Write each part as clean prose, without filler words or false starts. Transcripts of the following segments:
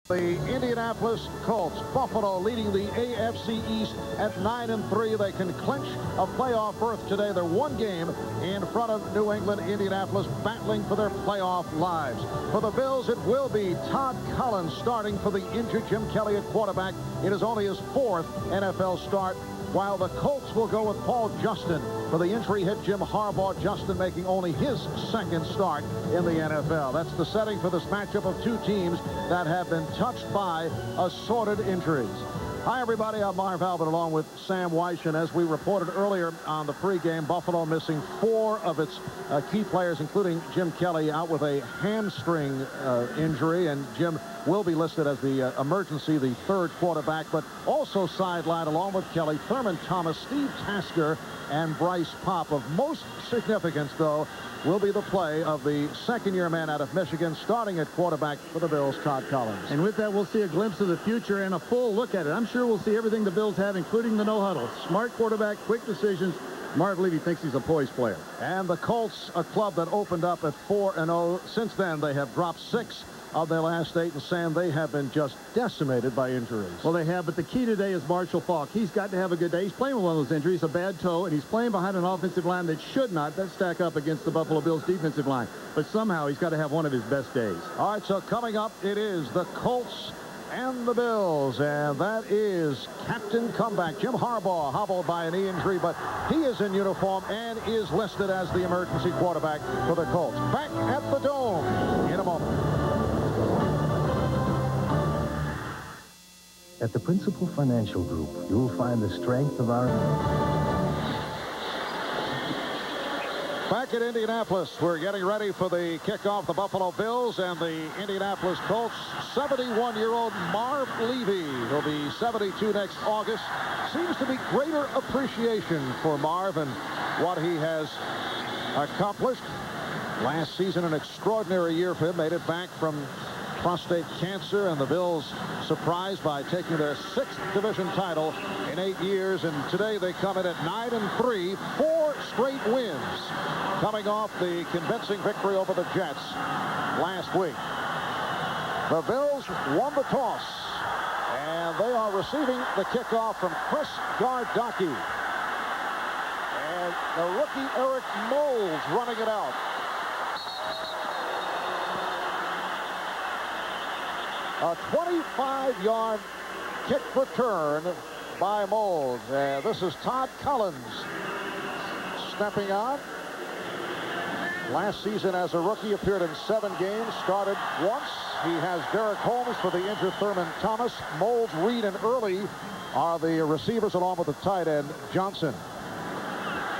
The Indianapolis Colts, Buffalo leading the AFC East at 9-3. They can clinch a playoff berth today. They're one game in front of New England. Indianapolis battling for their playoff lives. For the Bills, it will be Todd Collins starting for the injured Jim Kelly at quarterback. It is only his 4th NFL start, while the Colts will go with Paul Justin. For the injury hit Jim Harbaugh, Justin making only his 2nd start in the NFL. That's the setting for this matchup of two teams that have been touched by assorted injuries. Hi, everybody. I'm Marv Albert along with Sam Weish. And as we reported earlier on the pregame, Buffalo missing 4 of its key players, including Jim Kelly, out with a hamstring injury. And Jim will be listed as the emergency, the 3rd quarterback, but also sidelined along with Kelly, Thurman Thomas, Steve Tasker, and Bryce Popp. Of most significance, though, will be the play of the 2nd-year man out of Michigan, starting at quarterback for the Bills, Todd Collins. And with that, we'll see a glimpse of the future and a full look at it. I'm sure we'll see everything the Bills have, including the no-huddle. Smart quarterback, quick decisions. Marv Levy thinks he's a poised player. And the Colts, a club that opened up at 4-0. Since then, they have dropped 6 of their last 8, and Sam, they have been just decimated by injuries. Well, they have, but the key today is Marshall Faulk. He's got to have a good day. He's playing with one of those injuries, a bad toe, and he's playing behind an offensive line that should not stack up against the Buffalo Bills defensive line. But somehow he's got to have one of his best days. All right, so coming up, it is the Colts and the Bills, and that is Captain Comeback. Jim Harbaugh hobbled by a knee injury, but he is in uniform and is listed as the emergency quarterback for the Colts. Back at the Dome in a moment. At the Principal Financial Group, you'll find the strength of our... Back at Indianapolis, we're getting ready for the kickoff. The Buffalo Bills and the Indianapolis Colts. 71-year-old Marv Levy. He'll be 72 next August. Seems to be greater appreciation for Marv and what he has accomplished. Last season, an extraordinary year for him. Made it back from prostate cancer, and the Bills surprised by taking their 6th division title in 8 years. And today they come in at 9-3, 4 straight wins, coming off the convincing victory over the Jets last week. The Bills won the toss, and they are receiving the kickoff from Chris Gardocki. And the rookie Eric Moles running it out. A 25-yard kick return by Moles. And this is Todd Collins stepping out. Last season as a rookie, appeared in 7 games, started once. He has Derek Holmes for the injured Thurman Thomas. Moles, Reed, and Early are the receivers, along with the tight end Johnson.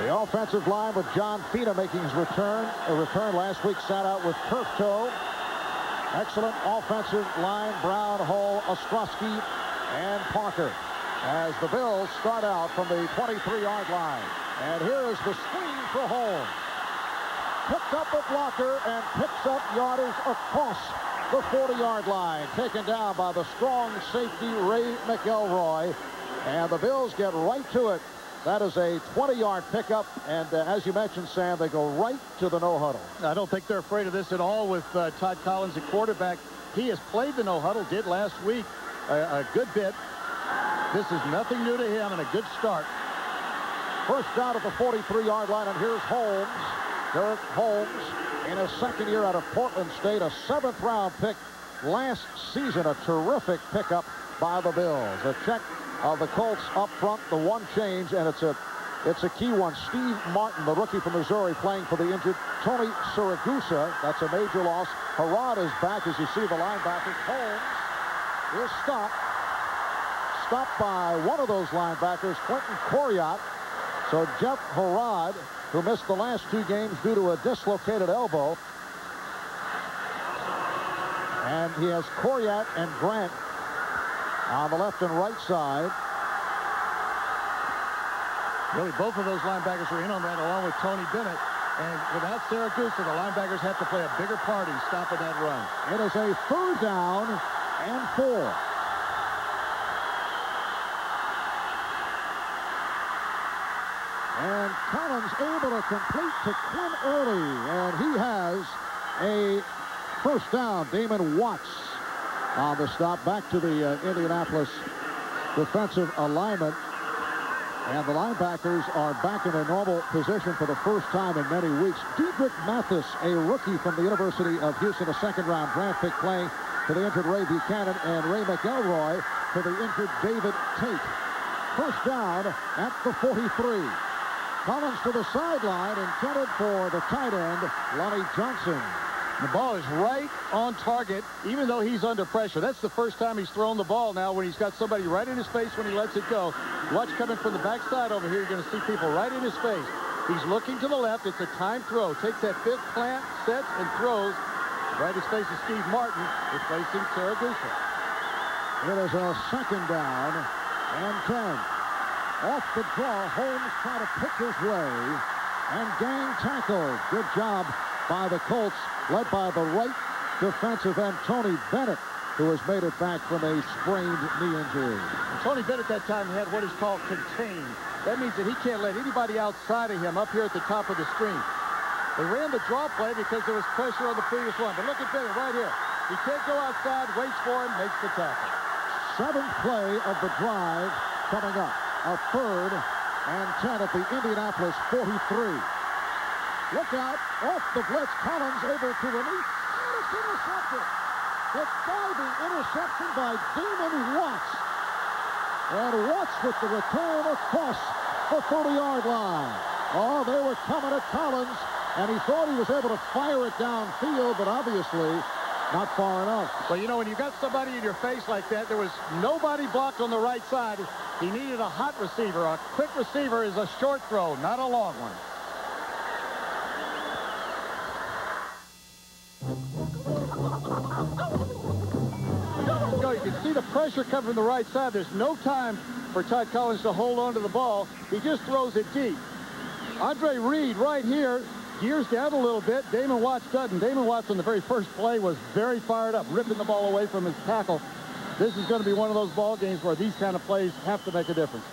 The offensive line with John Fina making his return. A return last week, sat out with turf toe. Excellent offensive line, Brown, Hall, Ostrowski, and Parker, as the Bills start out from the 23-yard line. And here is the screen for Holmes. Picked up a blocker and picks up yardage across the 40-yard line. Taken down by the strong safety, Ray McElroy. And the Bills get right to it. That is a 20-yard pickup, and as you mentioned, Sam, they go right to the no-huddle. I don't think they're afraid of this at all with Todd Collins at quarterback. He has played the no-huddle, did last week a good bit. This is nothing new to him, and a good start. First down at the 43-yard line, and here's Holmes. Derek Holmes, in his 2nd year out of Portland State, a 7th-round pick last season. A terrific pickup by the Bills. A check of the Colts up front, the one change, and it's a key one. Steve Martin, the rookie from Missouri, playing for the injured Tony Siragusa. That's a major loss. Harrod is back, as you see the linebackers. Holmes is stopped by one of those linebackers, Quentin Coriat. So Jeff Harrod, who missed the last 2 games due to a dislocated elbow, and he has Coriat and Grant on the left and right side. Really, both of those linebackers are in on that, along with Tony Bennett. And without Siragusa, the linebackers have to play a bigger part in stopping that run. It is a 3rd down and 4. And Collins able to complete to Quinn Early, and he has a first down. Damon Watts on the stop. Back to the Indianapolis defensive alignment. And the linebackers are back in their normal position for the first time in many weeks. Dedrick Mathis, a rookie from the University of Houston, a second-round draft pick, playing for the injured Ray Buchanan, and Ray McElroy for the injured David Tate. First down at the 43. Collins to the sideline, intended for the tight end, Lonnie Johnson. The ball is right on target, even though he's under pressure. That's the first time he's thrown the ball now when he's got somebody right in his face when he lets it go. Watch coming from the backside over here. You're going to see people right in his face. He's looking to the left. It's a timed throw. Takes that fifth plant, sets, and throws. Right in his face is Steve Martin, replacing Saragusa. It is a second down and 10. Off the draw, Holmes trying to pick his way and gang tackle. Good job by the Colts, led by the right defensive end, Tony Bennett, who has made it back from a sprained knee injury. Tony Bennett that time had what is called contained. That means that he can't let anybody outside of him up here at the top of the screen. They ran the draw play because there was pressure on the previous one. But look at Bennett right here. He can't go outside, waits for him, makes the tackle. Seventh play of the drive coming up. A third and 10 at the Indianapolis 43. Look out, off the blitz, Collins able to release, and it's intercepted. The diving interception by Damon Watts. And Watts with the return across the 30-yard line. Oh, they were coming at Collins, and he thought he was able to fire it downfield, but obviously not far enough. Well, you know, when you got somebody in your face like that, there was nobody blocked on the right side. He needed a hot receiver. A quick receiver is a short throw, not a long one. You can see the pressure coming from the right side. There's no time for Todd Collins to hold on to the ball. He just throws it deep. Andre Reed right here gears down a little bit. Damon Watts doesn't. Damon Watts on the very first play was very fired up, ripping the ball away from his tackle. This is going to be one of those ball games where these kind of plays have to make a difference.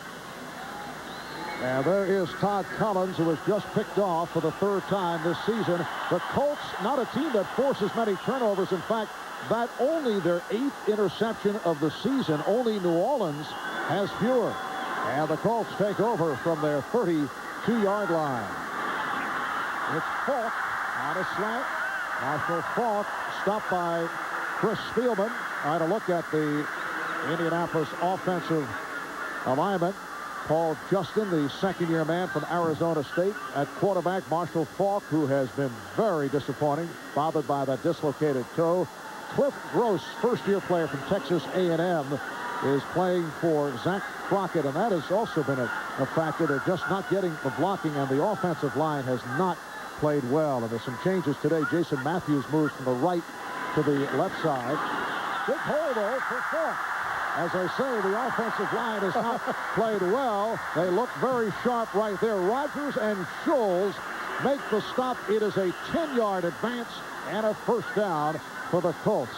And there is Todd Collins, who was just picked off for the third time this season. The Colts, not a team that forces many turnovers. In fact, that only their 8th interception of the season. Only New Orleans has fewer. And the Colts take over from their 32-yard line. It's Falk on a slant. Marshall Falk stopped by Chris Spielman. Trying to look at the Indianapolis offensive alignment. Paul Justin, the second-year man from Arizona State. At quarterback, Marshall Falk, who has been very disappointing, bothered by that dislocated toe. Cliff Gross, first-year player from Texas A&M, is playing for Zach Crockett, and that has also been a factor. They're just not getting the blocking, and the offensive line has not played well. And there's some changes today. Jason Matthews moves from the right to the left side. Big hole, though, for Falk. As I say, the offensive line has not played well. They look very sharp right there. Rogers and Scholes make the stop. It is a 10-yard advance and a first down for the Colts.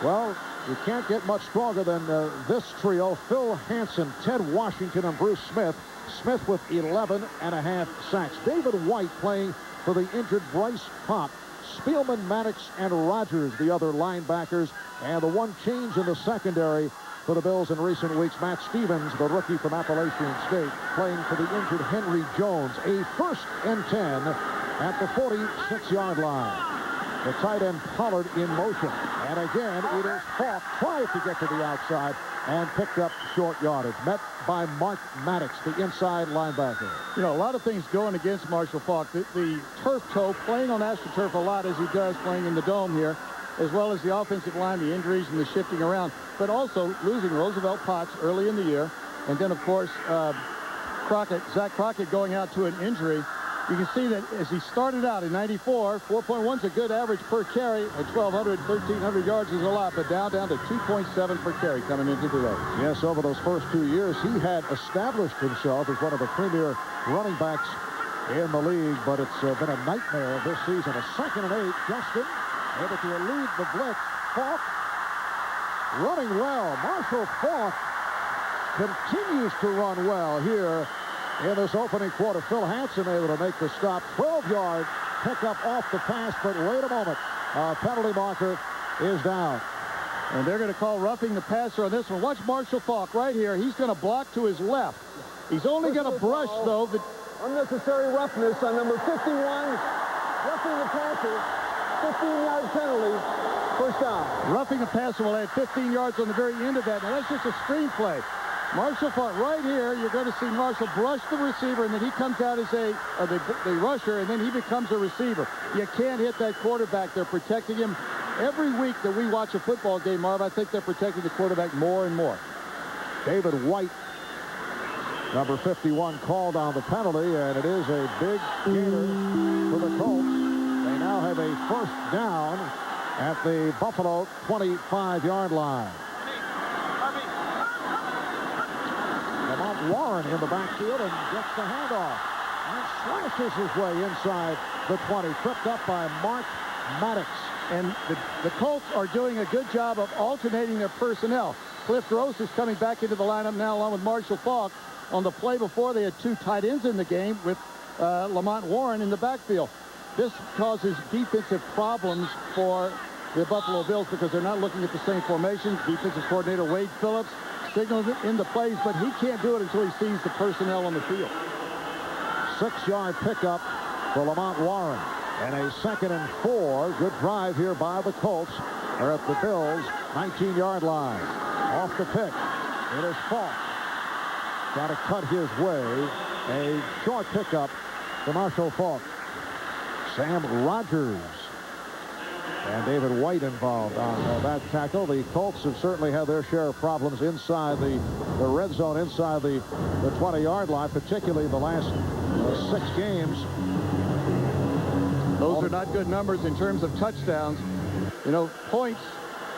Well, you can't get much stronger than this trio. Phil Hansen, Ted Washington, and Bruce Smith. Smith with 11.5 sacks. David White playing for the injured Bryce Pop. Spielman, Maddox, and Rogers, the other linebackers. And the one change in the secondary for the Bills in recent weeks, Matt Stevens, the rookie from Appalachian State, playing for the injured Henry Jones. A first and 10 at the 46-yard line. The tight end Pollard in motion. And again, it is Falk tried to get to the outside and picked up short yardage. Met by Mark Maddox, the inside linebacker. You know, a lot of things going against Marshall Falk. The turf toe, playing on AstroTurf a lot as he does, playing in the dome here, as well as the offensive line, the injuries and the shifting around, but also losing Roosevelt Potts early in the year. And then, of course, Zach Crockett going out to an injury. You can see that as he started out in 94, 4.1 is a good average per carry. At 1,200, 1,300 yards is a lot, but down to 2.7 per carry coming into today. Yes, over those first 2 years, he had established himself as one of the premier running backs in the league, but it's been a nightmare this season. A 2nd and 8, Justin able to elude the blitz. Falk running well. Marshall Falk continues to run well here in this opening quarter. Phil Hansen able to make the stop. 12-yard pickup off the pass, but wait a moment. Penalty marker is down. And they're going to call roughing the passer on this one. Watch Marshall Faulk right here. He's going to block to his left. He's only going to brush, though. Unnecessary roughness on number 51. Roughing the passer. 15-yard penalty. First down. Roughing the passer will add 15 yards on the very end of that. Now, that's just a screen play. Marshall Faulk right here. You're going to see Marshall brush the receiver, and then he comes out as the rusher, and then he becomes a receiver. You can't hit that quarterback. They're protecting him. Every week that we watch a football game, Marv, I think they're protecting the quarterback more and more. David White, number 51, called on the penalty, and it is a big gainer for the Colts. They now have a first down at the Buffalo 25-yard line. Lamont Warren in the backfield and gets the handoff and slashes his way inside the 20, tripped up by Mark Maddox. And the Colts are doing a good job of alternating their personnel. Cliff Gross is coming back into the lineup now along with Marshall Faulk. On the play before, they had 2 tight ends in the game with Lamont Warren in the backfield. This causes defensive problems for the Buffalo Bills because they're not looking at the same formation. Defensive coordinator Wade Phillips signals it in the plays, but he can't do it until he sees the personnel on the field. 6-yard pickup for Lamont Warren. And a 2nd and 4. Good drive here by the Colts. They're at the Bills' 19-yard line. Off the pick. It is Faulk. Got to cut his way. A short pickup for Marshall Faulk. Sam Rogers and David White involved on that tackle. The Colts have certainly had their share of problems inside the red zone, inside the 20-yard line, particularly the last 6 games. Those are not good numbers in terms of touchdowns. You know, points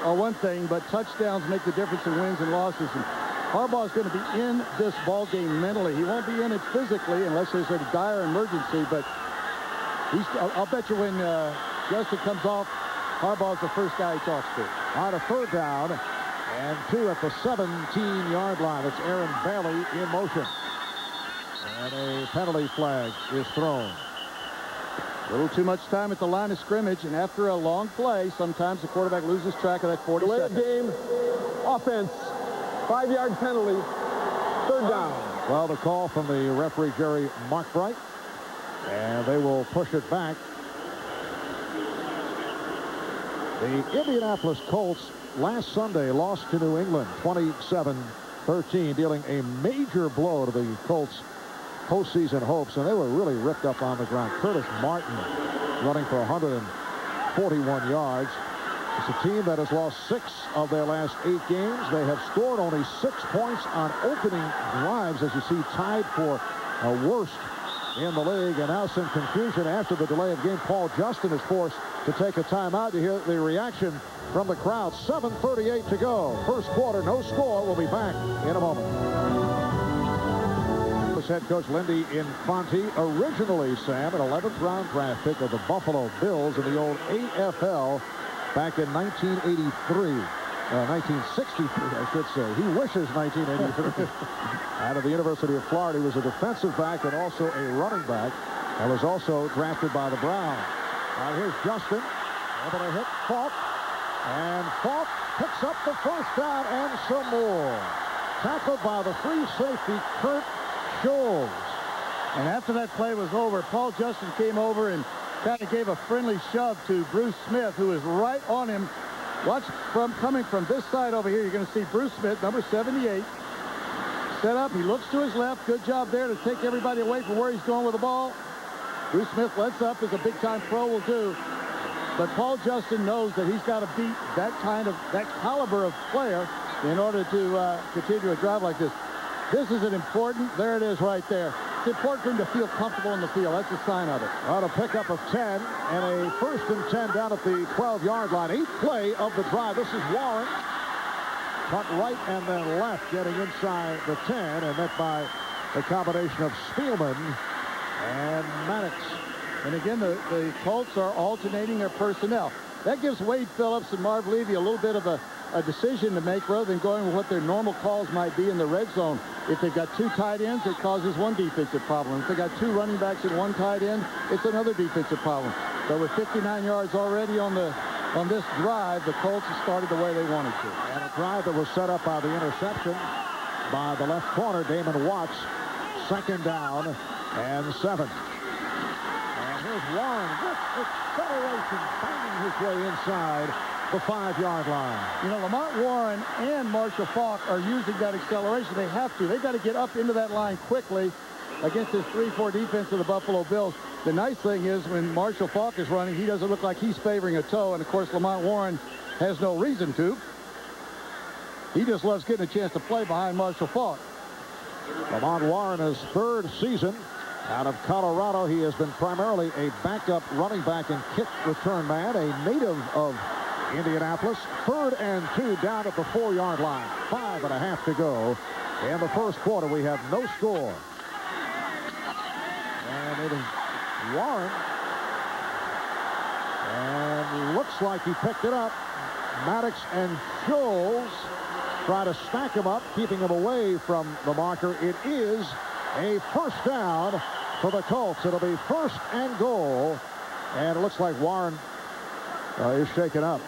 are one thing, but touchdowns make the difference in wins and losses. And Harbaugh's going to be in this ball game mentally. He won't be in it physically unless there's a dire emergency, but I'll bet you when Justin comes off, Harbaugh's the first guy he talks to. On a 3rd down and 2 at the 17-yard line. It's Aaron Bailey in motion. And a penalty flag is thrown. A little too much time at the line of scrimmage, and after a long play, sometimes the quarterback loses track of that 40 seconds. Game, offense, 5-yard penalty, 3rd down. Well, the call from the referee, Jerry Markbright, and they will push it back. The Indianapolis Colts last Sunday lost to New England 27-13, dealing a major blow to the Colts' postseason hopes, and they were really ripped up on the ground. Curtis Martin running for 141 yards. It's a team that has lost 6 of their last 8 games. They have scored only 6 points on opening drives, as you see, tied for worst in the league. And now some confusion after the delay of game. Paul Justin is forced to take a timeout. You hear the reaction from the crowd. 7:38 to go. First quarter, no score. We'll be back in a moment. Head coach Lindy Infante, originally, Sam, an 11th round draft pick of the Buffalo Bills in the old AFL back in 1983. 1963, I should say. He wishes 1983. Out of the University of Florida, he was a defensive back and also a running back, and was also drafted by the Browns. Now here's Justin, able to hit Faulk, and Faulk picks up the first down and some more. Tackled by the free safety, Kurt Scholes. And after that play was over, Paul Justin came over and kind of gave a friendly shove to Bruce Smith, who is right on him. Watch coming from this side over here. You're going to see Bruce Smith, number 78, set up. He looks to his left. Good job there to take everybody away from where he's going with the ball. Bruce Smith lets up, as a big-time pro will do. But Paul Justin knows that he's got to beat that caliber of player in order to continue a drive like this. This is an important, there it is right there. It's important for him to feel comfortable in the field. That's a sign of it. On a pickup of 10 and a 1st and 10 down at the 12-yard line. 8th play of the drive. This is Warren. Cut right and then left, getting inside the 10, and met by the combination of Spielman and Maddox. And again, the Colts are alternating their personnel. That gives Wade Phillips and Marv Levy a little bit of a decision to make rather than going with what their normal calls might be in the red zone. If they've got 2 tight ends, it causes one defensive problem. If they've got 2 running backs and 1 tight end, it's another defensive problem. But with 59 yards already on the on this drive, the Colts have started the way they wanted to. And a drive that was set up by the interception by the left corner, Damon Watts. 2nd down and 7. And here's Warren with acceleration, banging his way inside the 5-yard line. You know, Lamont Warren and Marshall Faulk are using that acceleration. They have to. They've got to get up into that line quickly against this 3-4 defense of the Buffalo Bills. The nice thing is when Marshall Faulk is running, he doesn't look like he's favoring a toe. And, of course, Lamont Warren has no reason to. He just loves getting a chance to play behind Marshall Faulk. Lamont Warren, his 3rd season out of Colorado. He has been primarily a backup running back and kick return man, a native of Indianapolis. 3rd and 2 down at the 4-yard line. 5.5 to go in the first quarter. We have no score. And it is Warren. And looks like he picked it up. Maddox and Scholes try to stack him up, keeping him away from the marker. It is a 1st down for the Colts. It'll be 1st and goal. And it looks like Warren is shaken up.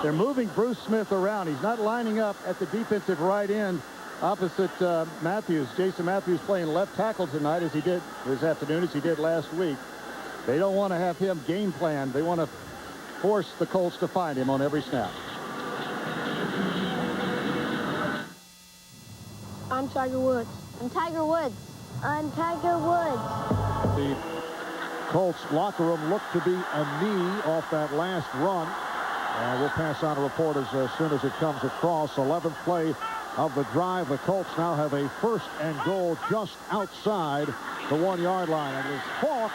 They're moving Bruce Smith around. He's not lining up at the defensive right end opposite Matthews. Jason Matthews playing left tackle tonight as he did this afternoon, as he did last week. They don't want to have him game plan. They want to force the Colts to find him on every snap. I'm Tiger Woods. I'm Tiger Woods. I'm Tiger Woods. The Colts locker room looked to be a knee off that last run. And we'll pass on a report as soon as it comes across. 11th play of the drive. The Colts now have a 1st and goal just outside the 1-yard line. And it's Faulk.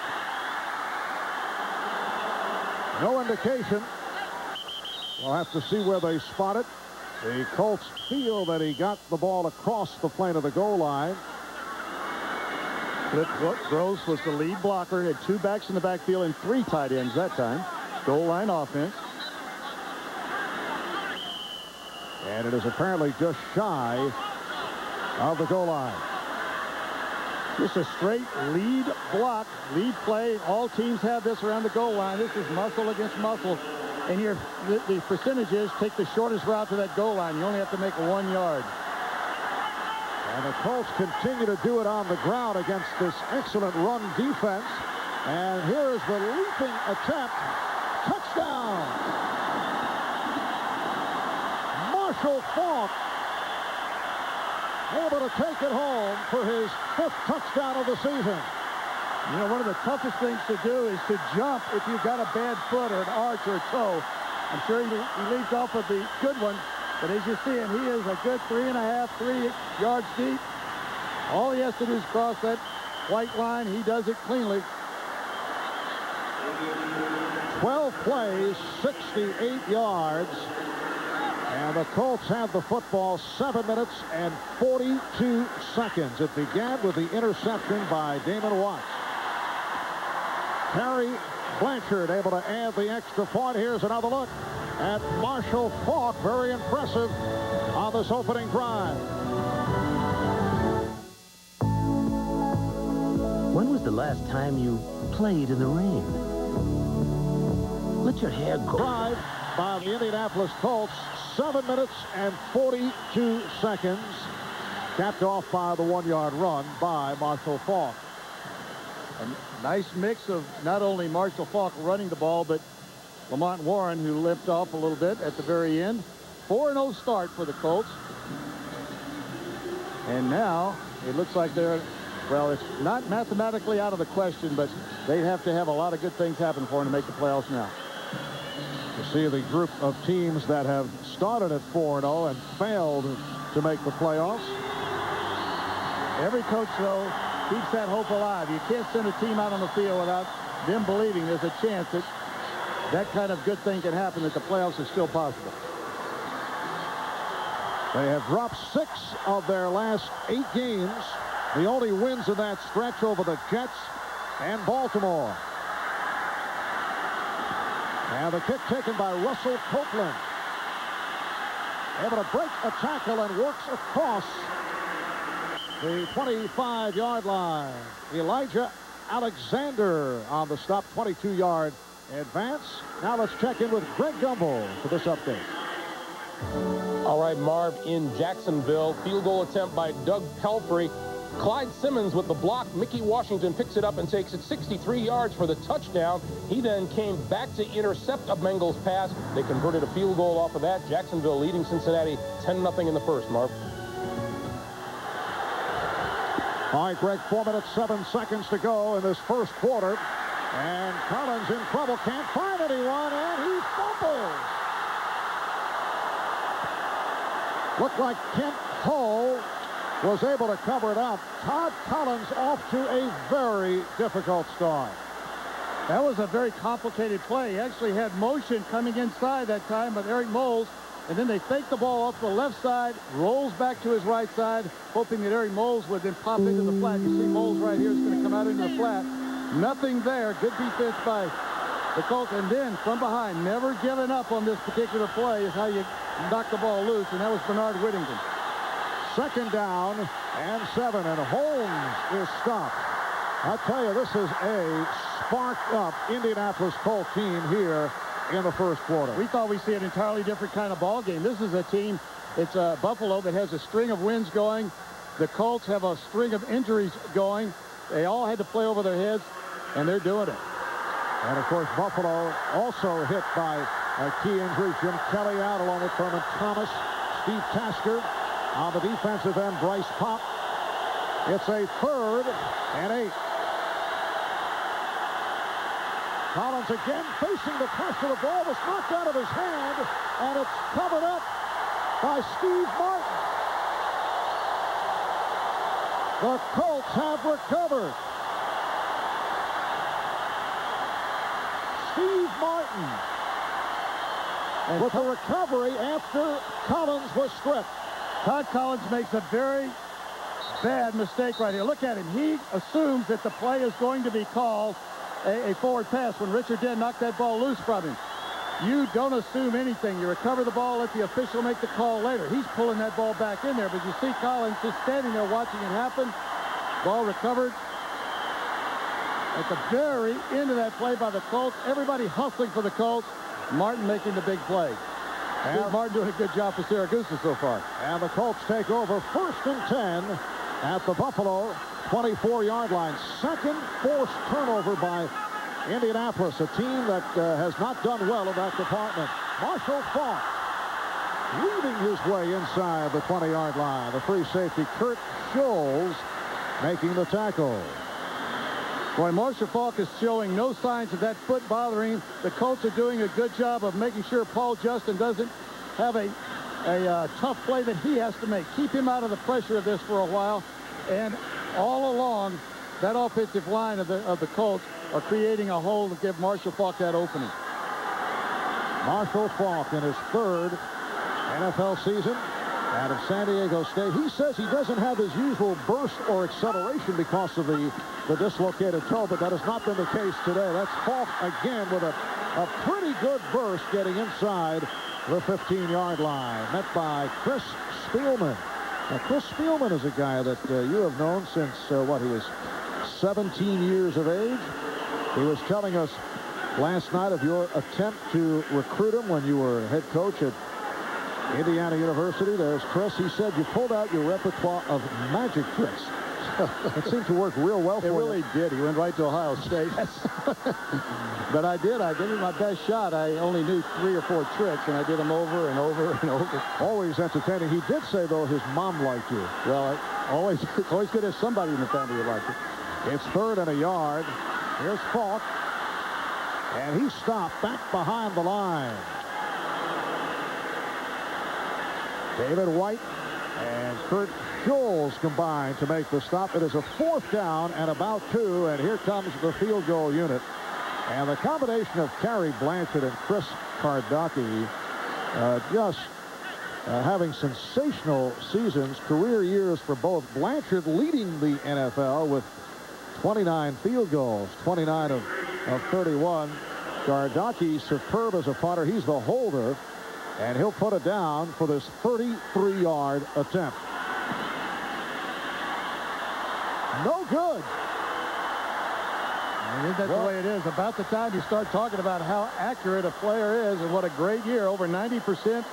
No indication. We'll have to see where they spot it. The Colts feel that he got the ball across the plane of the goal line. Cliff Gross was the lead blocker. Had 2 backs in the backfield and 3 tight ends that time. Goal line offense. And it is apparently just shy of the goal line. Just a straight lead block, lead play. All teams have this around the goal line. This is muscle against muscle. And the percentage is take the shortest route to that goal line. You only have to make 1 yard. And the Colts continue to do it on the ground against this excellent run defense. And here is the leaping attempt. Touchdown! Marshall Faulk able to take it home for his 5th touchdown of the season. You know, one of the toughest things to do is to jump if you've got a bad foot or an arch or a toe. I'm sure he leaps off of the good one, but as you see him, he is a good 3 yards deep. All he has to do is cross that white line. He does it cleanly. 12 plays, 68 yards. And the Colts have the football 7 minutes and 42 seconds. It began with the interception by Damon Watts. Harry Blanchard able to add the extra point. Here's another look at Marshall Faulk. Very impressive on this opening drive. When was the last time you played in the rain? Let your hair go. Drive by the Indianapolis Colts. 7 minutes and 42 seconds. Capped off by the 1-yard run by Marshall Faulk. A nice mix of not only Marshall Faulk running the ball, but Lamont Warren, who limped off a little bit at the very end. 4-0 start for the Colts. And now it looks like they're, well, it's not mathematically out of the question, but they have to have a lot of good things happen for them to make the playoffs now. You see the group of teams that have started at 4-0 and failed to make the playoffs. Every coach, though, keeps that hope alive. You can't send a team out on the field without them believing there's a chance that that kind of good thing can happen, that the playoffs are still possible. They have dropped 6 of their last 8 games. The only wins in that stretch over the Jets and Baltimore. And the kick taken by Russell Copeland. Able to break a tackle and works across the 25-yard line. Elijah Alexander on the stop, 22-yard advance. Now let's check in with Greg Gumbel for this update. All right, Marv, in Jacksonville, field goal attempt by Doug Pelfrey. Clyde Simmons with the block. Mickey Washington picks it up and takes it 63 yards for the touchdown. He then came back to intercept a Bengals pass. They converted a field goal off of that. Jacksonville leading Cincinnati 10-0 in the first, Marv. All right, Greg, 4 minutes, 7 seconds to go in this first quarter. And Collins in trouble, can't find anyone, and he fumbles. Looked like Kent Hull was able to cover it up. Todd Collins off to a very difficult start. That was a very complicated play. He actually had motion coming inside that time with Eric Moles, and then they faked the ball off the left side, rolls back to his right side, hoping that Eric Moles would then pop into the flat. You see Moles right here is going to come out into the flat. Nothing there. Good defense by the Colts, and then from behind, never giving up on this particular play is how you knock the ball loose, and that was Bernard Whittington. 2nd down and 7, and Holmes is stopped. I tell you, this is a sparked up Indianapolis Colts team here in the first quarter. We thought we'd see an entirely different kind of ball game. This is a team, it's Buffalo, that has a string of wins going. The Colts have a string of injuries going. They all had to play over their heads, and they're doing it. And of course, Buffalo also hit by a key injury. Jim Kelly out along with Thurman Thomas, Steve Tasker. On the defensive end, Bryce Pop. It's a 3rd and 8. Collins again facing the pressure. The ball was knocked out of his hand, and it's covered up by Steve Martin. The Colts have recovered. Steve Martin with the recovery after Collins was stripped. Todd Collins makes a very bad mistake right here. Look at him. He assumes that the play is going to be called a forward pass when Richard Dent knocked that ball loose from him. You don't assume anything. You recover the ball, let the official make the call later. He's pulling that ball back in there, but you see Collins just standing there watching it happen. Ball recovered at the very end of that play by the Colts. Everybody hustling for the Colts. Martin making the big play. Steve Martin doing a good job for Syracuse so far. And the Colts take over 1st and 10 at the Buffalo 24-yard line. 2nd forced turnover by Indianapolis, a team that has not done well in that department. Marshall Faulk weaving his way inside the 20-yard line. The free safety, Kurt Scholes, making the tackle. Boy, Marshall Faulk is showing no signs of that foot bothering him. The Colts are doing a good job of making sure Paul Justin doesn't have a tough play that he has to make. Keep him out of the pressure of this for a while. And all along, that offensive line of the Colts are creating a hole to give Marshall Faulk that opening. Marshall Faulk in his 3rd NFL season out of San Diego State. He says he doesn't have his usual burst or acceleration because of the dislocated toe, but that has not been the case today. That's Faulk again with a pretty good burst getting inside the 15-yard line. Met by Chris Spielman. Now, Chris Spielman is a guy that you have known since, he was 17 years of age. He was telling us last night of your attempt to recruit him when you were head coach at Indiana University. There's Chris. He said you pulled out your repertoire of magic tricks. It seemed to work real well for him. It really did. He went right to Ohio State. But I did it my best shot. I only knew 3 or 4 tricks, and I did them over and over and over. Always entertaining. He did say, though, his mom liked you. Well, it's always good to have somebody in the family who liked it. It's 3rd and a yard. Here's Faulk. And he stopped back behind the line. David White and Kurt Scholes combined to make the stop. It is a 4th down and about 2, and here comes the field goal unit. And the combination of Carrie Blanchard and Chris Kardocki just having sensational seasons, career years for both. Blanchard leading the NFL with 29 field goals, 29 of 31. Kardocki superb as a punter. He's the holder, and he'll put it down for this 33-yard attempt. No good. Isn't that the way it is? About the time you start talking about how accurate a player is and what a great year. Over 90%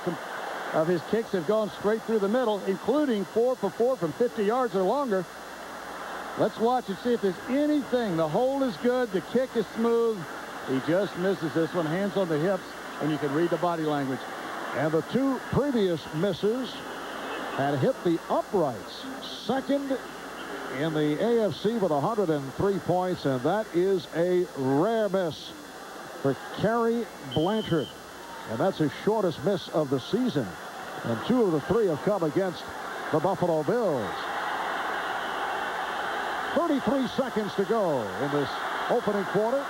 of his kicks have gone straight through the middle, including 4 for 4 from 50 yards or longer. Let's watch and see if there's anything. The hold is good. The kick is smooth. He just misses this one. Hands on the hips, and you can read the body language. And the 2 previous misses had hit the uprights. Second in the AFC with 103 points, and that is a rare miss for Kerry Blanchard. And that's his shortest miss of the season. And 2 of the 3 have come against the Buffalo Bills. 33 seconds to go in this opening quarter.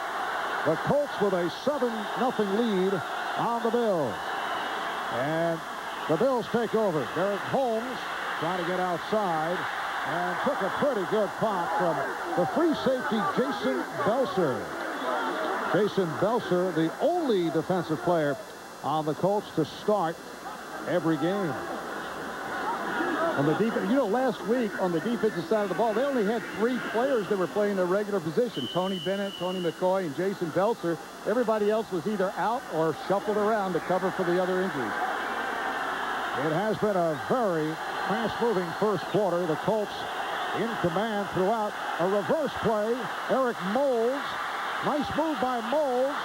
The Colts with a 7-0 lead on the Bills. And the Bills take over. Derek Holmes trying to get outside and took a pretty good pop from the free safety Jason Belser. Jason Belser, the only defensive player on the Colts to start every game. On the defense, last week on the defensive side of the ball, they only had 3 players that were playing their regular position. Tony Bennett, Tony McCoy, and Jason Belser. Everybody else was either out or shuffled around to cover for the other injuries. It has been a very fast-moving first quarter. The Colts in command throughout. A reverse play. Eric Moulds. Nice move by Moulds.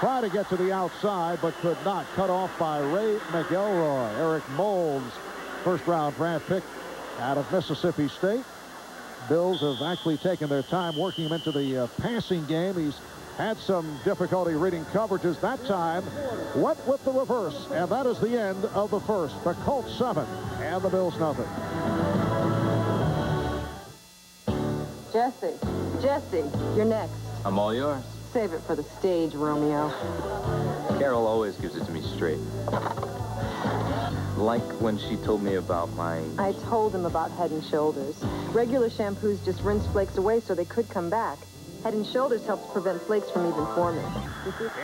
Tried to get to the outside, but could not. Cut off by Ray McElroy. Eric Moulds, first-round draft pick out of Mississippi State. Bills have actually taken their time working him into the passing game. He's had some difficulty reading coverages. That time went with the reverse, and that is the end of the first. The Colts 7 and the Bills nothing. Jesse, you're next. I'm all yours. Save it for the stage, Romeo. Carol always gives it to me straight. Like when she told me about my... I told him about Head & Shoulders. Regular shampoos just rinse flakes away so they could come back. Head & Shoulders helps prevent flakes from even forming.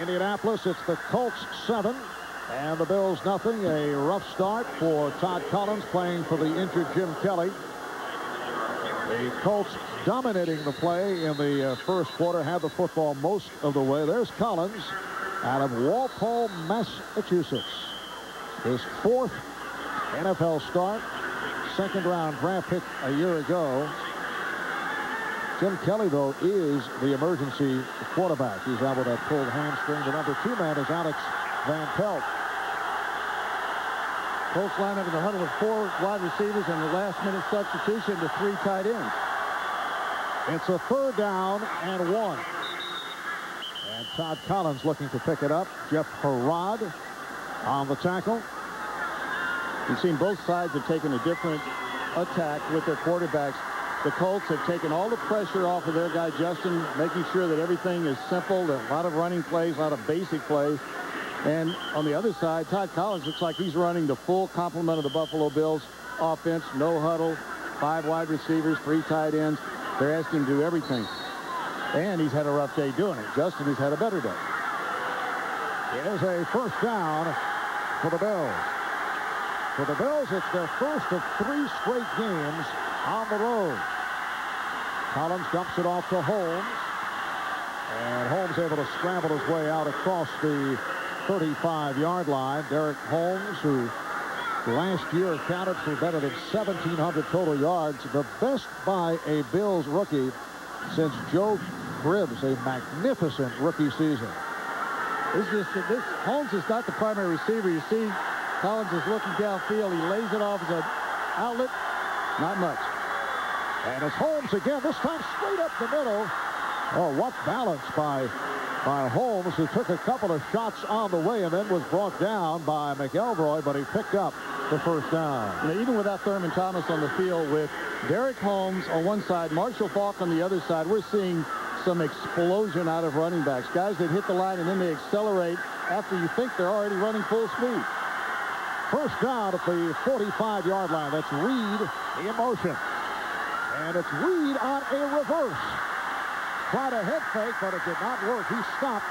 Indianapolis, it's the Colts 7 and the Bills nothing. A rough start for Todd Collins playing for the injured Jim Kelly. The Colts dominating the play in the first quarter, had the football most of the way. There's Collins out of Walpole, Massachusetts. His 4th NFL start, 2nd-round draft pick a year ago. Jim Kelly, though, is the emergency quarterback. He's out with that pulled hamstring. The number 2 man is Alex Van Pelt. Colts line up in the huddle with 4 wide receivers and the last-minute substitution to 3 tight ends. It's a 3rd down and 1. And Todd Collins looking to pick it up. Jeff Harrod on the tackle. You've seen both sides have taken a different attack with their quarterbacks. The Colts have taken all the pressure off of their guy, Justin, making sure that everything is simple. There are a lot of running plays, a lot of basic plays. And on the other side, Todd Collins looks like he's running the full complement of the Buffalo Bills offense. No huddle, 5 wide receivers, 3 tight ends. They're asking him to do everything. And he's had a rough day doing it. Justin has had a better day. It is a 1st down for the Bills. For the Bills, it's their first of 3 straight games on the road. Collins dumps it off to Holmes. And Holmes able to scramble his way out across the 35-yard line. Derek Holmes, who last year counted for better than 1,700 total yards, the best by a Bills rookie since Joe Cribbs, a magnificent rookie season. This Holmes is not the primary receiver. You see, Collins is looking downfield. He lays it off as an outlet. Not much. And it's Holmes again, this time straight up the middle. Oh, what balance by Holmes, who took a couple of shots on the way and then was brought down by McElroy, but he picked up the 1st down. You know, even without Thurman Thomas on the field, with Derek Holmes on one side, Marshall Faulk on the other side, we're seeing some explosion out of running backs. Guys that hit the line and then they accelerate after you think they're already running full speed. 1st down at the 45-yard line. That's Reed in motion. And it's Reed on a reverse. Tried a head fake, but it did not work. He stopped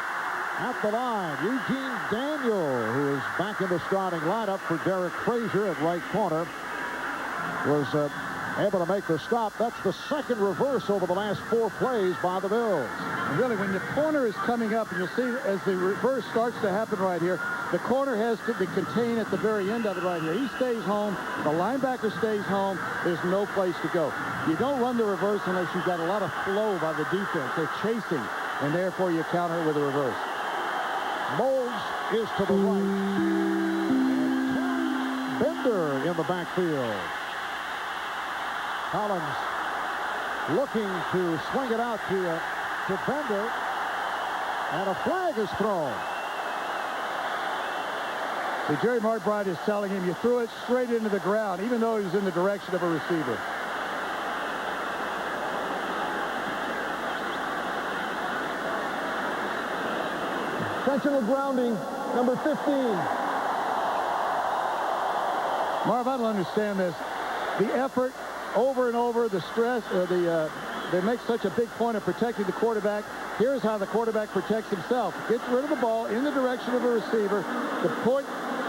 at the line. Eugene Daniel, who is back in the starting lineup for Derek Frazier at right corner, was able to make the stop. That's the second reverse over the last 4 plays by the Bills. And really, when the corner is coming up, and you'll see as the reverse starts to happen right here, the corner has to be contained at the very end of it right here. He stays home. The linebacker stays home. There's no place to go. You don't run the reverse unless you've got a lot of flow by the defense. They're chasing, and therefore you counter with a reverse. Moles is to the right. And Bender in the backfield. Collins looking to swing it out to Bender. And a flag is thrown. See, Jerry Markbride is telling him you threw it straight into the ground, even though he was in the direction of a receiver. Intentional grounding, number 15. Marv, I don't understand this. The effort over and over, the stress, they make such a big point of protecting the quarterback. Here's how the quarterback protects himself. Gets rid of the ball in the direction of a receiver. The point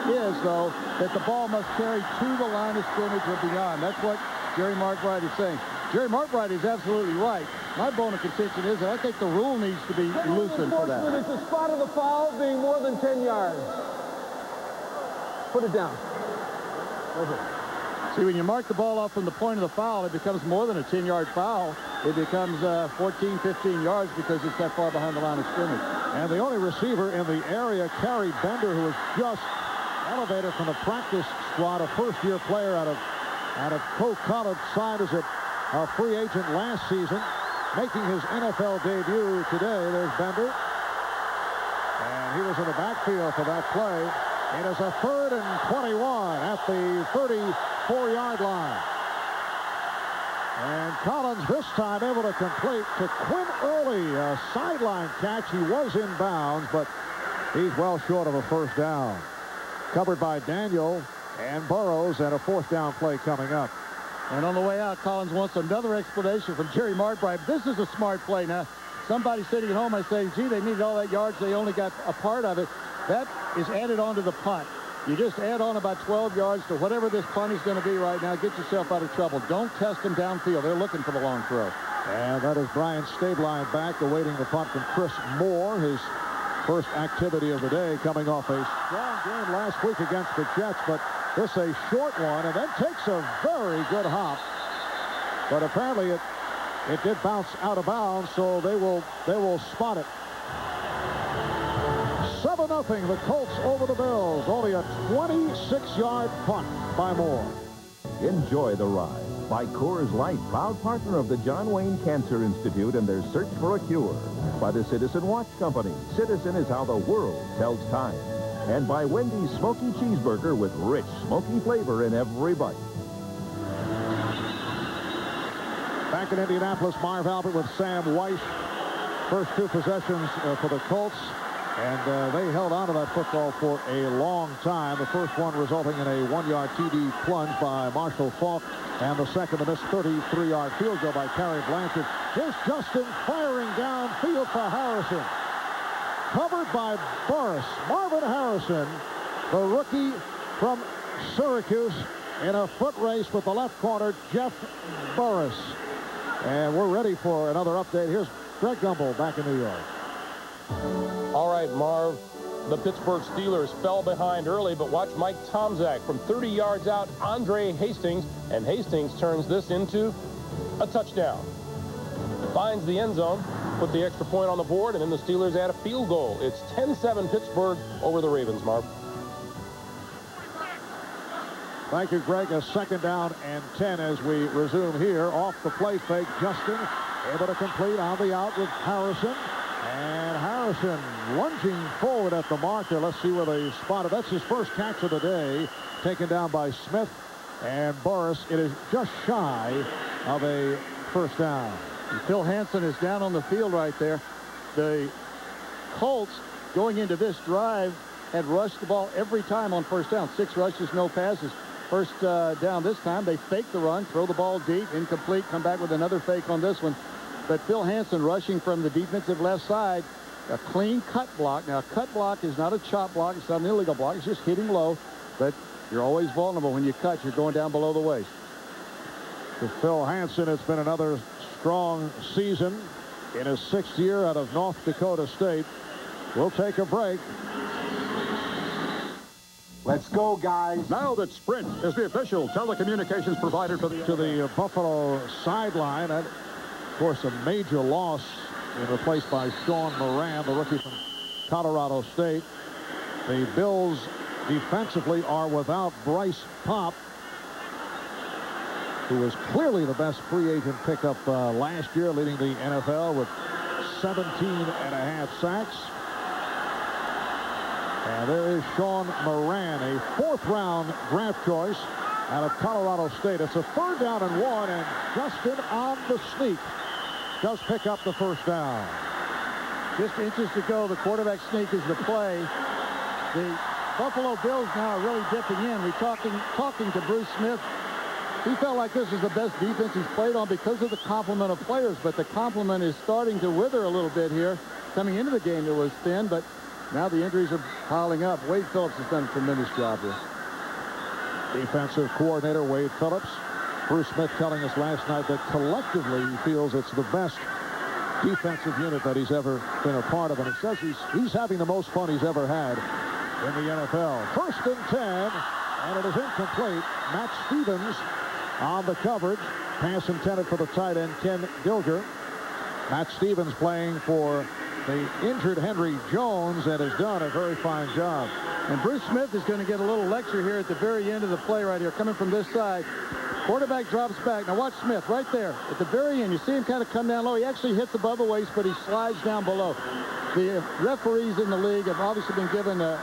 is, though, that the ball must carry to the line of scrimmage or beyond. That's what Jerry Markbride is saying. Jerry Markbride is absolutely right. My bone of contention is that I think the rule needs to be loosened for that. It's the spot of the foul being more than 10 yards. Put it down. Okay. See, when you mark the ball off from the point of the foul, it becomes more than a 10-yard foul. It becomes 14, 15 yards because it's that far behind the line of scrimmage. And the only receiver in the area, Carrie Bender, who was just elevated from the practice squad, a first-year player out of Coe College, signed as a free agent last season, making his NFL debut today. There's Bender. And he was in the backfield for that play. It is a 3rd and 21 at the 34-yard line. And Collins this time able to complete to Quinn Early, a sideline catch. He was in bounds, but he's well short of a first down. Covered by Daniel and Burrows, and a 4th down play coming up. And on the way out, Collins wants another explanation from Jerry Markbride. This is a smart play. Now, somebody sitting at home might say, gee, they needed all that yards. They only got a part of it. That is added on to the punt. You just add on about 12 yards to whatever this punt is going to be right now. Get yourself out of trouble. Don't test them downfield. They're looking for the long throw. And that is Brian Stabline back, awaiting the punt from Chris Moore, his first activity of the day, coming off a strong game last week against the Jets, but this a short one, and then takes a very good hop. But apparently it did bounce out of bounds, so they will spot it. 7-0, the Colts over the Bills. Only a 26-yard punt by Moore. Enjoy the ride. By Coors Light, proud partner of the John Wayne Cancer Institute and their search for a cure. By the Citizen Watch Company. Citizen is how the world tells time. And by Wendy's Smoky Cheeseburger with rich, smoky flavor in every bite. Back in Indianapolis, Marv Albert with Sam Weiss. First 2 possessions for the Colts. And they held on to that football for a long time. The first one resulting in a 1-yard TD plunge by Marshall Faulk. And the second, a missed 33-yard field goal by Terry Blanchard. Here's Justin firing downfield for Harrison. Covered by Boris. Marvin Harrison, the rookie from Syracuse, in a foot race with the left corner, Jeff Boris. And we're ready for another update. Here's Greg Gumbel back in New York. All right, Marv. The Pittsburgh Steelers fell behind early, but watch Mike Tomczak from 30 yards out, Andre Hastings, and Hastings turns this into a touchdown. Finds the end zone, put the extra point on the board, and then the Steelers add a field goal. It's 10-7 Pittsburgh over the Ravens, Marv. Thank you, Greg. A 2nd down and 10 as we resume here. Off the play fake, Justin able to complete on the out with Harrison. And Harrison lunging forward at the marker. Let's see where they spotted. That's his first catch of the day, taken down by Smith and Boris. It is just shy of a first down. And Phil Hansen is down on the field right there. The Colts, going into this drive, had rushed the ball every time on first down. 6 rushes, no passes. First down this time, they fake the run, throw the ball deep, incomplete, come back with another fake on this one. But Phil Hansen rushing from the defensive left side, a clean cut block. Now, a cut block is not a chop block. It's not an illegal block. It's just hitting low. But you're always vulnerable when you cut. You're going down below the waist. To Phil Hansen, it's been another strong season in his 6th year out of North Dakota State. We'll take a break. Let's go, guys. Now that Sprint is the official telecommunications provider for the Buffalo sideline. And, of course, a major loss and replaced by Sean Moran, the rookie from Colorado State. The Bills defensively are without Bryce Popp, who was clearly the best free agent pickup last year, leading the NFL with 17.5 sacks. And there is Sean Moran, a 4th-round draft choice out of Colorado State. It's a 3rd down and 1, and Justin on the sneak does pick up the 1st down. Just inches to go. The quarterback sneak is the play. The Buffalo Bills now are really dipping in. We're talking to Bruce Smith. He felt like this is the best defense he's played on because of the complement of players, but the complement is starting to wither a little bit here. Coming into the game, it was thin, but now the injuries are piling up. Wade Phillips has done a tremendous job here. Defensive coordinator Wade Phillips. Bruce Smith telling us last night that collectively he feels it's the best defensive unit that he's ever been a part of, and he says he's having the most fun he's ever had in the NFL. 1st and 10, and it is incomplete. Matt Stevens on the coverage. Pass intended for the tight end, Ken Dilger. Matt Stevens playing for the injured Henry Jones and has done a very fine job. And Bruce Smith is going to get a little lecture here at the very end of the play right here, coming from this side. Quarterback drops back. Now watch Smith right there at the very end. You see him kind of come down low. He actually hits above the waist, but he slides down below. The referees in the league have obviously been given a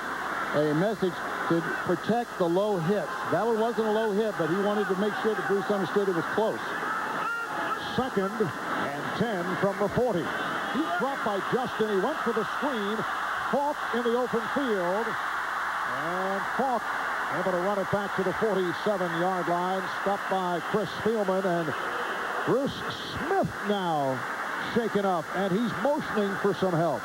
message to protect the low hits. That one wasn't a low hit, but he wanted to make sure that Bruce understood it was close. 2nd and 10 from the 40. He dropped by Justin. He went for the screen. Falk in the open field. And Falk able to run it back to the 47-yard line. Stopped by Chris Spielman. And Bruce Smith now shaken up. And he's motioning for some help.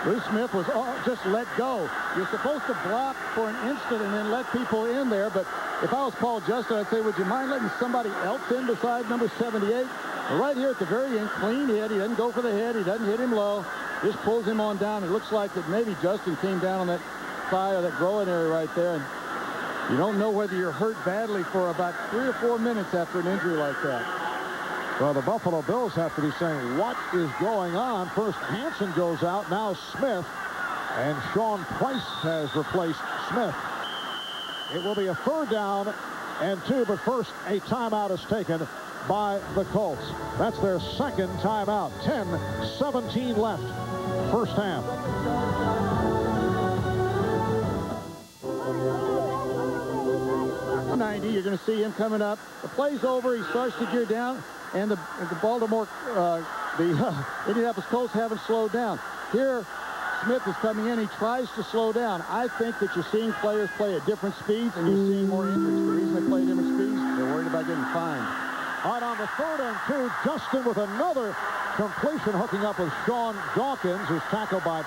Bruce Smith was just let go. You're supposed to block for an instant and then let people in there. But if I was Paul Justin, I'd say, would you mind letting somebody else in beside number 78? But right here at the very end, clean hit. He doesn't go for the head. He doesn't hit him low. Just pulls him on down. It looks like that maybe Justin came down on that thigh or that growing area right there. And you don't know whether you're hurt badly for about 3 or 4 minutes after an injury like that. Well, the Buffalo Bills have to be saying, what is going on? First, Hansen goes out. Now Smith. And Sean Price has replaced Smith. It will be a 3rd down and 2, but first a timeout is taken by the Colts. That's their 2nd timeout. 10-17 left. First half. You're going to see him coming up. The play's over. He starts to gear down, and the Indianapolis Colts haven't slowed down. Here, Smith is coming in. He tries to slow down. I think that you're seeing players play at different speeds, and you're seeing more injuries. The reason they play at different speeds, they're worried about getting fined. All right, on the 3rd and 2, Justin with another completion, hooking up with Sean Dawkins, who's tackled by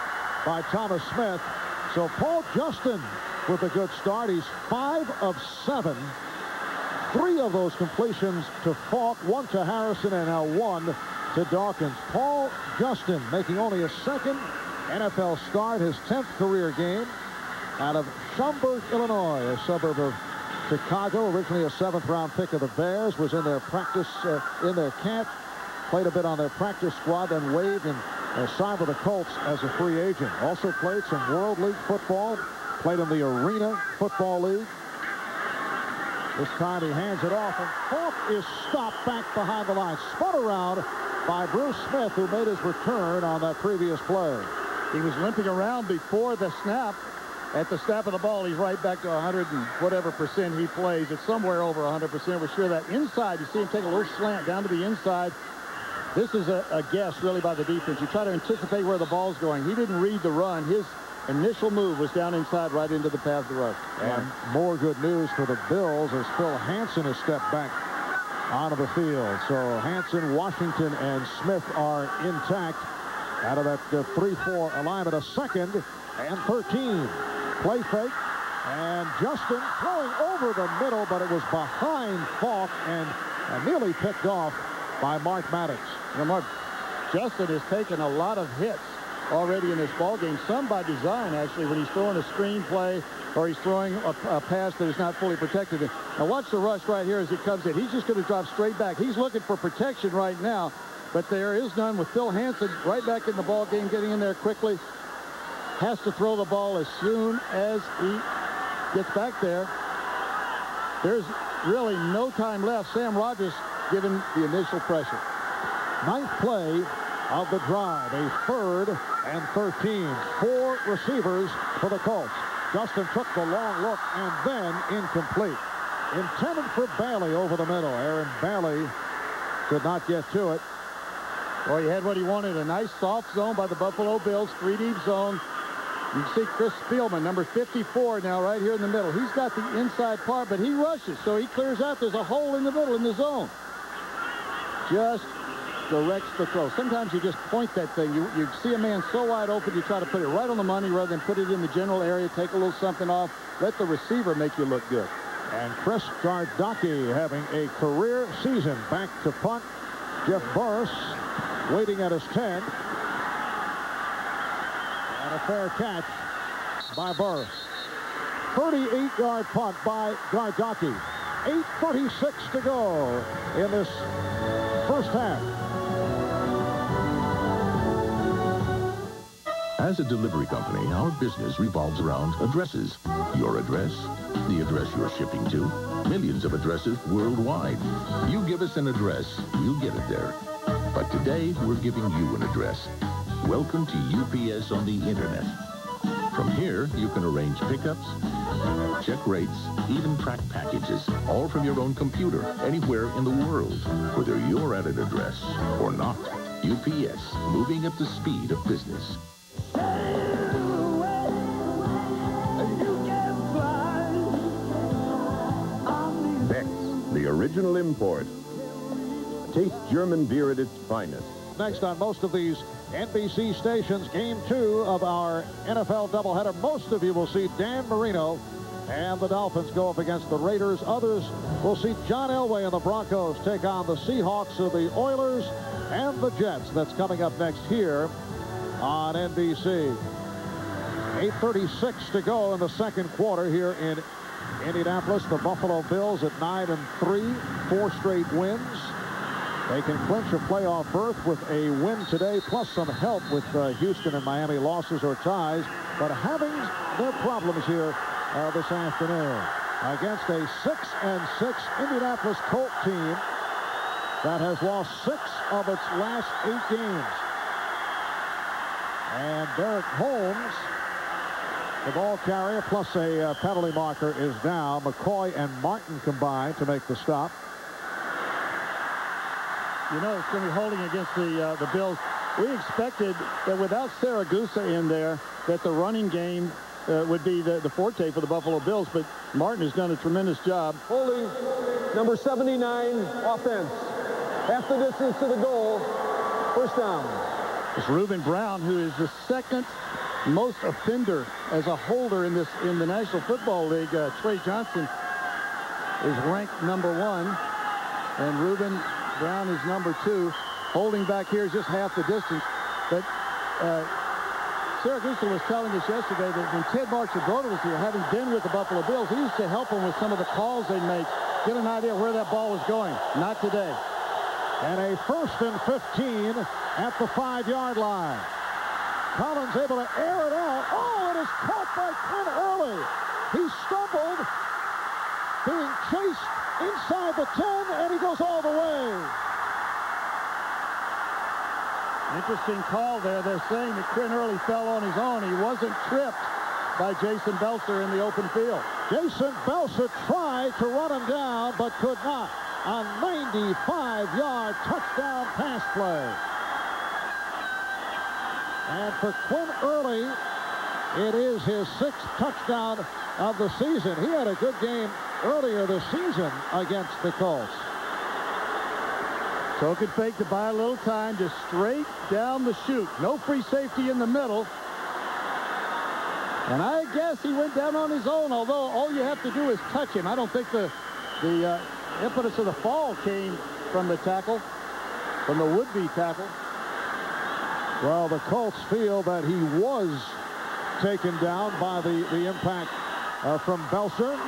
Thomas Smith. So Paul Justin with a good start. He's 5 of 7. 3 of those completions to Falk, 1 to Harrison, and now 1 to Dawkins. Paul Justin making only a 2nd NFL start, his 10th career game, out of Schaumburg, Illinois, a suburb of Chicago. Originally a 7th-round pick of the Bears, was in their practice, in their camp, played a bit on their practice squad, then waived and signed with the Colts as a free agent. Also played some World League football, played in the Arena Football League. This time he hands it off, and Falk is stopped back behind the line. Spun around by Bruce Smith, who made his return on that previous play. He was limping around before the snap. At the snap of the ball, he's right back to 100 and whatever percent he plays. It's somewhere over 100%. We're sure that inside, you see him take a little slant down to the inside. This is a guess, really, by the defense. You try to anticipate where the ball's going. He didn't read the run. His initial move was down inside right into the path of the rush. And more good news for the Bills as Phil Hansen has stepped back onto the field. So Hansen, Washington, and Smith are intact out of that 3-4 alignment. A 2nd and 13. Play fake. And Justin throwing over the middle, but it was behind Falk, and nearly picked off by Mark Maddox. Now, Mark, Justin has taken a lot of hits already in this ball game, some by design, actually, when he's throwing a screen play or he's throwing a pass that is not fully protected. Now, watch the rush right here as he comes in. He's just going to drop straight back. He's looking for protection right now, but there is none with Phil Hansen right back in the ball game, getting in there quickly. Has to throw the ball as soon as he gets back there. There's really no time left. Sam Rogers given the initial pressure. Ninth play of the drive, a 3rd and 13. 4 receivers for the Colts. Justin took the long look and then incomplete. Intended for Bailey over the middle. Aaron Bailey could not get to it. Well, he had what he wanted, a nice soft zone by the Buffalo Bills, 3-deep zone. You can see Chris Spielman, number 54 now right here in the middle. He's got the inside part, but he rushes, so he clears out. There's a hole in the middle in the zone. Just directs the throw. Sometimes you just point that thing. You see a man so wide open, you try to put it right on the money rather than put it in the general area, take a little something off, let the receiver make you look good. And Chris Gardocki having a career season. Back to punt. Jeff Burris waiting at his 10. And a fair catch by Burris. 38-yard punt by Gardocki. 8:36 to go in this first half. As a delivery company, our business revolves around addresses. Your address, the address you're shipping to, millions of addresses worldwide. You give us an address, we'll get it there. But today, we're giving you an address. Welcome to UPS on the Internet. From here, you can arrange pickups, check rates, even track packages, all from your own computer, anywhere in the world, whether you're at an address or not. UPS, moving at the speed of business. Beck's, the original import. Taste German beer at its finest. Next on most of these NBC stations, Game 2 of our NFL doubleheader. Most of you will see Dan Marino and the Dolphins go up against the Raiders. Others will see John Elway and the Broncos take on the Seahawks of the Oilers and the Jets. That's coming up next here on NBC. 8:36 to go in the second quarter here in Indianapolis. The Buffalo Bills at 9-3, 4 straight wins. They can clinch a playoff berth with a win today, plus some help with Houston and Miami losses or ties, but having their problems here this afternoon against a 6-6 Indianapolis Colts team that has lost 6 of its last 8 games. And Derek Holmes, the ball carrier, plus a penalty marker, is down. McCoy and Martin combined to make the stop. You know, it's going to be holding against the Bills. We expected that without Saragusa in there, that the running game would be the forte for the Buffalo Bills, but Martin has done a tremendous job. Holding number 79 offense. Half the distance to the goal. First down. It's Reuben Brown, who is the second most offender as a holder in the National Football League. Trey Johnson is ranked number 1, and Reuben Brown is number 2. Holding back here is just half the distance. But Saragusa was telling us yesterday that when Ted Marchibroda was here, having been with the Buffalo Bills, he used to help them with some of the calls they make, get an idea where that ball was going. Not today. And a 1st and 15 at the 5-yard line. Collins able to air it out. Oh, it is caught by Quinn Early. He stumbled, being chased inside the 10, and he goes all the way. Interesting call there. They're saying that Quinn Early fell on his own. He wasn't tripped by Jason Belser in the open field. Jason Belser tried to run him down, but could not. A 95-yard touchdown pass play. And for Quinn Early, it is his 6th touchdown of the season. He had a good game earlier this season against the Colts. Token fake to buy a little time, just straight down the chute. No free safety in the middle. And I guess he went down on his own, although all you have to do is touch him. I don't think the impetus of the fall came from the tackle, from the would-be tackle. Well, the Colts feel that he was taken down by the impact from Belser,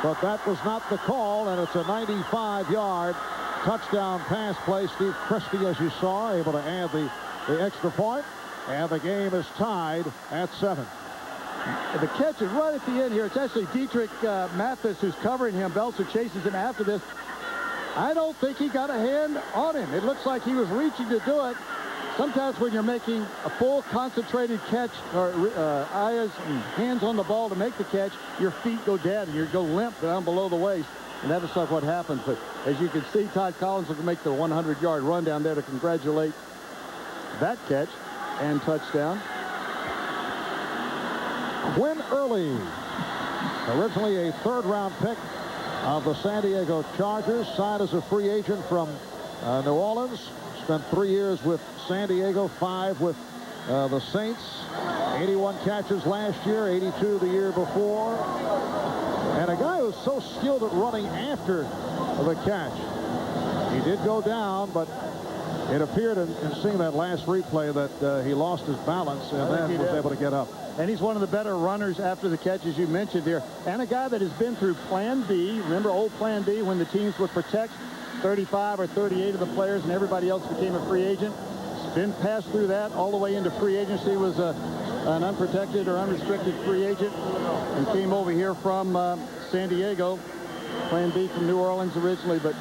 but that was not the call, and it's a 95-yard touchdown pass play. Steve Christie, as you saw, able to add the extra point, and the game is tied at 7. The catch is right at the end here. It's actually Dietrich Mathis who's covering him. Belser chases him after this. I don't think he got a hand on him. It looks like he was reaching to do it. Sometimes when you're making a full concentrated catch, or eyes and hands on the ball to make the catch, your feet go dead and you go limp down below the waist. And that is like what happens. But as you can see, Todd Collins will make the 100-yard run down there to congratulate that catch and touchdown. Quinn Early, originally a third-round pick of the San Diego Chargers, signed as a free agent from New Orleans. Spent 3 years with San Diego, 5 with the Saints. 81 catches last year, 82 the year before. And a guy who's so skilled at running after the catch. He did go down, but it appeared in seeing that last replay that he lost his balance and then was able to get up. And he's one of the better runners after the catch, as you mentioned here. And a guy that has been through Plan B. Remember old Plan B, when the teams would protect 35 or 38 of the players and everybody else became a free agent? Been passed through that all the way into free agency, was an unprotected or unrestricted free agent, and came over here from San Diego. Plan B from New Orleans originally, but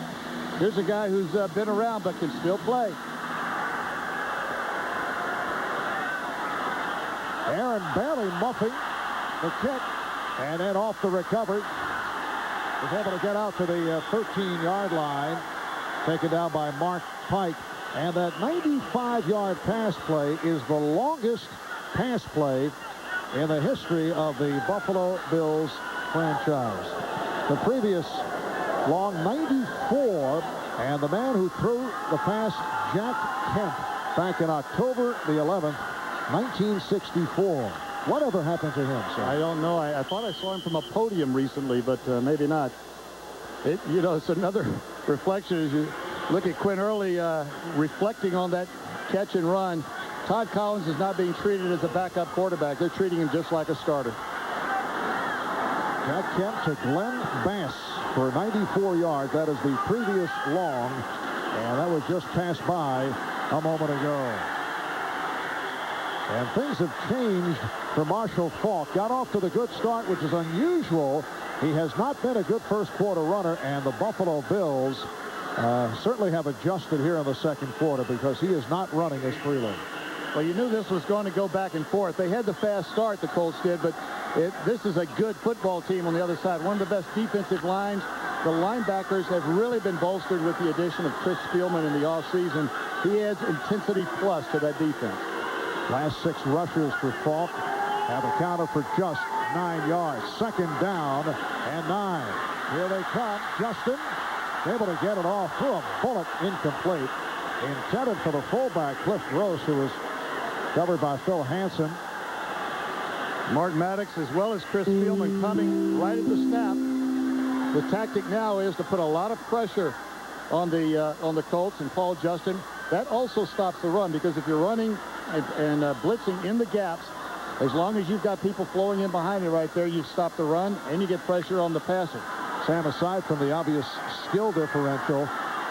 here's a guy who's been around but can still play. Aaron Bailey muffing the kick, and then off the recovery. Was able to get out to the 13-yard line, taken down by Mark Pike. And that 95-yard pass play is the longest pass play in the history of the Buffalo Bills franchise. The previous long 94, and the man who threw the pass, Jack Kemp, back in October the 11th, 1964. Whatever happened to him, sir? I don't know. I thought I saw him from a podium recently, but maybe not. It's another reflection as you look at Quinn Early reflecting on that catch and run. Todd Collins is not being treated as a backup quarterback. They're treating him just like a starter. Jack Kemp to Glenn Bass for 94 yards. That is the previous long, and that was just passed by a moment ago. And things have changed for Marshall Faulk. Got off to the good start, which is unusual. He has not been a good first quarter runner, and the Buffalo Bills certainly have adjusted here in the second quarter because he is not running as freely. Well, you knew this was going to go back and forth. They had the fast start, the Colts did, but this is a good football team on the other side. One of the best defensive lines. The linebackers have really been bolstered with the addition of Chris Spielman in the offseason. He adds intensity plus to that defense. Last 6 rushes for Faulk have accounted for just 9 yards. Second down and 9. Here they come. Justin able to get it off through a bullet, incomplete. Intended for the fullback, Cliff Gross, who was covered by Phil Hansen. Mark Maddox as well as Chris Spielman coming right at the snap. The tactic now is to put a lot of pressure on the Colts and Paul Justin. That also stops the run, because if you're running and blitzing in the gaps, as long as you've got people flowing in behind you right there, you stop the run and you get pressure on the passer. Sam, aside from the obvious skill differential,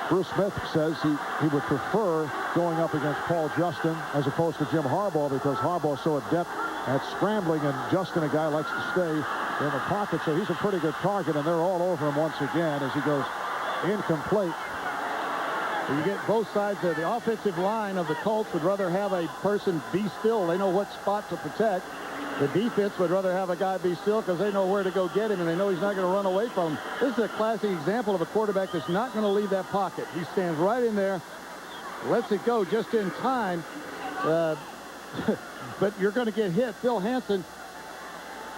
Bruce Smith says he would prefer going up against Paul Justin as opposed to Jim Harbaugh, because Harbaugh is so adept at scrambling, and Justin, a guy, likes to stay in the pocket, so he's a pretty good target, and they're all over him once again as he goes incomplete. You get both sides of the offensive line of the Colts would rather have a person be still. They know what spot to protect. The defense would rather have a guy be still because they know where to go get him, and they know he's not going to run away from him. This is a classic example of a quarterback that's not going to leave that pocket. He stands right in there, lets it go just in time, but you're going to get hit. Phil Hansen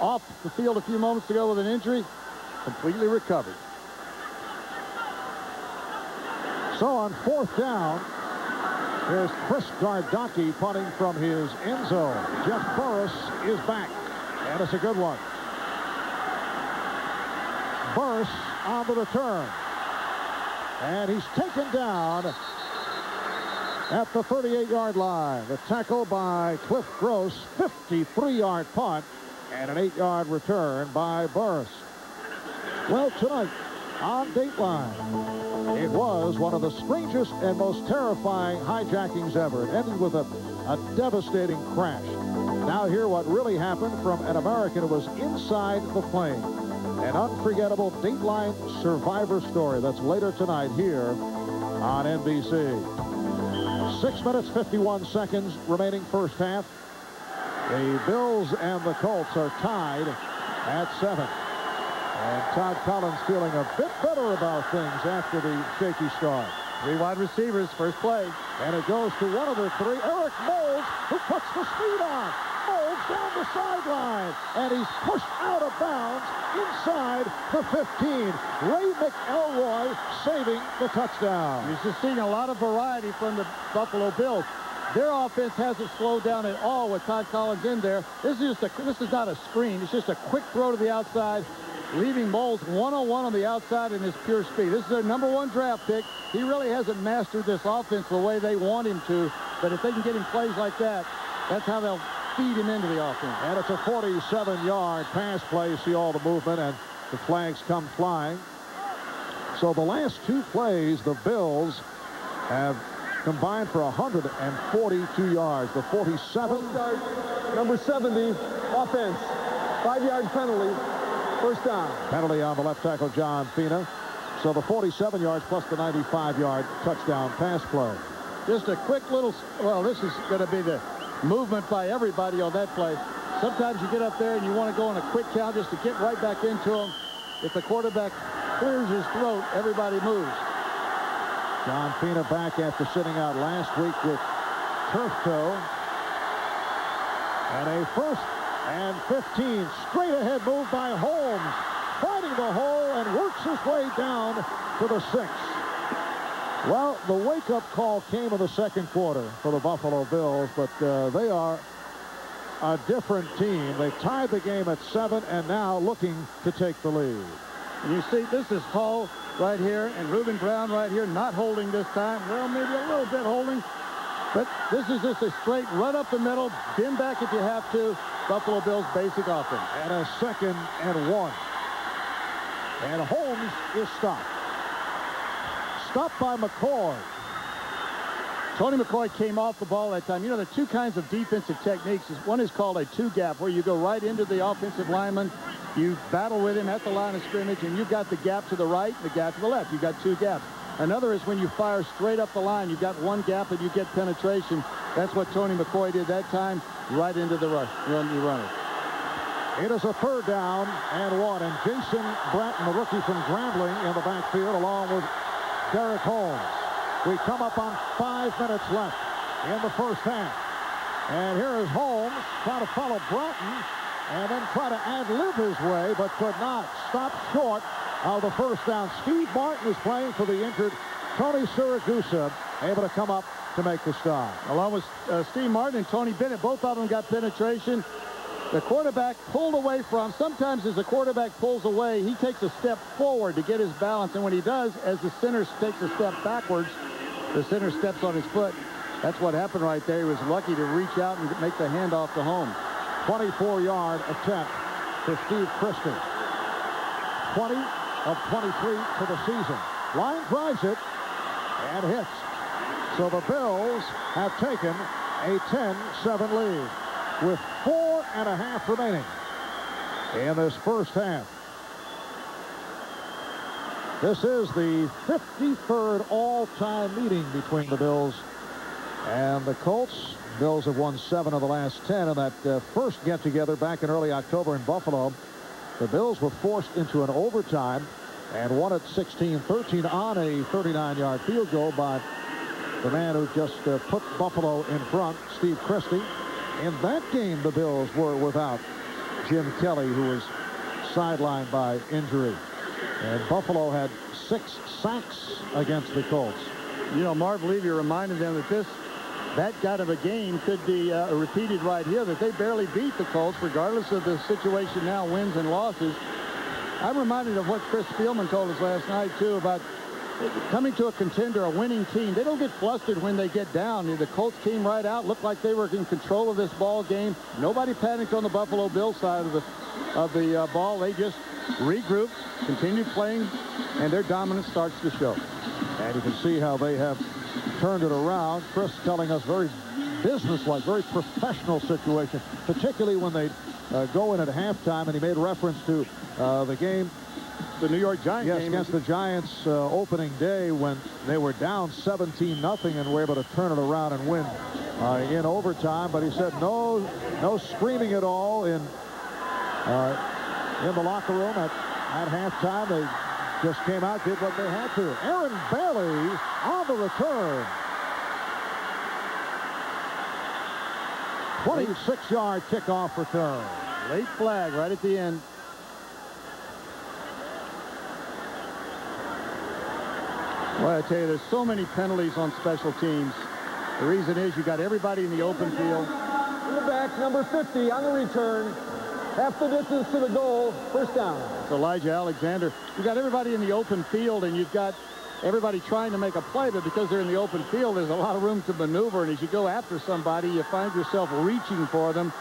off the field a few moments ago with an injury, completely recovered. So on 4th down, here's Chris Gardocki punting from his end zone. Jeff Burris is back, and it's a good one. Burris on the return. And he's taken down at the 38-yard line. The tackle by Cliff Gross, 53-yard punt, and an 8-yard return by Burris. Well, tonight on Dateline, it was one of the strangest and most terrifying hijackings ever. It ended with a devastating crash. Now hear what really happened from an American who was inside the plane. An unforgettable Dateline survivor story that's later tonight here on NBC. 6 minutes, 51 seconds remaining first half. The Bills and the Colts are tied at 7. And Todd Collins feeling a bit better about things after the shaky start. 3 wide receivers, first play. And it goes to one of the 3, Eric Moles, who puts the speed on. Moles down the sideline, and he's pushed out of bounds inside the 15. Ray McElroy saving the touchdown. You're just seeing a lot of variety from the Buffalo Bills. Their offense hasn't slowed down at all with Todd Collins in there. This is not a screen. It's just a quick throw to the outside, leaving Moles one-on-one on the outside in his pure speed. This is their #1 draft pick. He really hasn't mastered this offense the way they want him to, but if they can get him plays like that, that's how they'll feed him into the offense. And it's a 47-yard pass play. See all the movement, and the flags come flying. So the last 2 plays, the Bills have combined for 142 yards. The 47. Number 70, offense. 5-yard penalty. First down. Penalty on the left tackle, John Fina. So the 47 yards plus the 95-yard touchdown pass play. Just a quick little, well, this is going to be the movement by everybody on that play. Sometimes you get up there and you want to go on a quick count just to get right back into them. If the quarterback clears his throat, everybody moves. John Fina back after sitting out last week with turf toe. And a 1st and 15. Straight ahead move by Holmes. Finding the hole and works his way down to the 6. Well, the wake-up call came in the second quarter for the Buffalo Bills, but they are a different team. They tied the game at 7 and now looking to take the lead. And you see, this is Hull right here and Reuben Brown right here, not holding this time. Well, maybe a little bit holding, but this is just a straight run up the middle, bend back if you have to. Buffalo Bills basic offense. And a 2nd and 1. And Holmes is stopped. Stopped by McCoy. Tony McCoy came off the ball that time. You know, there are 2 kinds of defensive techniques. One is called a 2-gap, where you go right into the offensive lineman. You battle with him at the line of scrimmage, and you've got the gap to the right and the gap to the left. You've got 2 gaps. Another is when you fire straight up the line. You've got 1 gap and you get penetration. That's what Tony McCoy did that time, right into the rush. You run it. It is a 3rd down and 1. And Jason Bratton, the rookie from Grambling, in the backfield along with Derek Holmes. We come up on 5 minutes left in the first half. And here is Holmes trying to follow Bratton and then try to ad-lib his way, but could not. Stop short of the first down. Steve Martin is playing for the injured Tony Siragusa, able to come up to make the stop. Along with Steve Martin and Tony Bennett, both of them got penetration. The quarterback pulled away from. Sometimes as the quarterback pulls away, he takes a step forward to get his balance. And when he does, as the center takes a step backwards, the center steps on his foot. That's what happened right there. He was lucky to reach out and make the handoff to Holmes. 24-yard attempt to Steve Christie. 20 of 23 for the season. Line drives it and hits. So the Bills have taken a 10-7 lead with 4.5 remaining in this first half. This is the 53rd all-time meeting between the Bills and the Colts. Bills have won 7 of the last 10 in that first get-together back in early October in Buffalo. The Bills were forced into an overtime and won at 16-13 on a 39-yard field goal by the man who just put Buffalo in front, Steve Christie. In that game, the Bills were without Jim Kelly, who was sidelined by injury. And Buffalo had 6 sacks against the Colts. You know, Marv Levy reminded them that that kind of a game could be repeated right here, that they barely beat the Colts, regardless of the situation now, wins and losses. I'm reminded of what Chris Spielman told us last night, too, about coming to a contender, a winning team, they don't get flustered when they get down. The Colts came right out, looked like they were in control of this ball game. Nobody panicked on the Buffalo Bills side of the ball. They just regrouped, continued playing, and their dominance starts to show. And you can see how they have turned it around. Chris telling us very businesslike, very professional situation, particularly when they go in at halftime, and he made reference to the game. The New York Giants yes, game against the Giants opening day when they were down 17-0 and were able to turn it around and win in overtime. But he said no screaming at all in the locker room at halftime. They just came out, did what they had to. Aaron Bailey on the return. 26-yard kickoff return. Late flag right at the end. Well, I tell you, there's so many penalties on special teams. The reason is you got everybody in the open field. In the back, number 50 on the return. Half the distance to the goal. First down. It's Elijah Alexander. You got everybody in the open field, and you've got everybody trying to make a play, but because they're in the open field, there's a lot of room to maneuver, and as you go after somebody, you find yourself reaching for them,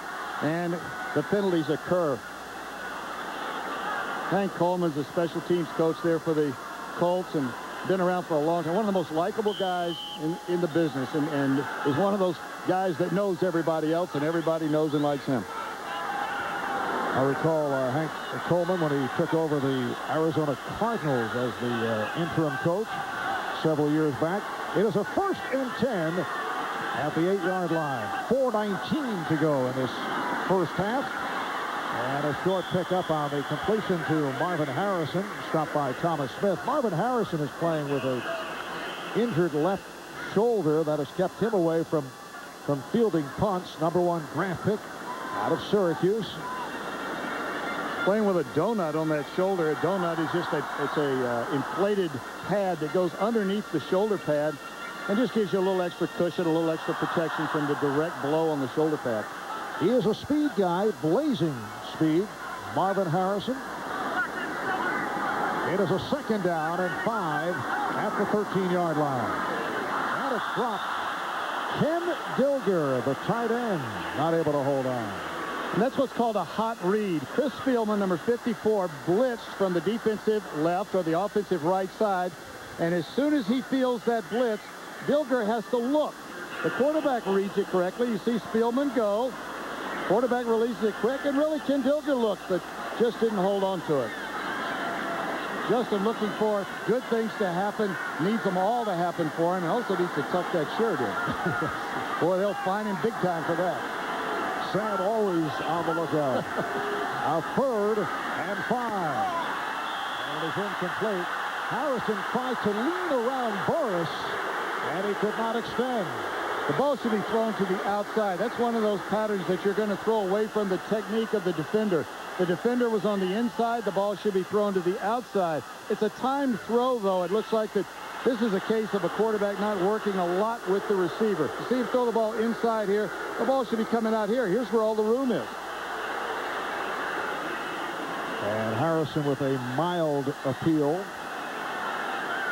and the penalties occur. Hank Coleman's a special teams coach there for the Colts, and been around for a long time. One of the most likable guys in the business, and is one of those guys that knows everybody else, and everybody knows and likes him. I recall Hank Coleman when he took over the Arizona Cardinals as the interim coach several years back. It is a 1st and 10 at the 8-yard line. 4:19 to go in this first half. And a short pickup on the completion to Marvin Harrison, stopped by Thomas Smith. Marvin Harrison is playing with a injured left shoulder that has kept him away from fielding punts. #1 draft pick out of Syracuse. Playing with a donut on that shoulder. A donut is just a inflated pad that goes underneath the shoulder pad and just gives you a little extra cushion, a little extra protection from the direct blow on the shoulder pad. He is a speed guy, blazing speed. Marvin Harrison. It is a 2nd down and 5 at the 13-yard line. And it's dropped. Ken Dilger, the tight end, not able to hold on. And that's what's called a hot read. Chris Spielman, number 54, blitzed from the defensive left or the offensive right side. And as soon as he feels that blitz, Dilger has to look. The quarterback reads it correctly. You see Spielman go. Quarterback releases it quick, and really Ken Dilger looked, but just didn't hold on to it. Justin looking for good things to happen, needs them all to happen for him, and also needs to tuck that shirt in. Boy, they'll fine him big time for that. Sam always on the lookout. A 3rd and 5. And it is incomplete. Harrison tried to lean around Boris, and he could not extend. The ball should be thrown to the outside. That's one of those patterns that you're going to throw away from the technique of the defender. The defender was on the inside. The ball should be thrown to the outside. It's a timed throw, though. It looks like that this is a case of a quarterback not working a lot with the receiver. You see him throw the ball inside here. The ball should be coming out here. Here's where all the room is. And Harrison with a mild appeal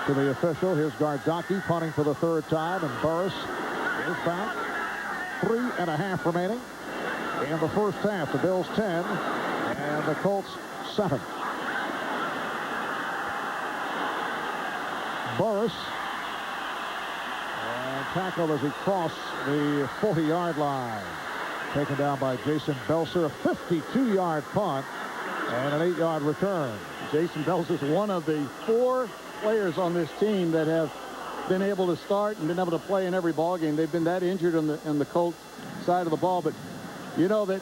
to the official. Here's Gardocki punting for the 3rd time, and Burris is back. 3.5 remaining in the first half. The Bills 10 and the Colts 7. Burris and tackled as he crossed the 40-yard line. Taken down by Jason Belser. A 52-yard punt and an 8-yard return. Jason Belser is one of the 4 players on this team that have been able to start and been able to play in every ball game. They've been that injured on the Colts side of the ball, but you know that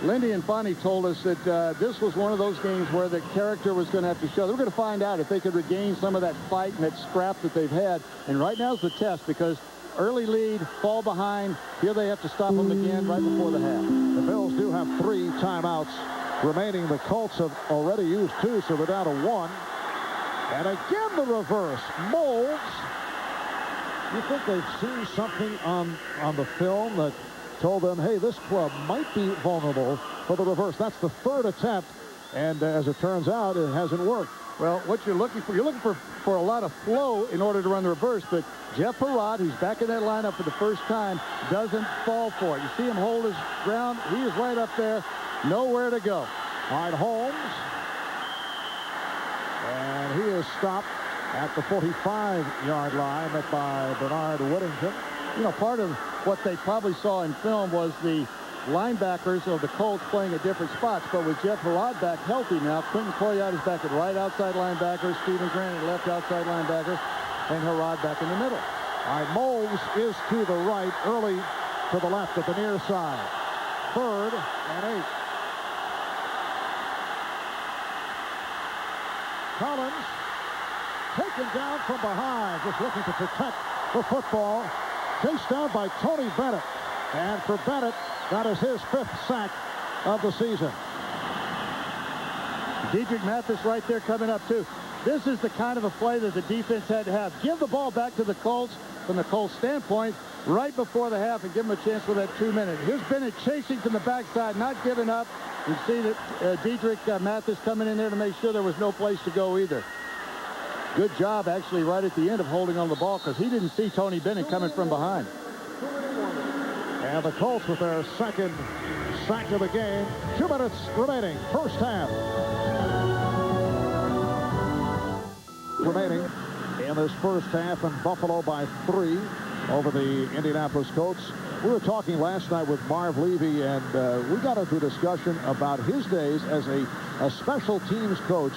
Lindy and Fonnie told us that this was one of those games where the character was going to have to show. They were going to find out if they could regain some of that fight and that scrap that they've had, and right now's the test, because early lead, fall behind, here they have to stop them again right before the half. The Bills do have 3 timeouts remaining. The Colts have already used 2, so they're down to 1. And again the reverse. Molds. You think they've seen something on the film that told them, hey, this club might be vulnerable for the reverse. That's the 3rd attempt, and as it turns out, it hasn't worked. Well, what you're looking for a lot of flow in order to run the reverse, but Jeff Parrott, who's back in that lineup for the first time, doesn't fall for it. You see him hold his ground. He is right up there, nowhere to go. All right, Holmes. And he is stopped at the 45-yard line by Bernard Whittington. You know, part of what they probably saw in film was the linebackers of the Colts playing at different spots, but with Jeff Parrott back healthy now, Quentin Coyote is back at right outside linebacker, Stephen Grant at left outside linebacker, and Harrod back in the middle. All right, Moles is to the right, early to the left at the near side. 3rd and 8. Collins taken down from behind, just looking to protect the football. Chased down by Tony Bennett. And for Bennett, that is his 5th sack of the season. Dedrick Mathis right there coming up, too. This is the kind of a play that the defense had to have. Give the ball back to the Colts from the Colts standpoint right before the half and give them a chance with that 2 minutes. Here's Bennett chasing from the backside, not giving up. You see that Dedrick Mathis coming in there to make sure there was no place to go either. Good job, actually, right at the end of holding on the ball because he didn't see Tony Bennett coming from behind. And the Colts with their 2nd sack of the game. 2 minutes remaining, first half. Remaining in this first half, and Buffalo by 3 over the Indianapolis Colts. We were talking last night with Marv Levy, and we got into a discussion about his days as a special teams coach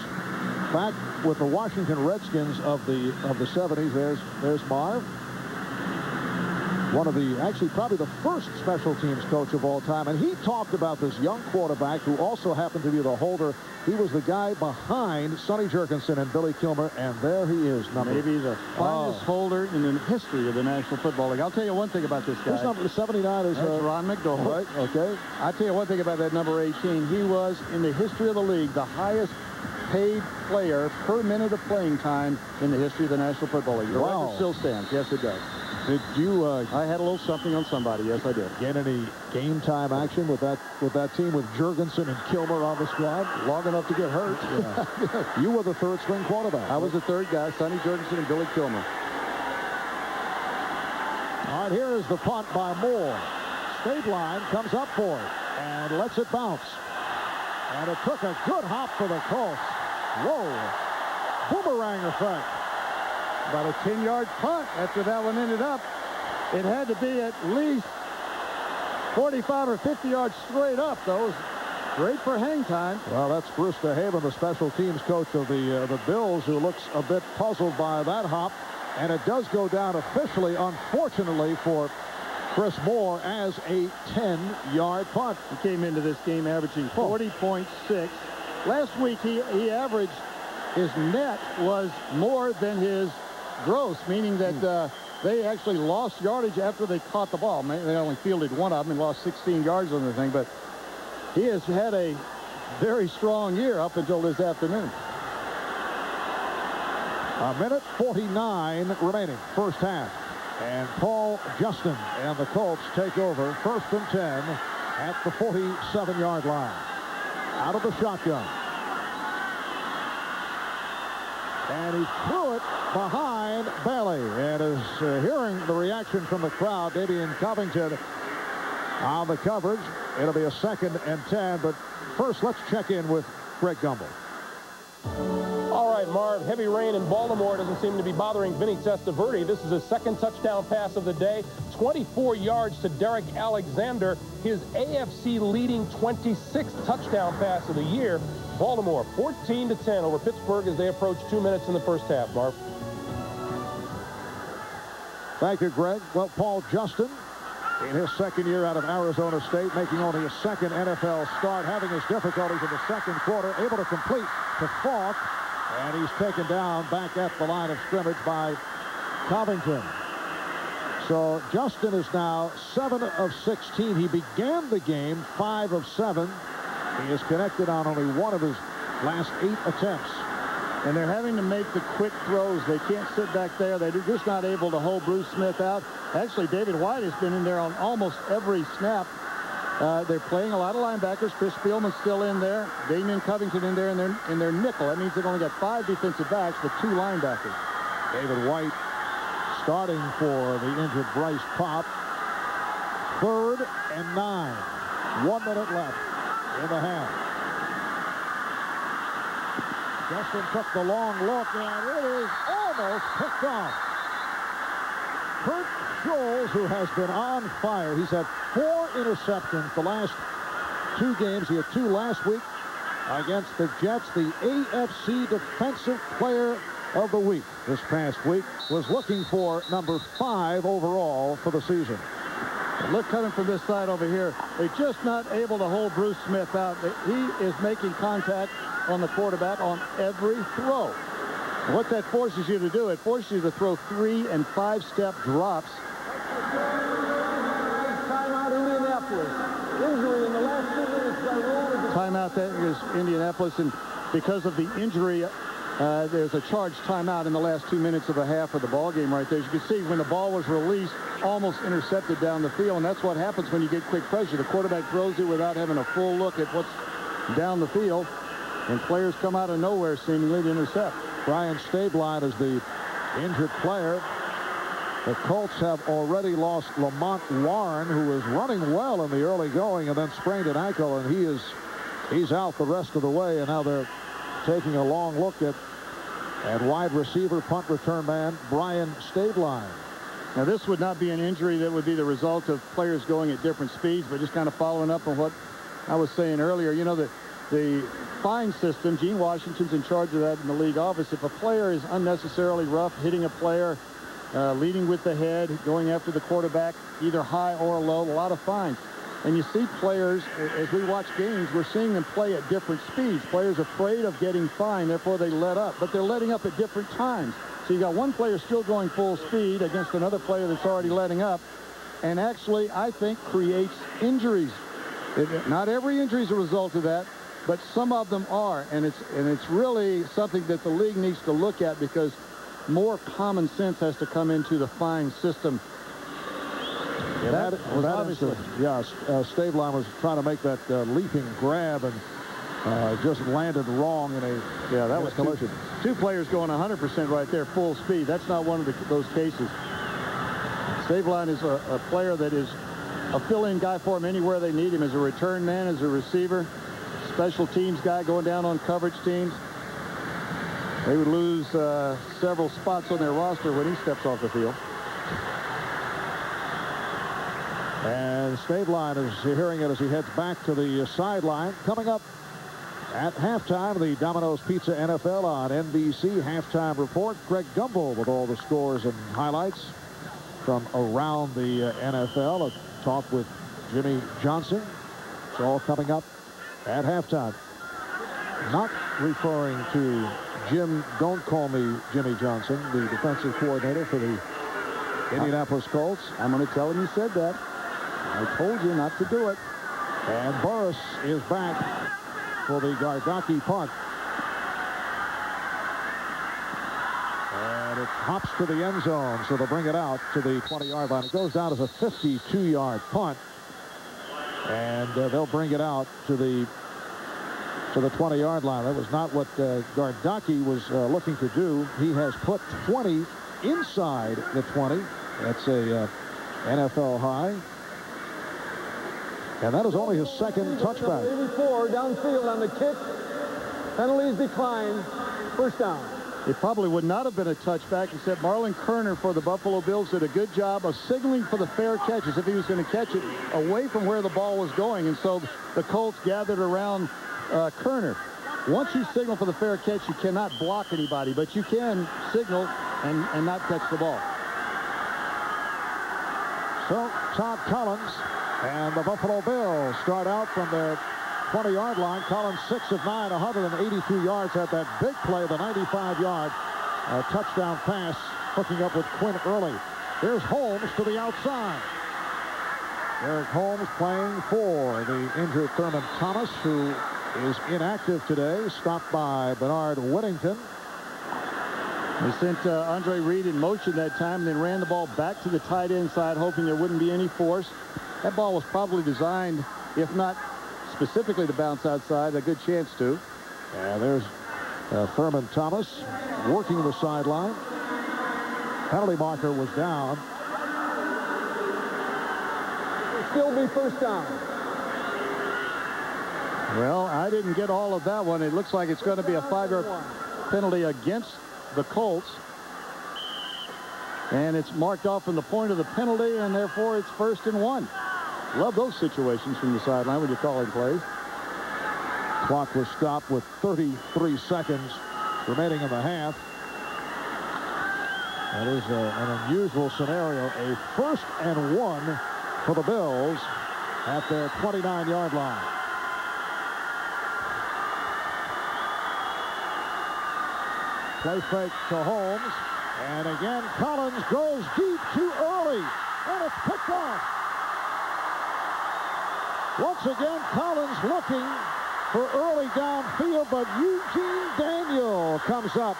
back with the Washington Redskins of the 70s. There's Marv. One of the, actually probably the first special teams coach of all time. And he talked about this young quarterback who also happened to be the holder. He was the guy behind Sonny Jurgensen and Billy Kilmer, and there he is. Maybe the finest holder in the history of the National Football League. I'll tell you one thing about this guy. His number 79 is Ron McDowell. Right, okay. I'll tell you one thing about that number 18. He was, in the history of the league, the highest paid player per minute of playing time in the history of the National Football League. The record still stands. Yes, it does. Did you? I had a little something on somebody. Yes, I did. Get any game time action with that team with Jurgensen and Kilmer on the squad? Long enough to get hurt. Yeah. You were the 3rd string quarterback. I was the 3rd guy, Sonny Jurgensen and Billy Kilmer. All right, here is the punt by Moore. State line comes up for it and lets it bounce. And it took a good hop for the Colts. Whoa! Boomerang effect. About a 10-yard punt after that one ended up. It had to be at least 45 or 50 yards straight up, though. It was great for hang time. Well, that's Bruce DeHaven, the special teams coach of the Bills, who looks a bit puzzled by that hop. And it does go down officially, unfortunately, for Chris Moore as a 10-yard punt. He came into this game averaging 40.6. Last week, he averaged, his net was more than his gross, meaning that they actually lost yardage after they caught the ball. They only fielded one of them and lost 16 yards on the thing, but he has had a very strong year up until this afternoon. A minute 49 remaining, first half. And Paul Justin and the Colts take over, 1st and 10 at the 47-yard line. Out of the shotgun. And he threw it behind Bailey, and is hearing the reaction from the crowd. Davian Covington on the coverage. It'll be a 2nd and 10, but first let's check in with Greg Gumbel. All right, Marv, heavy rain in Baltimore doesn't seem to be bothering Vinny Testaverde. This is his 2nd touchdown pass of the day, 24 yards to Derek Alexander, his AFC leading 26th touchdown pass of the year. Baltimore 14-10 over Pittsburgh as they approach 2 minutes in the first half, Marv. Thank you, Greg. Well, Paul Justin, in his 2nd year out of Arizona State, making only his 2nd NFL start, having his difficulties in the 2nd quarter, able to complete to Falk, and he's taken down back at the line of scrimmage by Covington. So Justin is now 7 of 16. He began the game 5 of 7. He is connected on only 1 of his last 8 attempts. And they're having to make the quick throws. They can't sit back there. They're just not able to hold Bruce Smith out. Actually, David White has been in there on almost every snap They're playing a lot of linebackers. Chris Spielman's still in there. Damian Covington in there in their nickel. That means they've only got 5 defensive backs with 2 linebackers. David White starting for the injured Bryce Pop. 3rd and 9. 1 minute left in the half. Justin took the long look, and it is almost picked off. Kurt Scholes, who has been on fire. He's had 4 interceptions the last 2 games. He had 2 last week against the Jets. The AFC Defensive Player of the Week this past week was looking for number 5 overall for the season. Look, coming from this side over here, they're just not able to hold Bruce Smith out. He is making contact on the quarterback on every throw. What that forces you to do, it forces you to throw 3- and 5-step drops. Timeout, Indianapolis. Injury in the last 2 minutes by Rule. Timeout, that is Indianapolis, and because of the injury, there's a charged timeout in the last 2 minutes of the half of the ball game right there. As you can see, when the ball was released, almost intercepted down the field, and that's what happens when you get quick pressure. The quarterback throws it without having a full look at what's down the field, and players come out of nowhere seemingly to intercept. Brian Stabline is the injured player. The Colts have already lost Lamont Warren, who was running well in the early going and then sprained an ankle, and he's out the rest of the way, and now they're taking a long look at wide receiver, punt return man Brian Stabline. Now, this would not be an injury that would be the result of players going at different speeds, but just kind of following up on what I was saying earlier. You know, the fine system, Gene Washington's in charge of that in the league office. If a player is unnecessarily rough, hitting a player, leading with the head, going after the quarterback, either high or low, a lot of fines. And you see players, as we watch games, we're seeing them play at different speeds. Players afraid of getting fined, therefore they let up. But they're letting up at different times. So you got one player still going full speed against another player that's already letting up. And actually, I think, creates injuries. Not every injury is a result of that, but some of them are. And it's really something that the league needs to look at, because more common sense has to come into the fine system. Yeah, obviously. Yeah, Stabline was trying to make that leaping grab and just landed wrong in a that was collision. Two players going 100% right there, full speed. That's not one of those cases. Stabline is a player that is a fill-in guy for them anywhere they need him, as a return man, as a receiver, special teams guy going down on coverage teams. They would lose several spots on their roster when he steps off the field. And Stabline is hearing it as he heads back to the sideline. Coming up at halftime, the Domino's Pizza NFL on NBC halftime report. Greg Gumbel with all the scores and highlights from around the NFL. A talk with Jimmy Johnson. It's all coming up at halftime. Not referring to Jim, don't call me Jimmy Johnson, the defensive coordinator for the Indianapolis Colts. I'm going to tell him you said that. I told you not to do it. And Burris is back for the Gardocki punt. And it hops to the end zone, so they'll bring it out to the 20-yard line. It goes down as a 52-yard punt. And they'll bring it out to the 20-yard line. That was not what Gardocki was looking to do. He has put 20 inside the 20. That's a NFL high. And that is only his second touchback. 84 downfield on the kick. Penalties declined. First down. It probably would not have been a touchback, except Marlon Kerner for the Buffalo Bills did a good job of signaling for the fair catch, as if he was going to catch it away from where the ball was going. And so the Colts gathered around Kerner. Once you signal for the fair catch, you cannot block anybody, but you can signal and not catch the ball. So Todd Collins and the Buffalo Bills start out from their 20-yard line. Collins 6 of 9, 182 yards at that big play, the 95-yard touchdown pass, hooking up with Quinn Early. Here's Holmes to the outside. Eric Holmes playing for the injured Thurman Thomas, who is inactive today, stopped by Bernard Whittington. They sent Andre Reed in motion that time and then ran the ball back to the tight end side, hoping there wouldn't be any force. That ball was probably designed if not specifically to bounce outside, a good chance to. And there's Thurman Thomas working the sideline. Penalty marker was down. Still be first down. Well, I didn't get all of that one. It looks like it's going to be a 5-yard penalty against the Colts. And it's marked off from the point of the penalty, and therefore it's 1st and 1. Love those situations from the sideline when you're calling plays. Clock was stopped with 33 seconds remaining in the half. That is an unusual scenario. A 1st and 1 for the Bills at their 29-yard line. Play fake to Holmes. And again, Collins goes deep too early. And it's picked off. Once again, Collins looking for early downfield, but Eugene Daniel comes up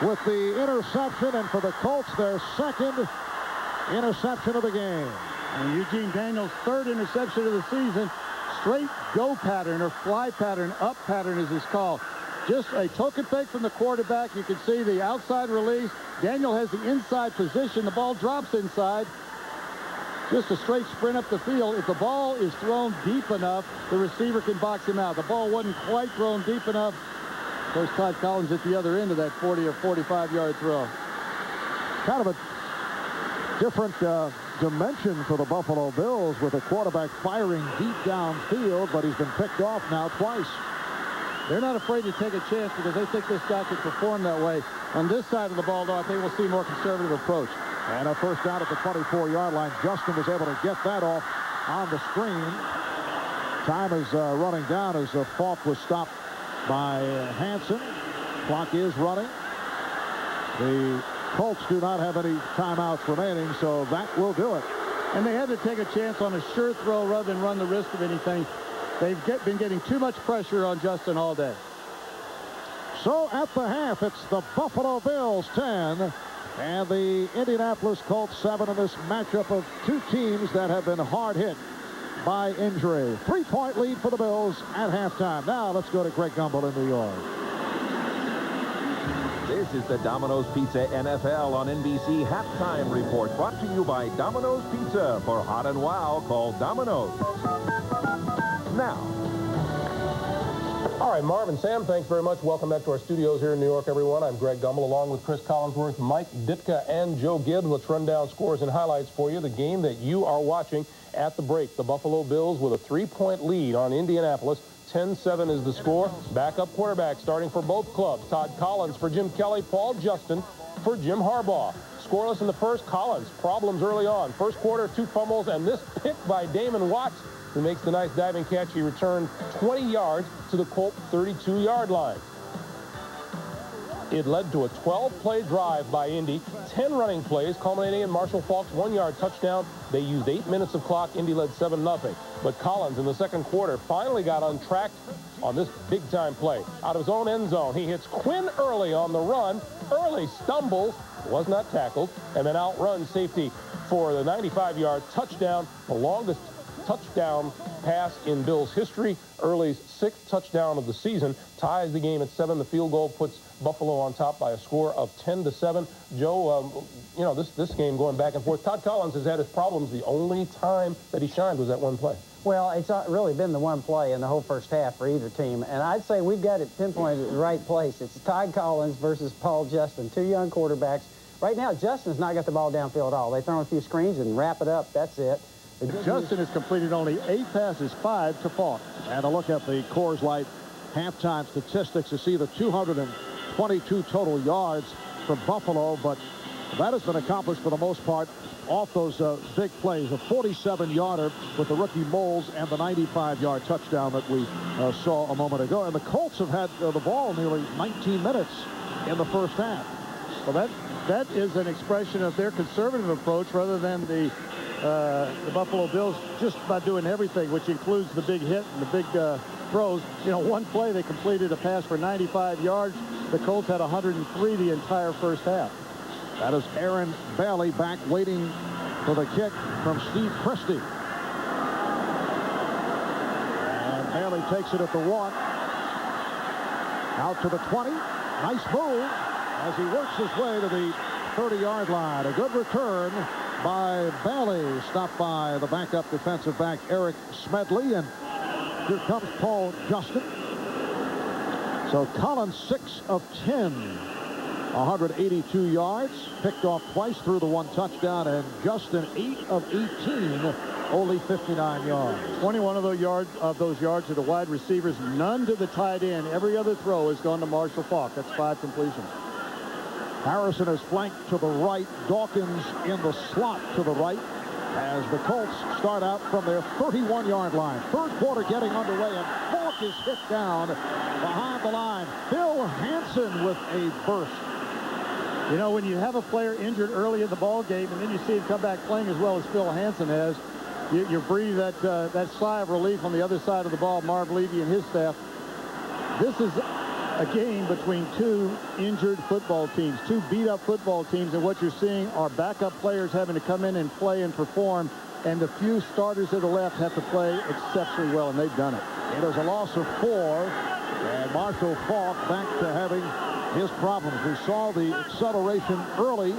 with the interception, and for the Colts, their 2nd interception of the game. And Eugene Daniel's 3rd interception of the season. Straight go pattern or fly pattern, up pattern is his call. Just a token fake from the quarterback. You can see the outside release. Daniel has the inside position. The ball drops inside. Just a straight sprint up the field. If the ball is thrown deep enough, the receiver can box him out. The ball wasn't quite thrown deep enough. Of course, Todd Collins at the other end of that 40 or 45-yard throw. Kind of a different dimension for the Buffalo Bills with a quarterback firing deep downfield, but he's been picked off now twice. They're not afraid to take a chance because they think this guy can perform that way. On this side of the ball, though, I think we'll see a more conservative approach. And a first down at the 24-yard line. Justin was able to get that off on the screen. Time is running down as Falk was stopped by Hansen. Clock is running. The Colts do not have any timeouts remaining, so that will do it. And they had to take a chance on a sure throw rather than run the risk of anything. They've been getting too much pressure on Justin all day. So at the half, it's the Buffalo Bills 10 and the Indianapolis Colts 7 in this matchup of two teams that have been hard hit by injury. 3-point lead for the Bills at halftime. Now let's go to Greg Gumbel in New York. This is the Domino's Pizza NFL on NBC Halftime Report, brought to you by Domino's Pizza. For hot and wow, call Domino's. Now. All right, Marv and Sam, thanks very much. Welcome back to our studios here in New York, everyone. I'm Greg Gumbel, along with Chris Collinsworth, Mike Ditka, and Joe Gibbs. Let's run down scores and highlights for you. The game that you are watching at the break. The Buffalo Bills with a 3-point lead on Indianapolis. 10-7 is the score. Backup quarterback starting for both clubs. Todd Collins for Jim Kelly, Paul Justin for Jim Harbaugh. Scoreless in the first. Collins, problems early on. First quarter, 2 fumbles, and this pick by Damon Watts, who makes the nice diving catch. He returned 20 yards to the Colt 32-yard line. It led to a 12-play drive by Indy, 10 running plays, culminating in Marshall Faulk's 1-yard touchdown. They used 8 minutes of clock. Indy led 7-0. But Collins in the second quarter finally got untracked on this big-time play. Out of his own end zone, he hits Quinn Early on the run. Early stumbles, was not tackled, and then outruns safety for the 95-yard touchdown, the longest touchdown pass in Bills history. Early's 6th touchdown of the season, ties the game at 7. The field goal puts Buffalo on top by a score of 10-7. Joe, you know, this game going back and forth. Todd Collins has had his problems. The only time that he shined was that one play. Well, it's really been the one play in the whole first half for either team, and I'd say we've got it pinpointed at the right place. It's Todd Collins versus Paul Justin, 2 young quarterbacks. Right now, Justin's not got the ball downfield at all. They throw a few screens and wrap it up. That's it. Justin has completed only 8 passes, 5 to Falk. And a look at the Coors Light halftime statistics to see the 222 total yards for Buffalo, but that has been accomplished for the most part off those big plays. A 47-yarder with the rookie Moles and the 95-yard touchdown that we saw a moment ago. And the Colts have had the ball nearly 19 minutes in the first half. Well, that is an expression of their conservative approach rather than the Buffalo Bills just by doing everything, which includes the big hit and the big throws. You know, one play they completed a pass for 95 yards. The Colts had 103 the entire first half. That is Aaron Bailey back waiting for the kick from Steve Christie. Bailey takes it at the 1. Out to the 20. Nice move as he works his way to the 30-yard line. A good return by Bailey. Stopped by the backup defensive back, Eric Smedley. And here comes Paul Justin. So Collins 6 of 10. 182 yards. Picked off twice, threw the 1 touchdown. And Justin 8 of 18. Only 59 yards. 21 of those yards to the wide receivers, none to the tight end. Every other throw has gone to Marshall Faulk. That's 5 completions. Harrison is flanked to the right. Dawkins in the slot to the right as the Colts start out from their 31-yard line. Third quarter getting underway, and Faulk is hit down behind the line. Phil Hansen with a burst. You know, when you have a player injured early in the ball game and then you see him come back playing as well as Phil Hansen has, you breathe that sigh of relief on the other side of the ball, Marv Levy and his staff. This is a game between two injured football teams, two beat-up football teams, and what you're seeing are backup players having to come in and play and perform, and the few starters that are left have to play exceptionally well, and they've done it. It is a loss of 4, and Marshall Faulk back to having his problems. We saw the acceleration early,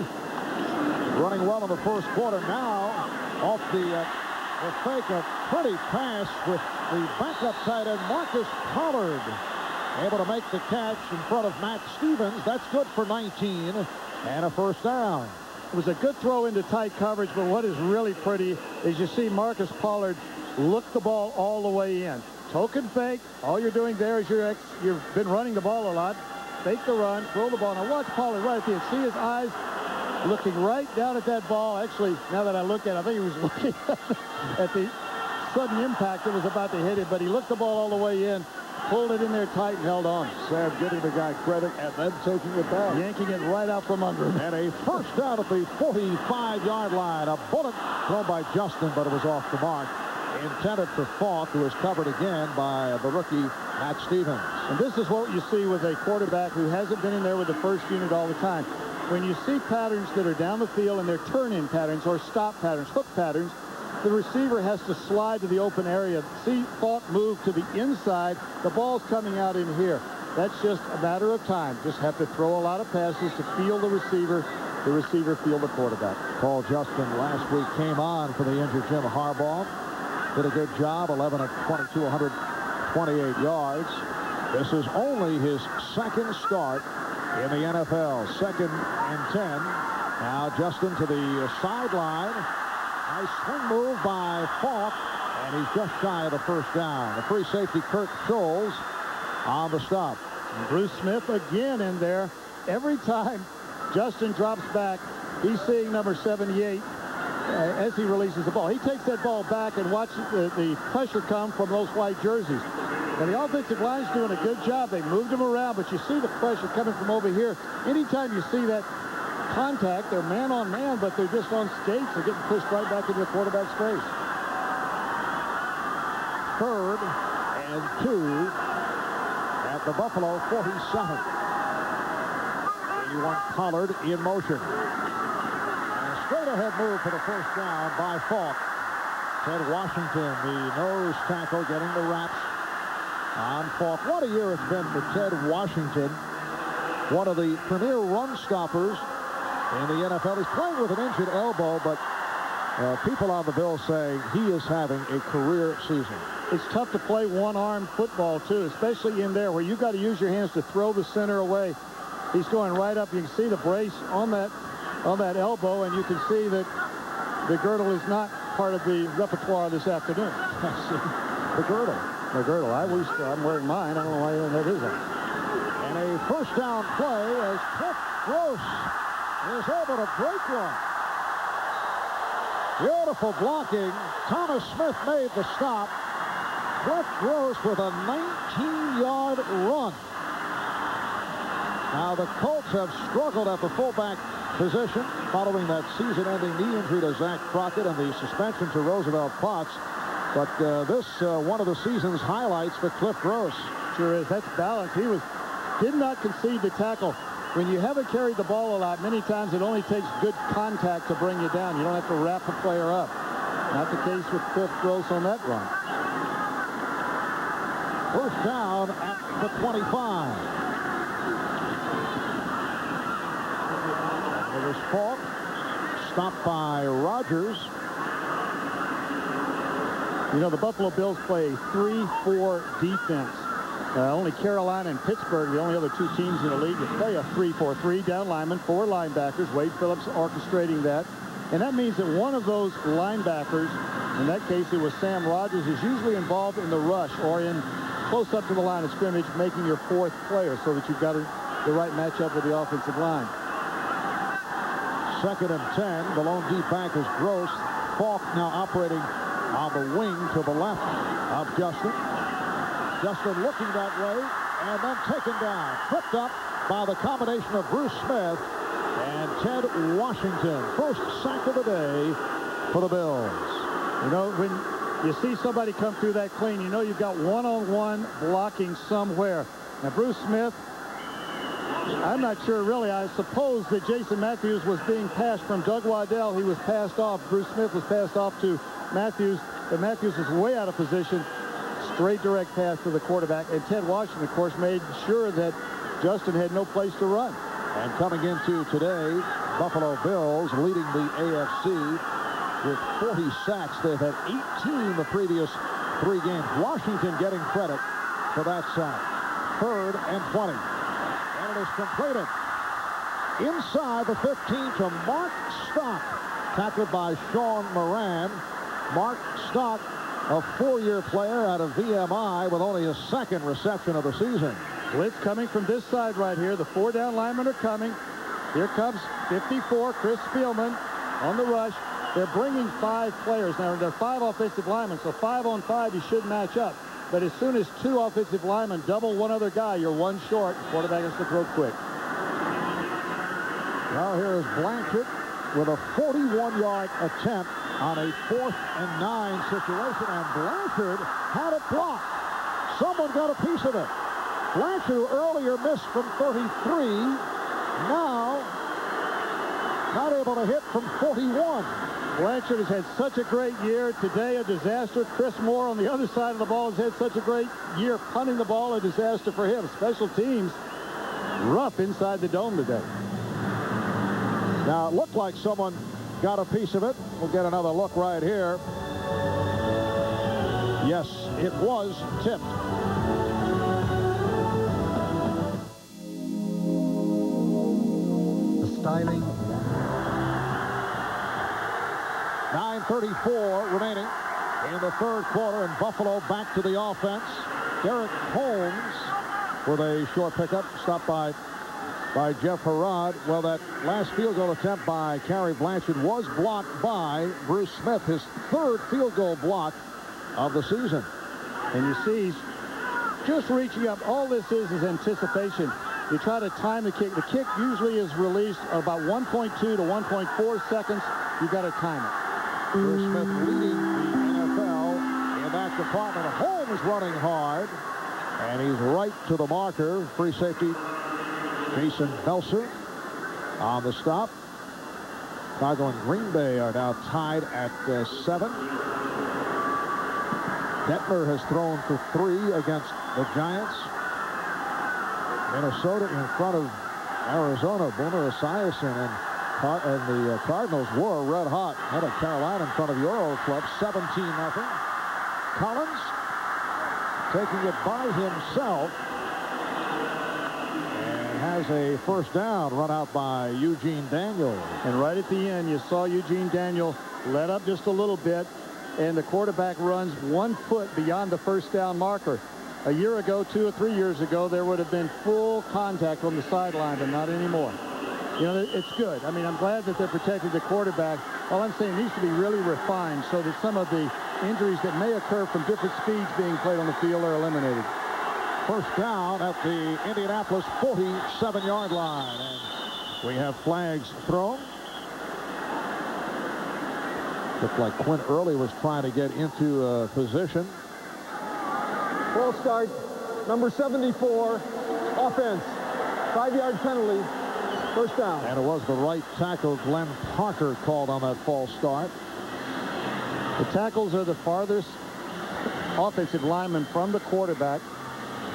running well in the first quarter. Now, off the fake, a pretty pass with the backup tight end, Marcus Pollard, able to make the catch in front of Matt Stevens. That's good for 19 and a first down. It was a good throw into tight coverage, but what is really pretty is you see Marcus Pollard look the ball all the way in. Token fake. All you're doing there is you've been running the ball a lot. Fake the run, throw the ball. Now watch Pollard right at the end. See his eyes looking right down at that ball. Actually, now that I look at it, I think he was looking at the sudden impact that was about to hit it, but he looked the ball all the way in, pulled it in there tight, and held on. Sam giving the guy credit and then taking it back. Yanking it right out from under him. And a first down at the 45-yard line. A bullet thrown by Justin, but it was off the mark. Intended for Faulk, who was covered again by the rookie Matt Stevens. And this is what you see with a quarterback who hasn't been in there with the first unit all the time. When you see patterns that are down the field and they're turn-in patterns or stop patterns, hook patterns, the receiver has to slide to the open area. See Faulk move to the inside. The ball's coming out in here. That's just a matter of time. Just have to throw a lot of passes to feel the receiver feel the quarterback. Paul Justin last week came on for the injured Jim Harbaugh. Did a good job, 11 of 22, 128 yards. This is only his second start in the NFL. 2nd and 10. Now Justin to the sideline. Nice swing move by Faulk, and he's just shy of the first down. The free safety, Kurt Scholes, on the stop. And Bruce Smith again in there. Every time Justin drops back, he's seeing number 78 as he releases the ball. He takes that ball back and watches the pressure come from those white jerseys. And the offensive line's doing a good job. They moved him around, but you see the pressure coming from over here. Anytime you see that contact, they're man on man, but they're just on skates. They're getting pushed right back into the quarterback's face. 3rd and 2 at the Buffalo 47. 81 Pollard in motion. And a straight ahead move for the first down by Faulk. Ted Washington, the nose tackle, getting the wraps on Faulk. What a year it's been for Ted Washington. One of the premier run stoppers in the NFL. He's playing with an injured elbow, but people on the Bills saying he is having a career season. It's tough to play one-arm football, too, especially in there where you've got to use your hands to throw the center away. He's going right up. You can see the brace on that elbow, and you can see that the girdle is not part of the repertoire this afternoon. The girdle. The girdle. I'm wearing mine. I don't know why you don't have his on. And a first down play as Cliff Gross is able to break one. Beautiful blocking. Thomas Smith made the stop. Cliff Gross with a 19-yard run. Now the Colts have struggled at the fullback position following that season-ending knee injury to Zach Crockett and the suspension to Roosevelt Potts. But this one of the season's highlights for Cliff Gross. Sure is. That's balance. He did not concede the tackle. When you haven't carried the ball a lot, many times it only takes good contact to bring you down. You don't have to wrap a player up. Not the case with Cliff Gross on that run. First down at the 25. It was Falk. Stopped by Rogers. You know, the Buffalo Bills play a 3-4 defense. Only Carolina and Pittsburgh, the only other two teams in the league, that play a 3-4-3. Down linemen, 4 linebackers. Wade Phillips orchestrating that. And that means that one of those linebackers, in that case it was Sam Rogers, is usually involved in the rush or in close up to the line of scrimmage, making your 4th player so that you've got the right matchup with the offensive line. 2nd and 10. The lone deep back is Gross. Falk now operating on the wing to the left of Justin. Justin looking that way and then taken down. Tripped up by the combination of Bruce Smith and Ted Washington. First sack of the day for the Bills. You know, when you see somebody come through that clean, you know you've got one-on-one blocking somewhere. Now, Bruce Smith, I'm not sure really. I suppose that Jason Matthews was being passed from Doug Waddell. He was passed off. Bruce Smith was passed off to Matthews, but Matthews is way out of position. Straight direct pass to the quarterback. And Ted Washington, of course, made sure that Justin had no place to run. And coming into today, Buffalo Bills leading the AFC with 40 sacks. They've had 18 the previous 3 games. Washington getting credit for that sack. 3rd and 20. And it is completed inside the 15 to Mark Stock. Tackled by Sean Moran. Mark Stock, a 4-year player out of VMI with only his 2nd reception of the season. Blitz coming from this side right here. The 4 down linemen are coming. Here comes 54, Chris Spielman on the rush. They're bringing 5 players. Now, they're 5 offensive linemen, so 5 on 5 you should match up. But as soon as 2 offensive linemen double one other guy, you're 1 short. The quarterback has to throw quick. Now here is Blanchard with a 41-yard attempt on a 4th and 9 situation, and Blanchard had it blocked. Someone got a piece of it. Blanchard, who earlier missed from 33, now not able to hit from 41. Blanchard has had such a great year. Today, a disaster. Chris Moore on the other side of the ball has had such a great year. Punting the ball, a disaster for him. Special teams, rough inside the dome today. Now, it looked like someone got a piece of it. We'll get another look right here. Yes, it was tipped. The styling. 9:34 remaining in the 3rd quarter, and Buffalo back to the offense. Derek Holmes with a short pickup, stopped by Jeff Herrod. Well, that last field goal attempt by Cary Blanchard was blocked by Bruce Smith, his 3rd field goal block of the season. And you see, he's just reaching up. All this is anticipation. You try to time the kick. The kick usually is released about 1.2 to 1.4 seconds. You've got to time it. Bruce Smith leading the NFL in that department. Holmes running hard, and he's right to the marker. Free safety Jason Belser on the stop. Chicago and Green Bay are now tied at 7. Detmer has thrown for 3 against the Giants. Minnesota in front of Arizona. Boomer Esiason and the Cardinals were red hot. Had a Carolina in front of your old club, 17-0. Collins taking it by himself and has a first down run out by Eugene Daniels. And right at the end, you saw Eugene Daniel let up just a little bit, and the quarterback runs 1 foot beyond the first down marker. A year ago, 2 or 3 years ago, there would have been full contact on the sideline, but not anymore. You know, it's good. I mean, I'm glad that they're protecting the quarterback. All I'm saying, it needs to be really refined so that some of the injuries that may occur from different speeds being played on the field are eliminated. First down at the Indianapolis 47-yard line. And we have flags thrown. Looked like Quinn Early was trying to get into position. Full start, number 74, offense, 5-yard penalty, first down. And it was the right tackle, Glenn Parker, called on that false start. The tackles are the farthest offensive linemen from the quarterback.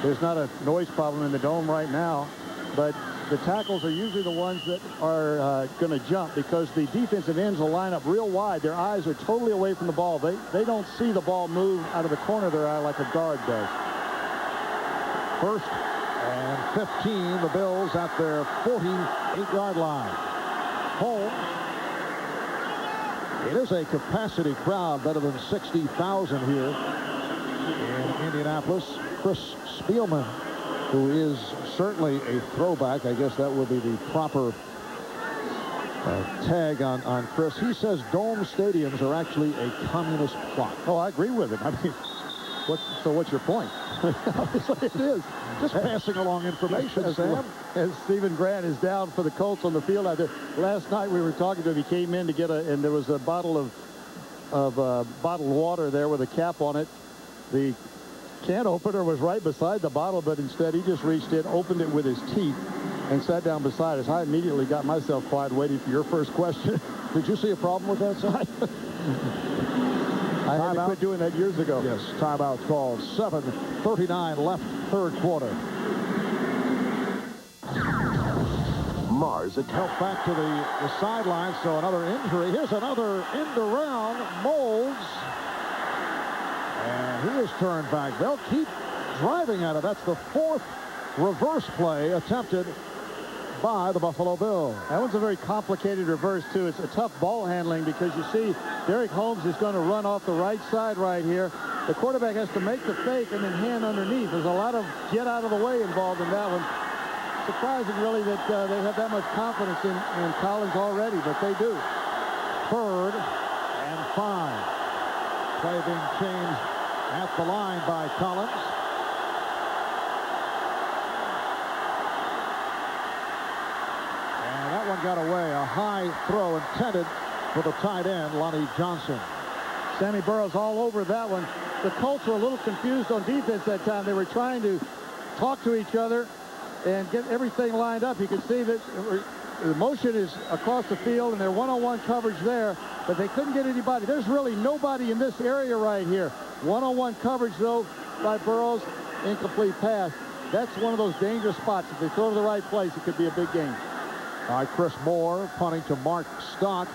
There's not a noise problem in the dome right now, but the tackles are usually the ones that are going to jump because the defensive ends will line up real wide. Their eyes are totally away from the ball. They don't see the ball move out of the corner of their eye like a guard does. 1st and 15, the Bills at their 48-yard line. Holmes. It is a capacity crowd, better than 60,000 here in Indianapolis. Chris Spielman, who is certainly a throwback. I guess that would be the proper tag on Chris. He says dome stadiums are actually a communist plot. Oh, I agree with him. I mean, what's your point? Obviously it is. Just passing along information, Sam. As Stephen Grant is down for the Colts on the field out there. Last night we were talking to him. He came in to get and there was a bottle of bottled water there with a cap on it. The can opener was right beside the bottle, but instead he just reached in, opened it with his teeth, and sat down beside us. I immediately got myself quiet waiting for your first question. Did you see a problem with that, Sam? I had to quit doing that years ago. Yes, timeout called. 7:39 left, 3rd quarter. Mars Help back to the sideline, so another injury. Here's another end around. Molds. And he is turned back. They'll keep driving at it. That's the 4th reverse play attempted by the Buffalo Bills. That one's a very complicated reverse, too. It's a tough ball handling because you see Derek Holmes is going to run off the right side right here. The quarterback has to make the fake and then hand underneath. There's a lot of get out of the way involved in that one. Surprising, really, that they have that much confidence in Collins already, but they do. 3rd and 5. Play being changed at the line by Collins. And that one got away. A high throw intended for the tight end, Lonnie Johnson. Sammy Burroughs all over that one. The Colts were a little confused on defense that time. They were trying to talk to each other and get everything lined up. You can see that the motion is across the field and their one-on-one coverage there, but they couldn't get anybody. There's really nobody in this area right here. One-on-one coverage, though, by Burroughs. Incomplete pass. That's one of those dangerous spots. If they throw to the right place, it could be a big game. All right, Chris Moore punting to Mark Stock,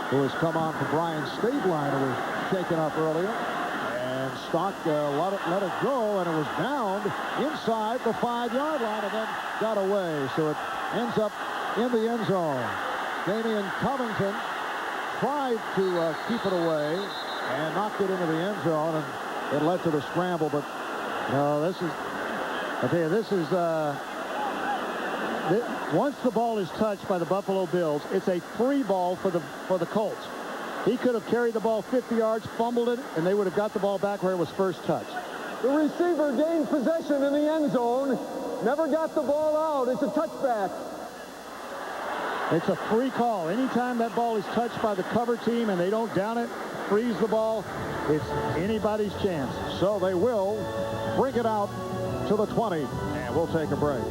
who has come on for Brian Stabline, who was shaken up earlier. And Stock let it go, and it was downed inside the 5-yard line and then got away. So it ends up in the end zone. Damian Covington tried to keep it away and knocked it into the end zone, and it led to the scramble. But no, I tell you, this is once the ball is touched by the Buffalo Bills, it's a free ball for the Colts. He could have carried the ball 50 yards, fumbled it, and they would have got the ball back where it was first touched. The receiver gained possession in the end zone. Never got the ball out. It's a touchback. It's a free call. Anytime that ball is touched by the cover team and they don't down it, freeze the ball, it's anybody's chance. So they will bring it out to the 20, and we'll take a break.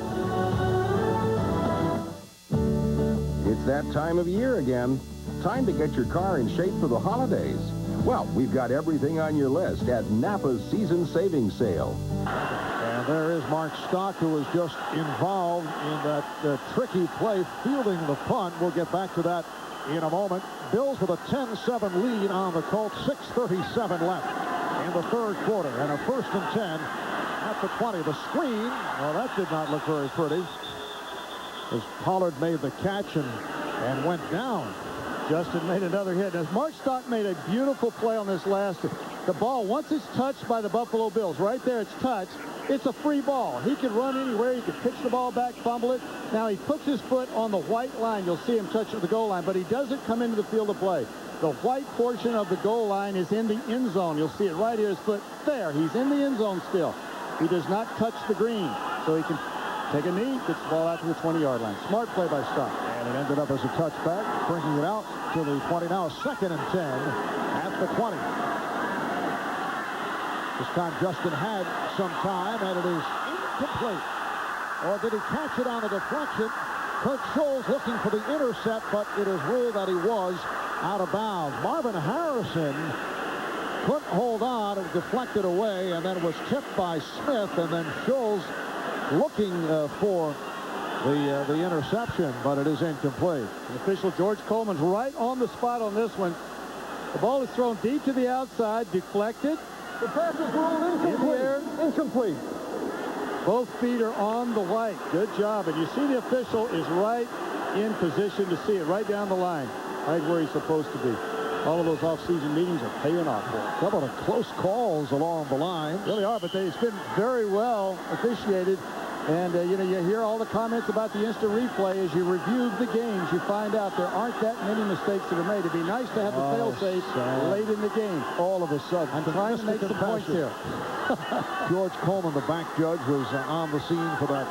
It's that time of year again. Time to get your car in shape for the holidays. Well, we've got everything on your list at Napa's Season Savings Sale. And there is Mark Stock, who was just involved in that tricky play, fielding the punt. We'll get back to that in a moment. Bills with a 10-7 lead on the Colts. 6:37 left in the 3rd quarter. And a 1st and 10 at the 20. The screen, well, that did not look very pretty, as Pollard made the catch and went down. Justin made another hit. As Mark Stock made a beautiful play on this last, the ball, once it's touched by the Buffalo Bills, right there it's touched, it's a free ball. He can run anywhere. He can pitch the ball back, fumble it. Now he puts his foot on the white line. You'll see him touch the goal line, but he doesn't come into the field of play. The white portion of the goal line is in the end zone. You'll see it right here. His foot there. He's in the end zone still. He does not touch the green, so he can take a knee, gets the ball out to the 20-yard line. Smart play by Stock. And it ended up as a touchback, bringing it out to the 20. Now 2nd and 10 at the 20. This time Justin had some time, and it is incomplete. Or did he catch it on a deflection? Kurt Scholes looking for the intercept, but it is ruled that he was out of bounds. Marvin Harrison couldn't hold on. It deflected away and then was tipped by Smith, and then Scholes looking for the interception, but it is incomplete. The official George Coleman's right on the spot on this one. The ball is thrown deep to the outside, deflected. The pass is ruled incomplete. Incomplete. Both feet are on the white. Good job. And you see the official is right in position to see it, right down the line, right where he's supposed to be. All of those off-season meetings are paying off for him. A couple of close calls along the line. Really are, but it's been very well officiated. And, you know, you hear all the comments about the instant replay. As you review the games, you find out there aren't that many mistakes that are made. It'd be nice to have the fail-safe late in the game. All of a sudden. I'm trying to make some points here. George Coleman, the back judge, was on the scene for that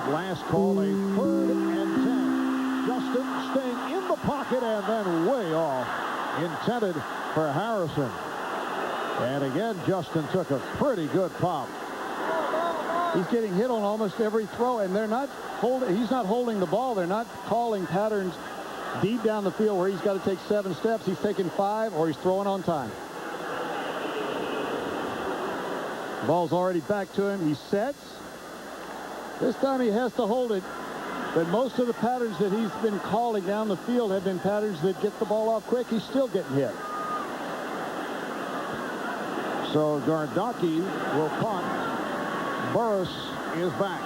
last call. A 3rd and 10. Justin staying in the pocket and then way off. Intended for Harrison. And again, Justin took a pretty good pop. He's getting hit on almost every throw, and they're not holding. He's not holding the ball. They're not calling patterns deep down the field where he's got to take 7 steps. He's taking 5, or he's throwing on time. The ball's already back to him. He sets. This time he has to hold it. But most of the patterns that he's been calling down the field have been patterns that get the ball off quick. He's still getting hit. So Gardocki will punt. Burris is back.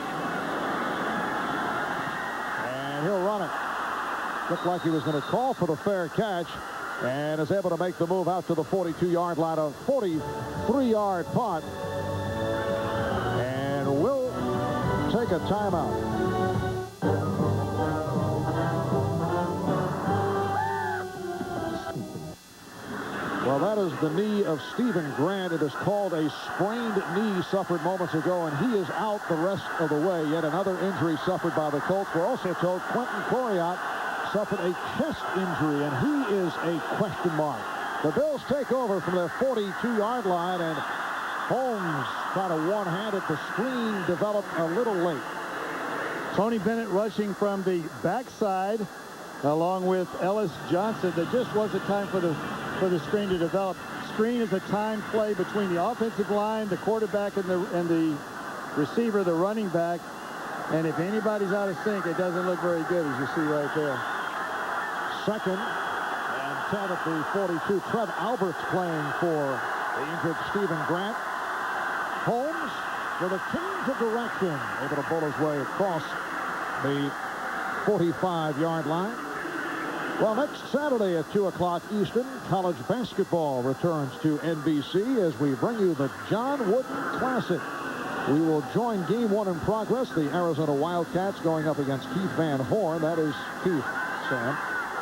And he'll run it. Looked like he was going to call for the fair catch and is able to make the move out to the 42-yard line. A 43-yard punt. And will take a timeout. Well, that is the knee of Stephen Grant. It is called a sprained knee, suffered moments ago, and he is out the rest of the way. Yet another injury suffered by the Colts. We're also told Quentin Coriat suffered a chest injury, and he is a question mark. The Bills take over from their 42-yard line, and Holmes tried a one-handed. The screen developed a little late. Tony Bennett rushing from the backside along with Ellis Johnson. There just wasn't time for the screen to develop. Screen is a time play between the offensive line, the quarterback, and the receiver, the running back. And if anybody's out of sync, it doesn't look very good, as you see right there. 2nd and 10 at the 42. Trev Albert's playing for the injured Stephen Grant. Holmes with a change of direction, able to bowl his way across the 45-yard line. Well, next Saturday at 2 o'clock Eastern, college basketball returns to NBC as we bring you the John Wooden Classic. We will join game 1 in progress, the Arizona Wildcats going up against Keith Van Horn. That is Keith, Sam.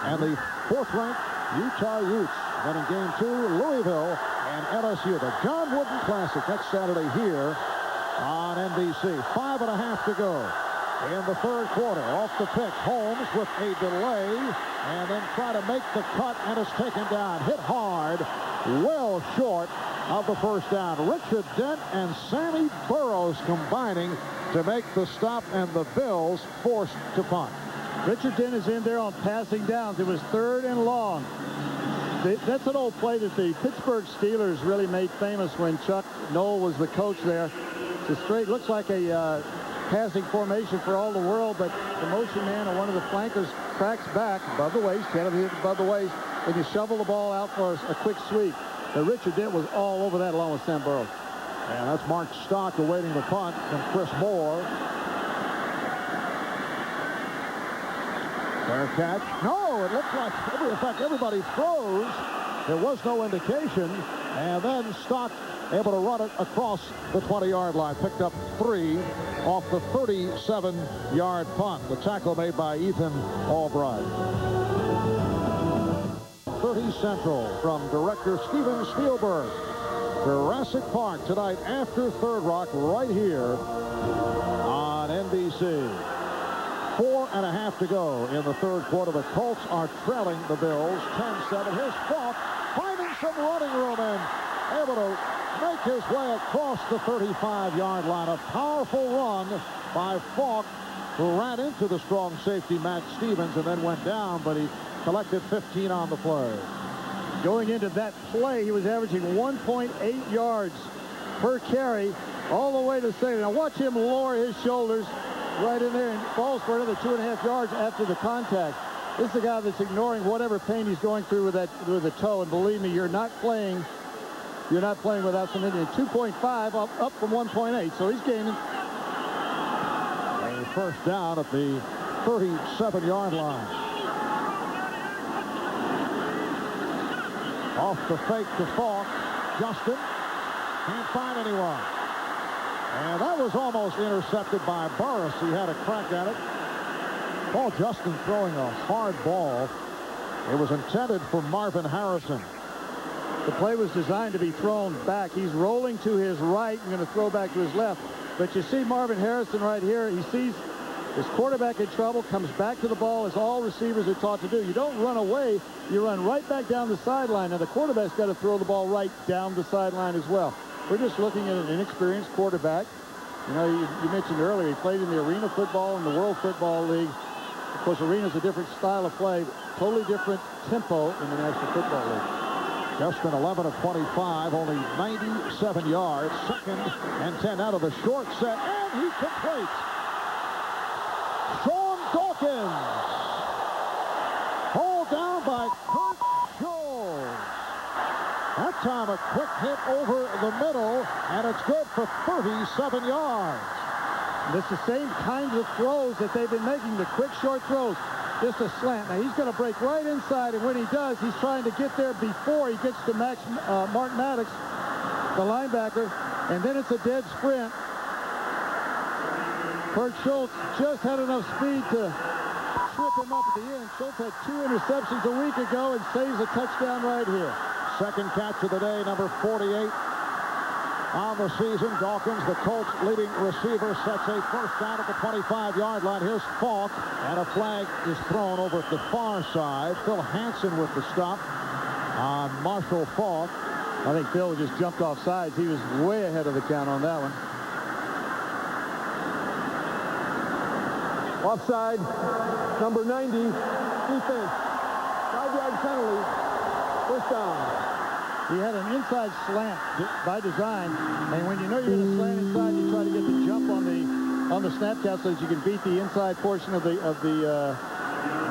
And the 4th-ranked Utah Utes. Then in game 2, Louisville and LSU. The John Wooden Classic next Saturday here on NBC. 5.5 to go. In the 3rd quarter, off the pitch, Holmes with a delay, and then try to make the cut, and is taken down. Hit hard, well short of the first down. Richard Dent and Sammy Burroughs combining to make the stop, and the Bills forced to punt. Richard Dent is in there on passing downs. It was 3rd and long. That's an old play that the Pittsburgh Steelers really made famous when Chuck Noll was the coach there. It's straight, looks like a passing formation for all the world, but the motion man or one of the flankers cracks back above the waist, can't hit above the waist, and you shovel the ball out for a quick sweep. But Richard Dent was all over that along with Sam Burroughs. And that's Mark Stock awaiting the punt from Chris Moore. Fair catch. No, it looks like, in fact, everybody froze. There was no indication. And then Stock able to run it across the 20-yard line. Picked up 3 off the 37-yard punt. The tackle made by Ethan Albright. 30 Central from director Steven Spielberg. Jurassic Park tonight after Third Rock right here on NBC. 4.5 to go in the 3rd quarter. The Colts are trailing the Bills 10-7. Here's Falk finding some running room and able to make his way across the 35-yard line. A powerful run by Falk, who ran into the strong safety Matt Stevens and then went down, but he collected 15 on the play. Going into that play, he was averaging 1.8 yards per carry all the way to safety. Now watch him lower his shoulders right in there and falls for another 2.5 yards after the contact. This is a guy that's ignoring whatever pain he's going through with the toe, and believe me, you're not playing without some Indian. 2.5 up from 1.8, so he's gaining. A first down at the 37-yard line. Off the fake to Falk. Justin can't find anyone. And that was almost intercepted by Burris. He had a crack at it. Paul Justin throwing a hard ball. It was intended for Marvin Harrison. The play was designed to be thrown back. He's rolling to his right and going to throw back to his left. But you see Marvin Harrison right here. He sees his quarterback in trouble, comes back to the ball, as all receivers are taught to do. You don't run away. You run right back down the sideline. Now, the quarterback's got to throw the ball right down the sideline as well. We're just looking at an inexperienced quarterback. You know, you mentioned earlier, he played in the Arena Football and the World Football League. Of course, Arena's a different style of play, totally different tempo in the National Football League. Justin 11 of 25, only 97 yards. 2nd and 10 out of the short set, and he completes. Sean Dawkins, hauled down by Kurt Scholes. That time a quick hit over the middle, and it's good for 37 yards. And it's the same kinds of throws that they've been making, the quick, short throws. Just a slant. Now, he's going to break right inside, and when he does, he's trying to get there before he gets to Mark Maddox, the linebacker, and then it's a dead sprint. Kurt Schultz just had enough speed to trip him up at the end. Schultz had 2 interceptions a week ago and saves a touchdown right here. Second catch of the day, number 48 on the season. Dawkins, the Colts' leading receiver, sets a first down at the 25-yard line. Here's Falk, and a flag is thrown over at the far side. Phil Hansen with the stop on Marshall Falk. I think Phil just jumped off sides. He was way ahead of the count on that one. Offside, number 90, defense. 5-yard penalty, first down. He had an inside slant by design, and when you know you're going to slant inside, you try to get the jump on the snap count so that you can beat the inside portion of the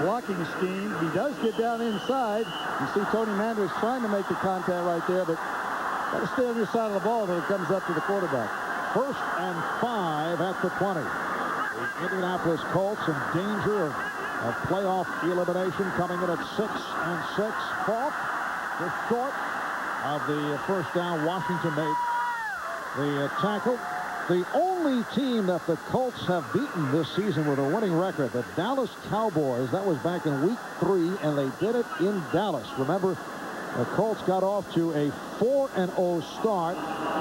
blocking scheme. He does get down inside. You see Tony Manders trying to make the contact right there, but got to stay on your side of the ball until it comes up to the quarterback. 1st and 5 at the 20. The Indianapolis Colts in danger of playoff elimination, coming in at 6 and 6. Falk just short of the first down. Washington made the tackle. The only team that the Colts have beaten this season with a winning record, the Dallas Cowboys, that was back in week 3, and they did it in Dallas. Remember, the Colts got off to a 4-0 start,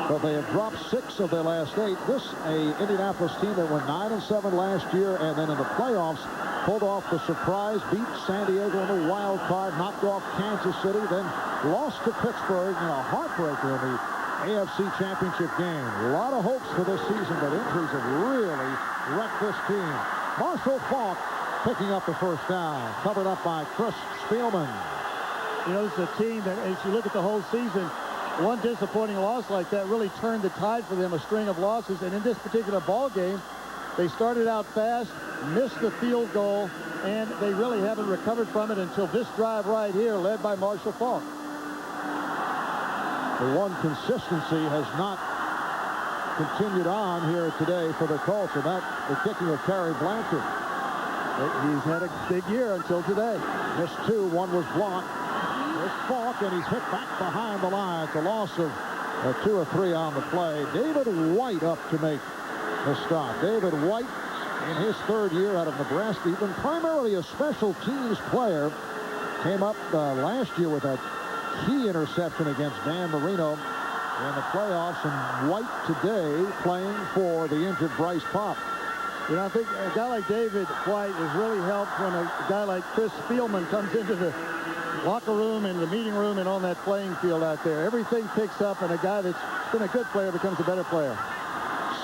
but they have dropped 6 of their last 8. This a Indianapolis team that went 9-7 last year, and then in the playoffs pulled off the surprise, beat San Diego in the wild card, knocked off Kansas City, then lost to Pittsburgh in a heartbreaker in the AFC Championship game. A lot of hopes for this season, but injuries have really wrecked this team. Marshall Falk picking up the first down, covered up by Chris Spielman. You know, this is a team that, as you look at the whole season, one disappointing loss like that really turned the tide for them, a string of losses. And in this particular ball game, they started out fast, missed the field goal, and they really haven't recovered from it until this drive right here, led by Marshall Falk. The one consistency has not continued on here today for the Colts, and that the kicking of Terry Blanchard. He's had a big year until today. Missed 2, one was blocked. There's Falk, and he's hit back behind the line. It's a loss of 2 or 3 on the play. David White up to make the stop. David White, in his 3rd year out of Nebraska, he's been primarily a special teams player. Came up last year with a key interception against Dan Marino in the playoffs, and White today playing for the injured Bryce Popp. You know, I think a guy like David White has really helped when a guy like Chris Spielman comes into the locker room and the meeting room and on that playing field out there. Everything picks up, and a guy that's been a good player becomes a better player.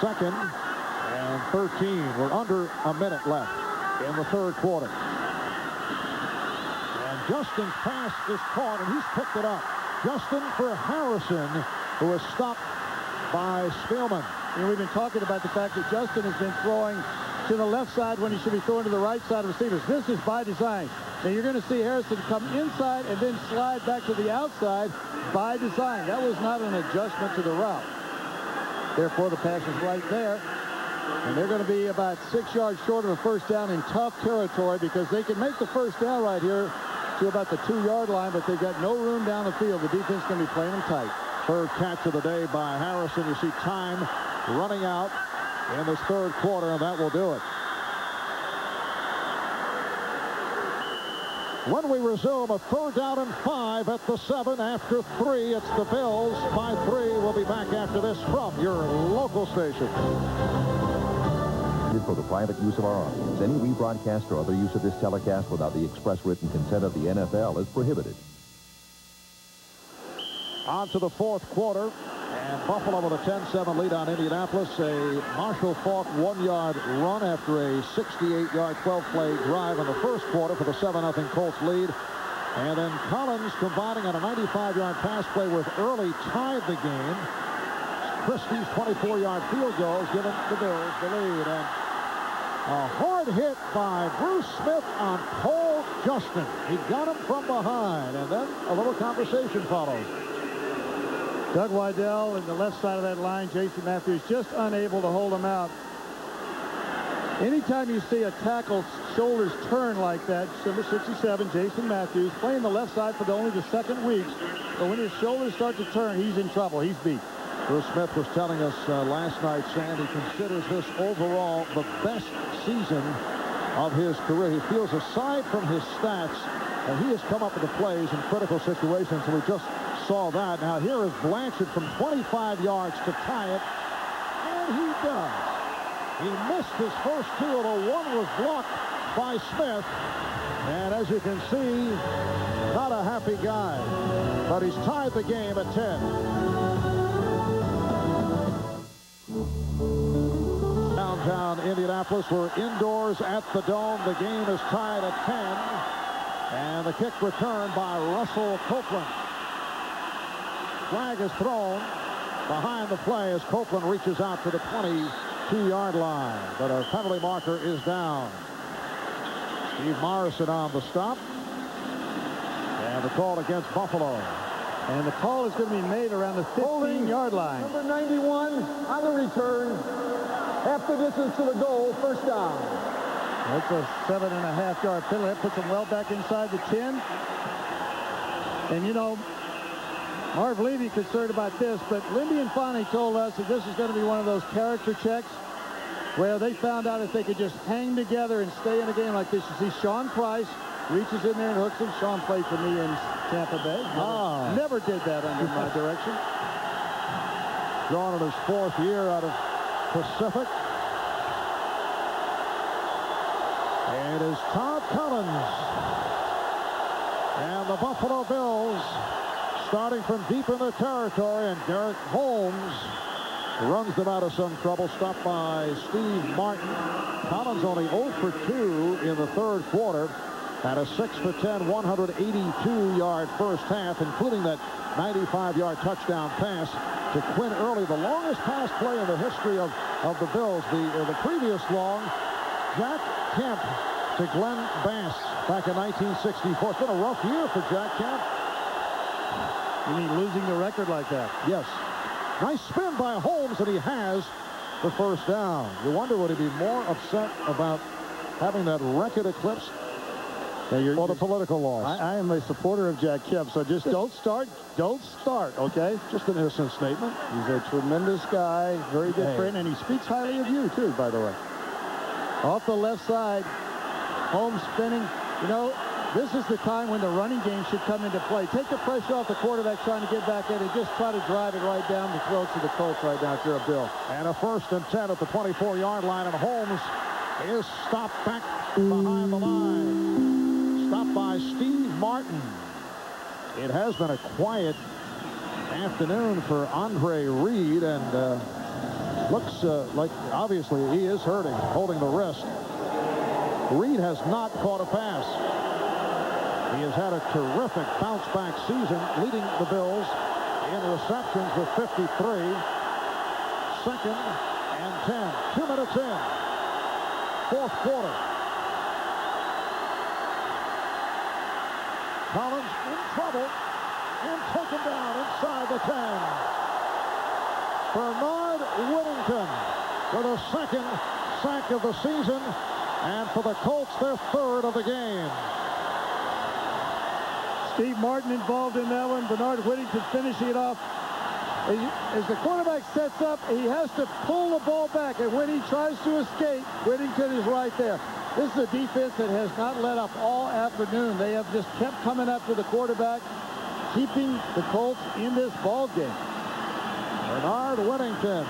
2nd and 13. We're under a minute left in the 3rd quarter. And Justin's pass is caught, and he's picked it up. Justin for Harrison, who is stopped by Spielman. And we've been talking about the fact that Justin has been throwing to the left side when he should be throwing to the right side of receivers. This is by design. Now you're going to see Harrison come inside and then slide back to the outside by design. That was not an adjustment to the route. Therefore, the pass is right there. And they're going to be about 6 yards short of a first down in tough territory because they can make the first down right here to about the 2-yard line, but they've got no room down the field. The defense is going to be playing them tight. Third catch of the day by Harrison. You see time running out in this third quarter, and that will do it. When we resume, a 3rd down and 5 at the 7 after 3. It's the Bills by 3. We'll be back after this from your local station. For the private use of our audience, any rebroadcast or other use of this telecast without the express written consent of the NFL is prohibited. On to the fourth quarter, and Buffalo with a 10-7 lead on Indianapolis. A Marshall Faulk 1-yard run after a 68-yard 12-play drive in the first quarter for the 7-0 Colts lead. And then Collins combining on a 95-yard pass play with Early tied the game. Christie's 24-yard field goal has given the Bills the lead. And a hard hit by Bruce Smith on Paul Justin. He got him from behind, and then a little conversation follows. Doug Weidel in the left side of that line. Jason Matthews just unable to hold him out. Anytime you see a tackle's shoulders turn like that, number 67, Jason Matthews, playing the left side for only the second week. But when his shoulders start to turn, he's in trouble. He's beat. Bruce Smith was telling us last night, Sam, he considers this overall the best season of his career. He feels, aside from his stats, and he has come up with the plays in critical situations, and we just saw that. Now here is Blanchard from 25 yards to tie it, and he does. He missed his first 2, although one was blocked by Smith. And as you can see, not a happy guy, but he's tied the game at 10. Downtown Indianapolis, we're indoors at the Dome. The game is tied at 10. And the kick returned by Russell Copeland. Flag is thrown behind the play as Copeland reaches out to the 22-yard line. But a penalty marker is down. Steve Morrison on the stop. And the call against Buffalo. And the call is going to be made around the 15-yard line. Number 91 on the return. Half the distance to the goal, first down. That's a 7.5-yard penalty. That puts him well back inside the 10. And, you know, Marv Levy concerned about this, but Lindy and Fonnie told us that this is going to be one of those character checks where they found out if they could just hang together and stay in a game like this. You see Sean Price reaches in there and hooks him. Sean played for me in Tampa Bay. Never did that under my direction. Drawn in his 4th year out of Pacific. It is Todd Collins. And the Buffalo Bills starting from deep in the territory, and Derek Holmes runs them out of some trouble, stopped by Steve Martin. Collins only 0 for 2 in the third quarter. Had a 6 for 10, 182-yard first half, including that 95-yard touchdown pass to Quinn Early, the longest pass play in the history of the Bills. The previous long, Jack Kemp to Glenn Bass back in 1964. It's been a rough year for Jack Kemp. You mean losing the record like that? Yes. Nice spin by Holmes, and he has the first down. You wonder, would he be more upset about having that record eclipsed or the political loss? I am a supporter of Jack Kemp, so just don't start, okay? Just an innocent statement. He's a tremendous guy, very good friend, and he speaks highly of you, too, by the way. Off the left side, Holmes spinning. You know, this is the time when the running game should come into play. Take the pressure off the quarterback trying to get back in and just try to drive it right down the throats of the Colts right now if you're a Bill. And a 1st and 10 at the 24-yard line, and Holmes is stopped back behind the line. Stopped by Steve Martin. It has been a quiet afternoon for Andre Reed, and looks like obviously he is hurting, holding the wrist. Reed has not caught a pass. He has had a terrific bounce-back season, leading the Bills in receptions with 53. Second and 10. 2 minutes in. Fourth quarter. Collins in trouble and taken down inside the 10. Bernard Whittington for the second sack of the season, and for the Colts, their third of the game. Steve Martin involved in that one. Bernard Whittington finishing it off. As the quarterback sets up, he has to pull the ball back, and when he tries to escape, Whittington is right there. This is a defense that has not let up all afternoon. They have just kept coming up to the quarterback, keeping the Colts in this ball game. Bernard Whittington,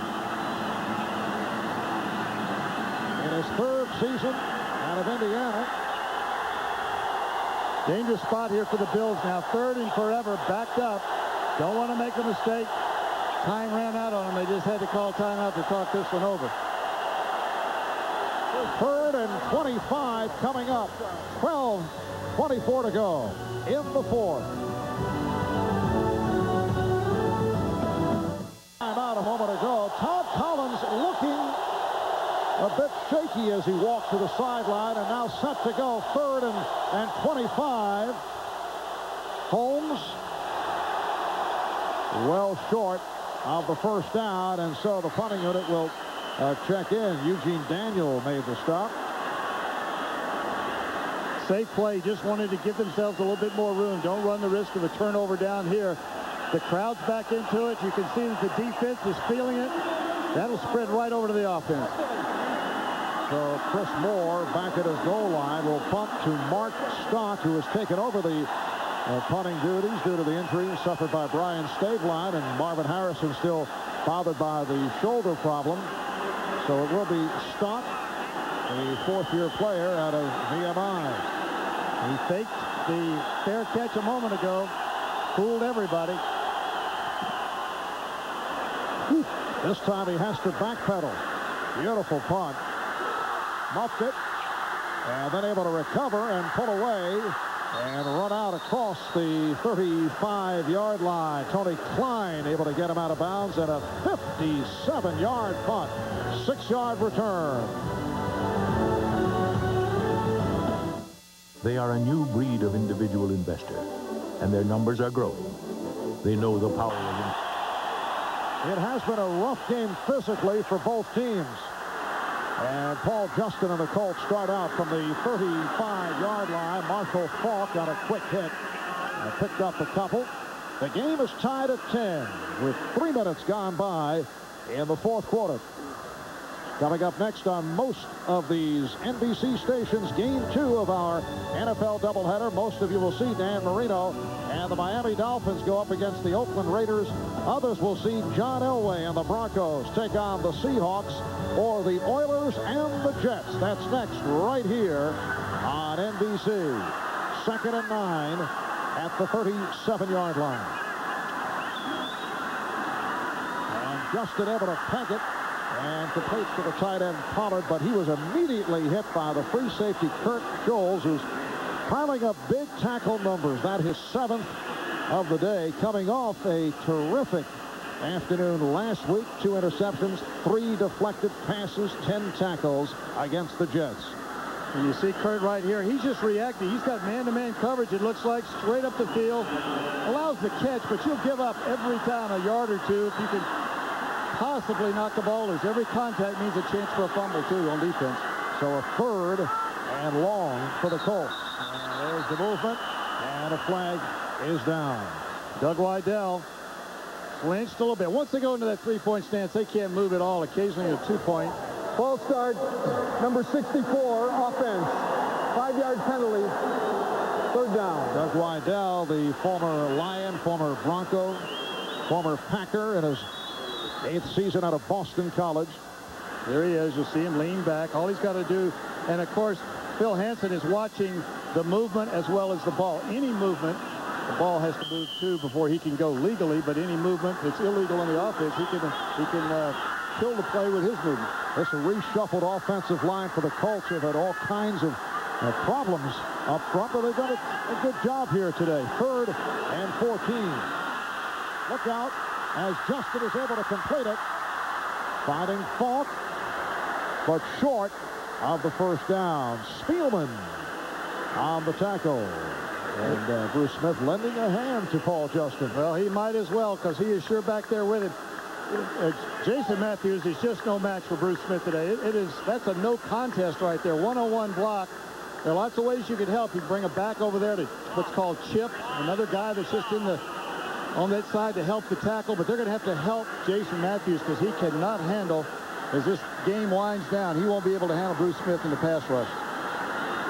in his third season out of Indiana. Dangerous spot here for the Bills now. Third and forever, backed up. Don't want to make a mistake. Time ran out on them. They just had to call timeout to talk this one over. Third and 25 coming up. 12:24 to go in the fourth. Timeout a moment ago. Todd Collins looking a bit shaky as he walked to the sideline, and now set to go. Third and 25. Holmes well short of the first down, and so the punting unit will check in. Eugene Daniel made the stop. Safe play. Just wanted to give themselves a little bit more room. Don't run the risk of a turnover down here. The crowd's back into it. You can see that the defense is feeling it. That'll spread right over to the offense. So Chris Moore back at his goal line will punt to Mark Stock, who has taken over the punting duties due to the injury suffered by Brian Staveline, and Marvin Harrison still bothered by the shoulder problem. So it will be Stock, a fourth-year player out of VMI. He faked the fair catch a moment ago, fooled everybody. This time he has to backpedal. Beautiful punt. Muffed it, and then able to recover and pull away and run out across the 35-yard line. Tony Klein able to get him out of bounds, and a 57-yard punt. 6-yard return. They are a new breed of individual investor, and their numbers are growing. They know the power of it. has been a rough game physically for both teams. And Paul Justin and the Colts start out from the 35-yard line. Marshall Faulk got a quick hit and picked up a couple. The game is tied at 10 with 3 minutes gone by in the fourth quarter. Coming up next on most of these NBC stations, game 2 of our NFL doubleheader. Most of you will see Dan Marino and the Miami Dolphins go up against the Oakland Raiders. Others will see John Elway and the Broncos take on the Seahawks, or the Oilers and the Jets. That's next right here on NBC. 2nd and 9 at the 37-yard line. And Justin able to peg it and completes to the tight end Pollard, but he was immediately hit by the free safety Kurt Scholes, who's piling up big tackle numbers. That his 7th of the day, coming off a terrific afternoon last week. 2 interceptions, 3 deflected passes, 10 tackles against the Jets. And you see Kurt right here. He's just reacting. He's got man-to-man coverage, it looks like, straight up the field. Allows the catch, but you'll give up every time a yard or two if you can possibly knock the ball loose. Every contact means a chance for a fumble, too, on defense. So a 3rd and long for the Colts. And there's the movement, and a flag is down. Doug Weidel flinched a little bit. Once they go into that three-point stance, they can't move at all. Occasionally a 2-point. False start, number 64, offense. 5-yard penalty, 3rd down. Doug Weidel, the former Lion, former Bronco, former Packer in his 8th season out of Boston College. There he is. You'll see him lean back. All he's got to do, and of course, Phil Hansen is watching the movement as well as the ball. Any movement, the ball has to move too before he can go legally, but any movement that's illegal on the offense, he can kill the play with his movement. This is a reshuffled offensive line for the Colts. Have had all kinds of Problems up front, but they've done a good job here today. 3rd and 14. Look out as Justin is able to complete it. Finding Falk, but short of the first down. Spielman on the tackle. And Bruce Smith lending a hand to Paul Justin. Well, he might as well, because he is sure back there with him. Jason Matthews is just no match for Bruce Smith today. That's a no contest right there. 1-on-1 block. There are lots of ways you can help. You bring a back over there to what's called chip. Another guy that's just on that side to help the tackle. But they're going to have to help Jason Matthews because he cannot handle, as this game winds down, he won't be able to handle Bruce Smith in the pass rush.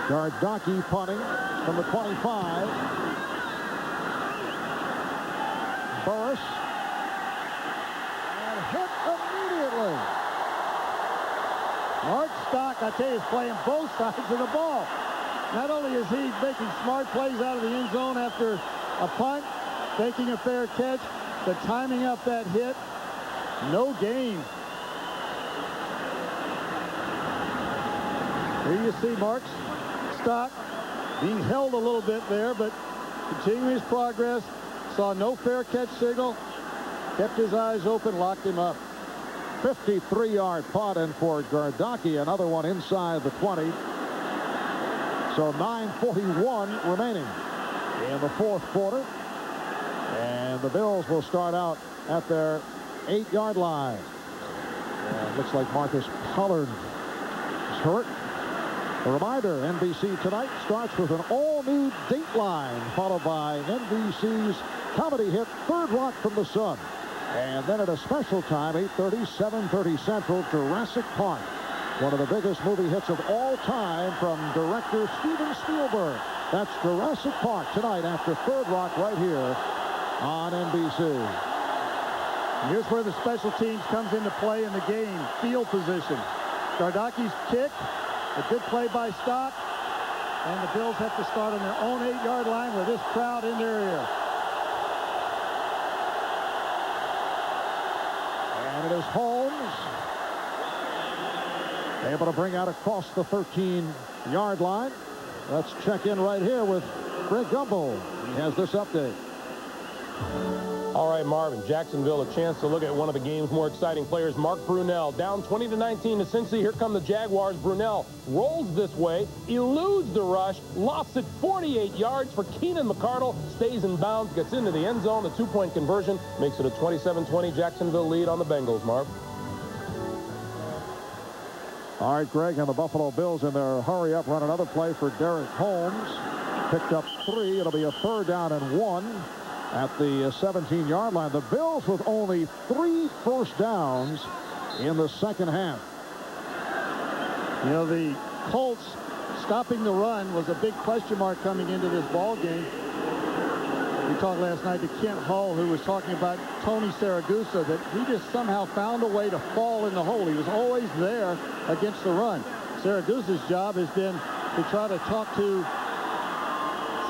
Gardocki punting from the 25. Burris. And hit immediately. Mark Stock, I tell you, is playing both sides of the ball. Not only is he making smart plays out of the end zone after a punt, taking a fair catch, but timing up that hit, no gain. Here you see Mark Stock being held a little bit there, but continuing his progress. Saw no fair catch signal, kept his eyes open, locked him up. 53-yard punt in for Gardocki, another one inside the 20. So 9:41 remaining in the 4th quarter. And the Bills will start out at their 8-yard line. Looks like Marcus Pollard is hurt. A reminder, NBC tonight starts with an all-new Dateline, followed by NBC's comedy hit Third Rock from the Sun. And then at a special time, 8:30, 7:30 Central, Jurassic Park. One of the biggest movie hits of all time from director Steven Spielberg. That's Jurassic Park tonight after Third Rock right here on NBC. And here's where the special teams comes into play in the game. Field position. Gardocki's kick. A good play by Stock. And the Bills have to start on their own 8-yard line with this crowd in their ear. And it is Holmes able to bring out across the 13-yard line. Let's check in right here with Greg Gumbel. He has this update. All right, Marvin, Jacksonville, a chance to look at one of the game's more exciting players, Mark Brunell. Down 20-19 to Cincy. Here come the Jaguars. Brunell rolls this way, eludes the rush, lofts it 48 yards for Keenan McCardle, stays in bounds, gets into the end zone. The 2-point conversion makes it a 27-20 Jacksonville lead on the Bengals, Marv. All right, Greg, and the Buffalo Bills in their hurry up run another play for Derek Holmes. Picked up 3. It'll be a 3rd down and 1 at the 17-yard line. The Bills with only 3 first downs in the second half. You know, the Colts stopping the run was a big question mark coming into this ball game. We talked last night to Kent Hull, who was talking about Tony Saragusa, that he just somehow found a way to fall in the hole. He was always there against the run. Saragusa's job has been to try to talk to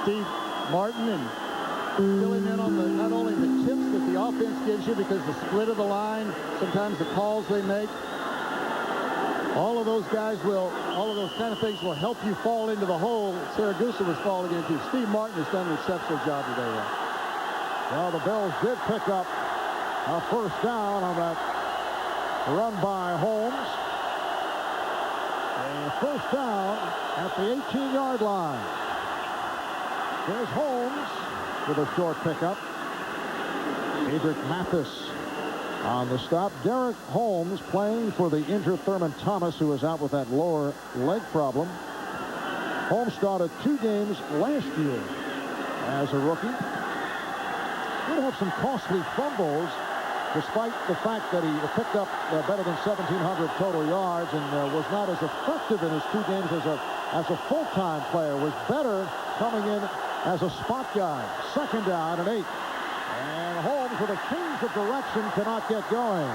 Steve Martin and fill him in on not only the tips that the offense gives you, because the split of the line, sometimes the calls they make, all of those kind of things will help you fall into the hole Saragusa was falling into. Steve Martin has done an exceptional job today. Well, the Bills did pick up a first down on that run by Holmes. A first down at the 18-yard line. There's Holmes with a short pickup. Adric Mathis on the stop. Derek Holmes playing for the injured Thurman Thomas, who is out with that lower leg problem. Holmes started 2 games last year as a rookie. Did have some costly fumbles, despite the fact that he picked up better than 1,700 total yards and was not as effective in his 2 games as a full-time player. Was better coming in as a spot guy. 2nd down and 8. And Holmes, with a change of direction, cannot get going.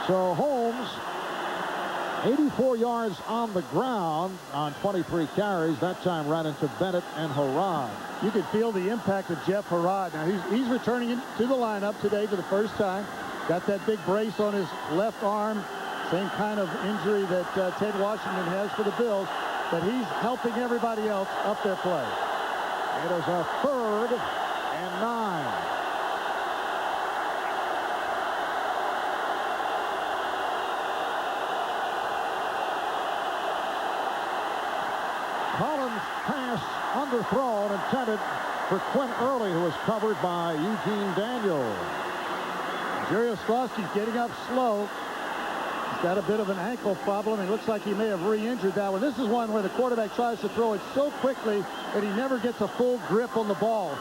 So Holmes, 84 yards on the ground on 23 carries. That time ran into Bennett and Harrod. You could feel the impact of Jeff Harrod. Now he's returning to the lineup today for the first time. Got that big brace on his left arm. Same kind of injury that Ted Washington has for the Bills. but he's helping everybody else up their play. It is a 3rd and 9. Collins' pass underthrown, intended for Quint Early, who was covered by Eugene Daniel. Jerry Ostrowski's getting up slow. He's got a bit of an ankle problem. It looks like he may have re-injured that one. This is one where the quarterback tries to throw it so quickly that he never gets a full grip on the ball.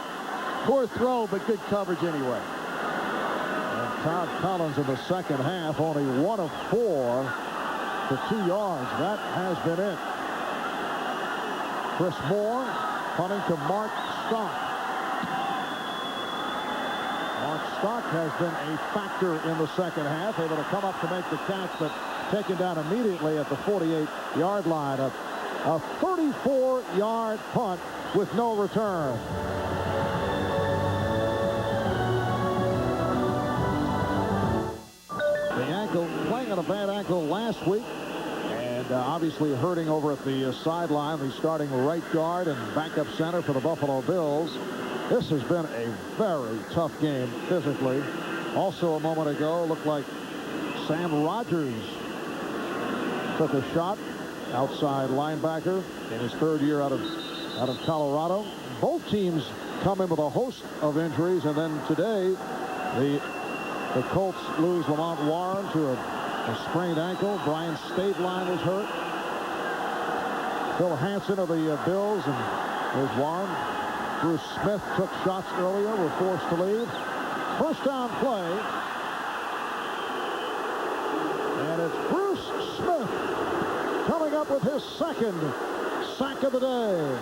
Poor throw, but good coverage anyway. And Todd Collins in the second half, only 1 of 4 for 2 yards. That has been it. Chris Moore punting to Mark Stock. Mark Stock has been a factor in the second half, able to come up to make the catch, but taken down immediately at the 48-yard line. A 34-yard punt with no return. The ankle, playing on a bad ankle last week, and obviously hurting over at the sideline, the starting right guard and backup center for the Buffalo Bills. This has been a very tough game physically. Also a moment ago, looked like Sam Rogers took a shot, outside linebacker in his 3rd year out of Colorado. Both teams come in with a host of injuries, and then today the Colts lose Lamont Warren to a sprained ankle. Brian Stabline was hurt. Phil Hansen of the Bills, and there's Warren. Bruce Smith took shots earlier, were forced to leave. First down play. And it's Bruce Smith coming up with his 2nd sack of the day.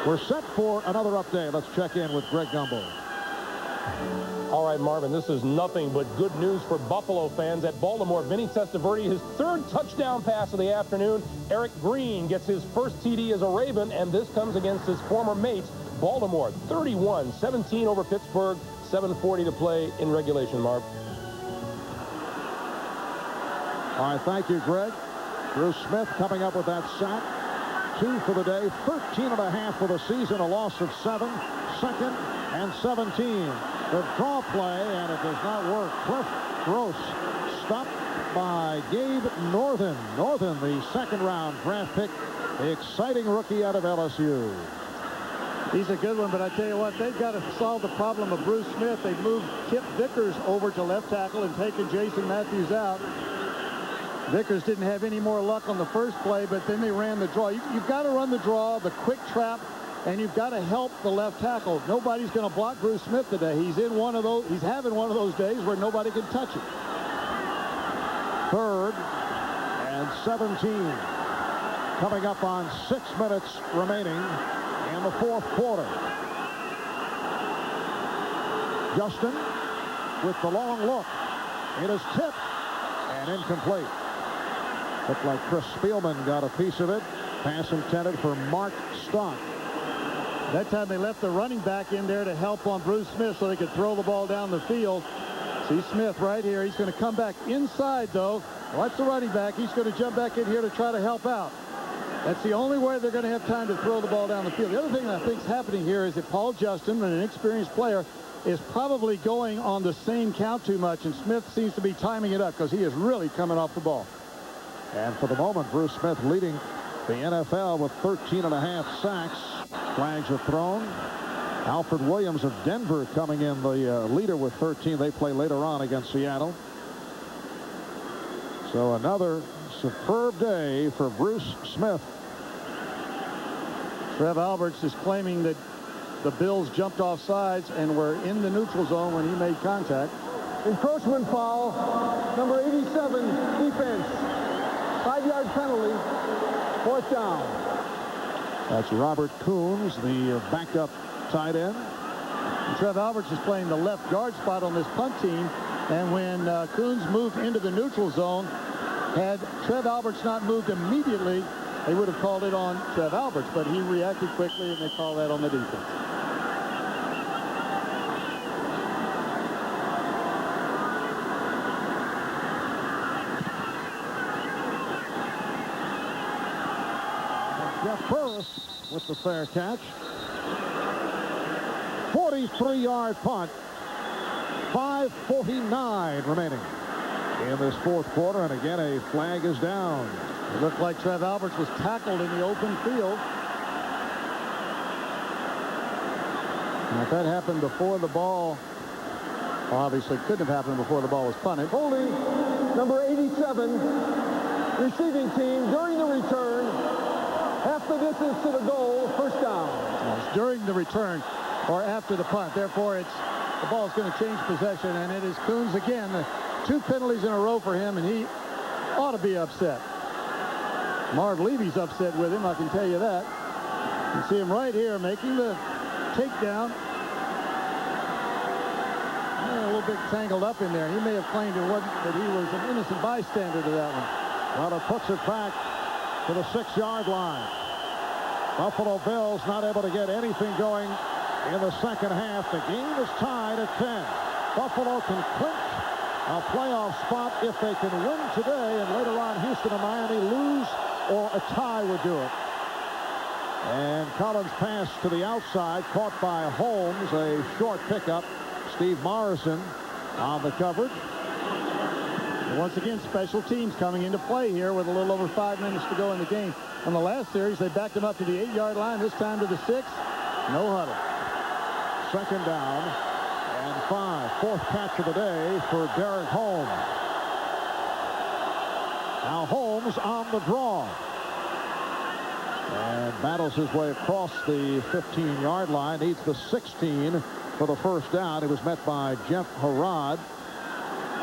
We're set for another update. Let's check in with Greg Gumbel. All right, Marvin, this is nothing but good news for Buffalo fans. At Baltimore, Vinny Testaverde, his 3rd touchdown pass of the afternoon. Eric Green gets his first TD as a Raven, and this comes against his former mates. Baltimore, 31-17 over Pittsburgh, 7:40 to play in regulation, Marv. All right, thank you, Greg. Bruce Smith coming up with that sack. 2 for the day, 13.5 for the season, a loss of 7, 2nd and 17. The draw play, and it does not work. Cliff Gross stopped by Gabe Northern. Northern, the 2nd-round draft pick, the exciting rookie out of LSU. He's a good one, but I tell you what, they've got to solve the problem of Bruce Smith. They've moved Kip Vickers over to left tackle and taken Jason Matthews out. Vickers didn't have any more luck on the first play, but then they ran the draw. You've got to run the draw, the quick trap, and you've got to help the left tackle. Nobody's going to block Bruce Smith today. He's having one of those days where nobody can touch it. 3rd and 17. Coming up on 6 minutes remaining in the 4th quarter. Justin with the long look. It is tipped and incomplete. Looked like Chris Spielman got a piece of it. Pass intended for Mark Stock. That time they left the running back in there to help on Bruce Smith so they could throw the ball down the field. See Smith right here. He's going to come back inside, though. Watch the running back. He's going to jump back in here to try to help out. That's the only way they're going to have time to throw the ball down the field. The other thing I think is happening here is that Paul Justin, an inexperienced player, is probably going on the same count too much, and Smith seems to be timing it up because he is really coming off the ball. And for the moment, Bruce Smith leading the NFL with 13.5 sacks. Flags are thrown. Alfred Williams of Denver coming in the leader with 13. They play later on against Seattle. So another superb day for Bruce Smith. Trev Alberts is claiming that the Bills jumped off sides and were in the neutral zone when he made contact. Encroachment foul, number 87, defense. 5-yard penalty, 4th down. That's Robert Coons, the backup tight end. And Trev Alberts is playing the left guard spot on this punt team. And when Coons moved into the neutral zone, had Trev Alberts not moved immediately, they would have called it on Trev Alberts. But he reacted quickly, and they call that on the defense. first with the fair catch. 43-yard punt. 5:49 remaining in this fourth quarter, and again a flag is down. It looked like Trev Alberts was tackled in the open field. Now, if that happened before the ball, well, obviously couldn't have happened before the ball was punted. Holding number 87, receiving team during the return, half the distance to the goal, first down. It's during the return or after the punt. Therefore, the ball is going to change possession, and it is Coons again. 2 penalties in a row for him, and he ought to be upset. Marv Levy's upset with him, I can tell you that. You see him right here making the takedown. A little bit tangled up in there. He may have claimed it wasn't, that he was an innocent bystander to that one. Well, it puts it back to the 6-yard line. Buffalo Bills not able to get anything going in the second half. The game is tied at 10. Buffalo can clinch a playoff spot if they can win today, and later on Houston and Miami lose, or a tie would do it. And Collins' pass to the outside, caught by Holmes, a short pickup. Steve Morrison on the coverage. And once again, special teams coming into play here with a little over 5 minutes to go in the game. On the last series, they backed him up to the 8-yard line, this time to the 6. No huddle. Second down and 5. Fourth catch of the day for Derek Holmes. Now Holmes on the draw. And battles his way across the 15-yard line. Needs the 16 for the first down. He was met by Jeff Harrod.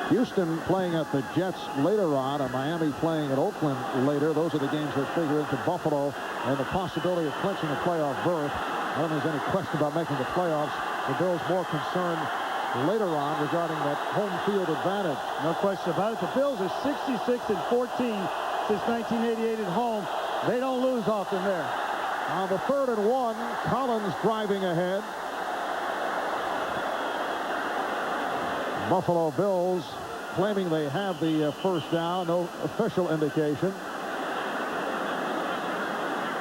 Houston playing at the Jets later on, and Miami playing at Oakland later. Those are the games that figure into Buffalo and the possibility of clinching a playoff berth. I don't think there's any question about making the playoffs. The Bills more concerned later on regarding that home field advantage. No question about it. The Bills are 66-14 since 1988 at home. They don't lose often there. On the 3rd and 1, Collins driving ahead. Buffalo Bills claiming they have the first down. No official indication.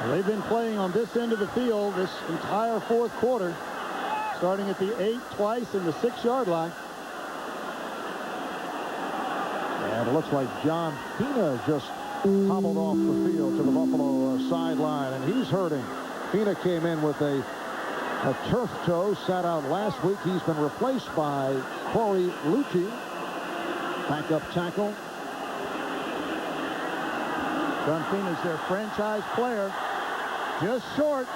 They've been playing on this end of the field this entire fourth quarter, starting at the 8 twice and the 6-yard line. And it looks like John Pena just hobbled off the field to the Buffalo sideline, and he's hurting. Pena came in with a turf toe, sat out last week. He's been replaced by Corey Lucci, backup tackle. John Pena's their franchise player. Just short.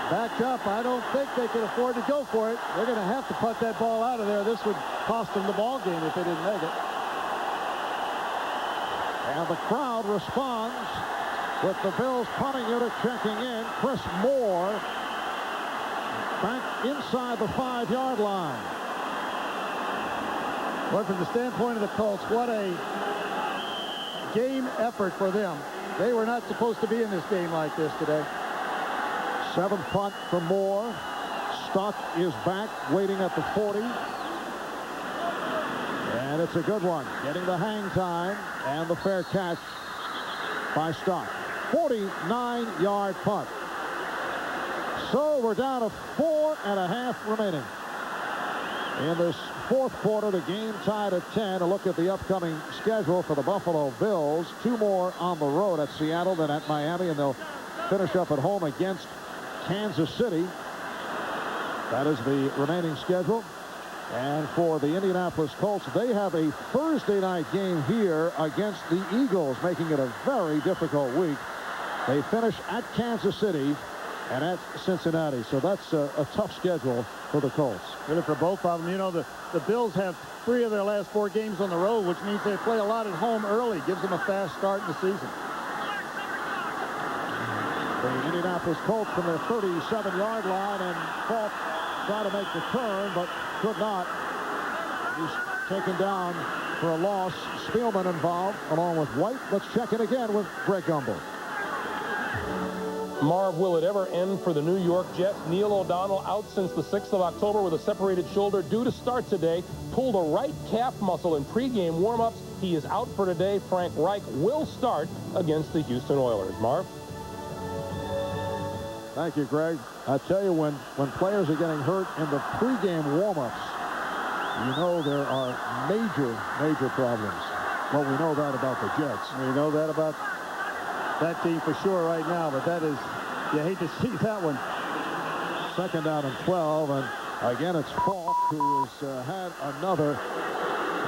Backed up. I don't think they can afford to go for it. They're going to have to punt that ball out of there. This would cost them the ball game if they didn't make it. And the crowd responds with the Bills punting unit checking in. Chris Moore back inside the 5-yard line. But from the standpoint of the Colts, what a game effort for them. They were not supposed to be in this game like this today. 7th punt for Moore. Stuck is back, waiting at the 40. And it's a good one. Getting the hang time and the fair catch by Stuck. 49-yard punt. So we're down to 4.5 remaining. In this fourth quarter, the game tied at 10. A look at the upcoming schedule for the Buffalo Bills. 2 more on the road at Seattle, then at Miami, and they'll finish up at home against Kansas City. That is the remaining schedule. And for the Indianapolis Colts, they have a Thursday night game here against the Eagles, making it a very difficult week. They finish at Kansas City and at Cincinnati. So that's a tough schedule for the Colts. Really for both of them. You know, the Bills have 3 of their last 4 games on the road, which means they play a lot at home early. Gives them a fast start in the season. The Indianapolis Colts from their 37-yard line, and Falk tried to make the turn, but could not. He's taken down for a loss. Spielman involved, along with White. Let's check in again with Greg Gumbel. Marv, will it ever end for the New York Jets? Neil O'Donnell out since the 6th of October with a separated shoulder, due to start today. Pulled a right calf muscle in pregame warm-ups. He is out for today. Frank Reich will start against the Houston Oilers. Marv? Thank you, Greg. I tell you, when players are getting hurt in the pregame warm-ups, you know there are major problems. Well, we know that about the Jets. We know that about that team for sure right now, but that is, you hate to see that one. 2nd down and 12, and again it's Falk who has had another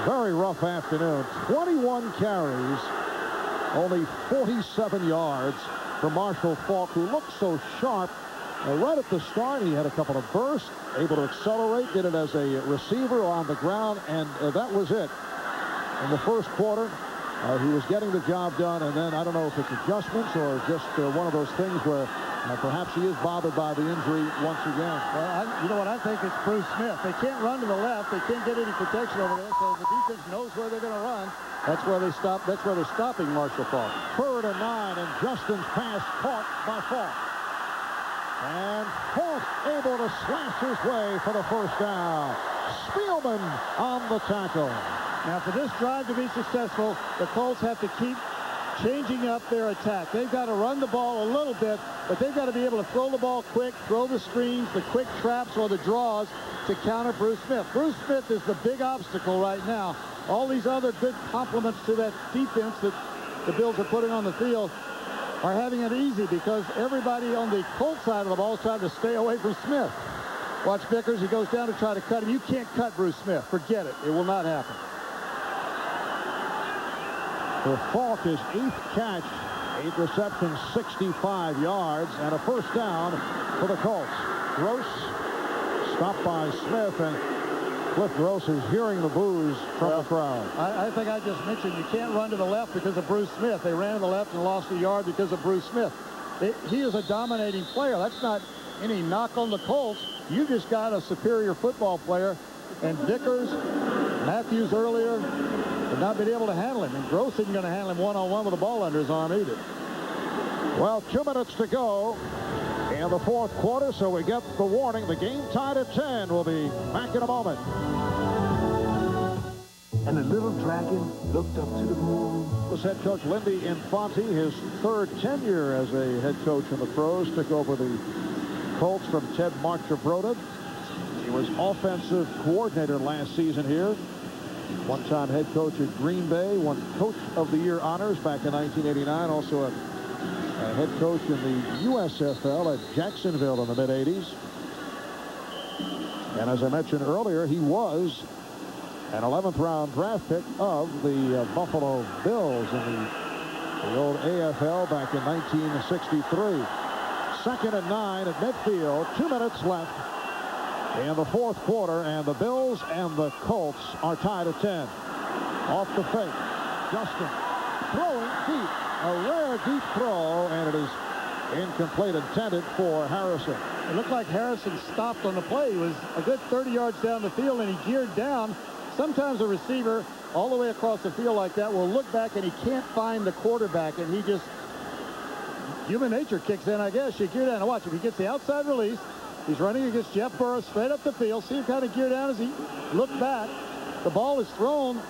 very rough afternoon. 21 carries, only 47 yards for Marshall Falk, who looked so sharp. Right at the start, he had a couple of bursts, able to accelerate, did it as a receiver on the ground, and that was it. In the first quarter, he was getting the job done, and then I don't know if it's adjustments or just one of those things where perhaps he is bothered by the injury once again. Well, you know what? I think it's Bruce Smith. They can't run to the left. They can't get any protection over there, so the defense knows where they're going to run. That's where they stop. That's where they're stopping Marshall Falk. 3rd and 9, and Justin's pass caught by Falk. And Falk able to slash his way for the first down. Spielman on the tackle. Now, for this drive to be successful, the Colts have to keep changing up their attack. They've got to run the ball a little bit, but they've got to be able to throw the ball quick, throw the screens, the quick traps, or the draws to counter Bruce Smith. Bruce Smith is the big obstacle right now. All these other good complements to that defense that the Bills are putting on the field are having it easy because everybody on the Colts side of the ball is trying to stay away from Smith. Watch Vickers. He goes down to try to cut him. You can't cut Bruce Smith. Forget it. It will not happen. For Falk, his 8th catch, 8 receptions, 65 yards, and a first down for the Colts. Gross stopped by Smith, and Cliff Gross is hearing the boos from the crowd. I think I just mentioned you can't run to the left because of Bruce Smith. They ran to the left and lost a yard because of Bruce Smith. He is a dominating player. That's not any knock on the Colts. You just got a superior football player, and Vickers, Matthews earlier, have not been able to handle him, and Gross isn't going to handle him one-on-one with the ball under his arm either. Well, 2 minutes to go in the 4th quarter, so we get the warning. The game tied at 10. We'll be back in a moment. And the little dragon looked up to the moon. Was head coach Lindy Infante, his 3rd tenure as a head coach in the pros, took over the Colts from Ted Marchibroda. He was offensive coordinator last season here. One-time head coach at Green Bay, won Coach of the Year honors back in 1989. Also a head coach in the USFL at Jacksonville in the mid-'80s. And as I mentioned earlier, he was an 11th round draft pick of the Buffalo Bills in the old AFL back in 1963. 2nd and 9 at midfield. 2 minutes left in the 4th quarter, and the Bills and the Colts are tied at 10. Off the fake. Justin throwing deep. A rare deep throw, and it is incomplete, intended for Harrison. It looked like Harrison stopped on the play. He was a good 30 yards down the field, and he geared down. Sometimes a receiver all the way across the field like that will look back, and he can't find the quarterback, and he just, human nature kicks in, I guess. You gear down and watch him. He gets the outside release. He's running against Jeff Burris straight up the field. See him kind of gear down as he looked back. The ball is thrown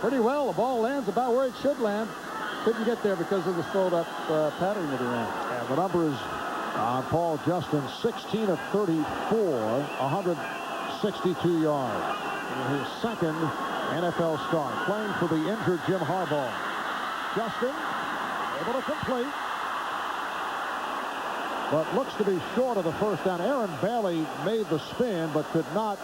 pretty well. The ball lands about where it should land. Couldn't get there because of the slowed-up pattern that he ran. And the numbers on Paul Justin, 16 of 34, 162 yards. In his 2nd NFL start, playing for the injured Jim Harbaugh. Justin able to complete, but looks to be short of the first down. Aaron Bailey made the spin, but could not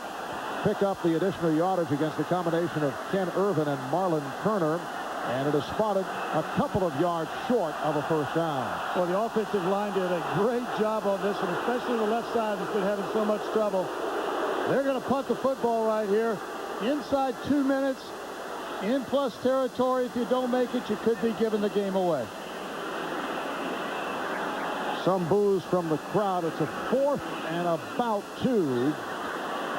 pick up the additional yardage against the combination of Ken Irvin and Marlon Turner. And it is spotted a couple of yards short of a first down. Well, the offensive line did a great job on this one, especially the left side that's been having so much trouble. They're going to punt the football right here. Inside 2 minutes, in plus territory. If you don't make it, you could be giving the game away. Some boos from the crowd. It's a 4th and about 2.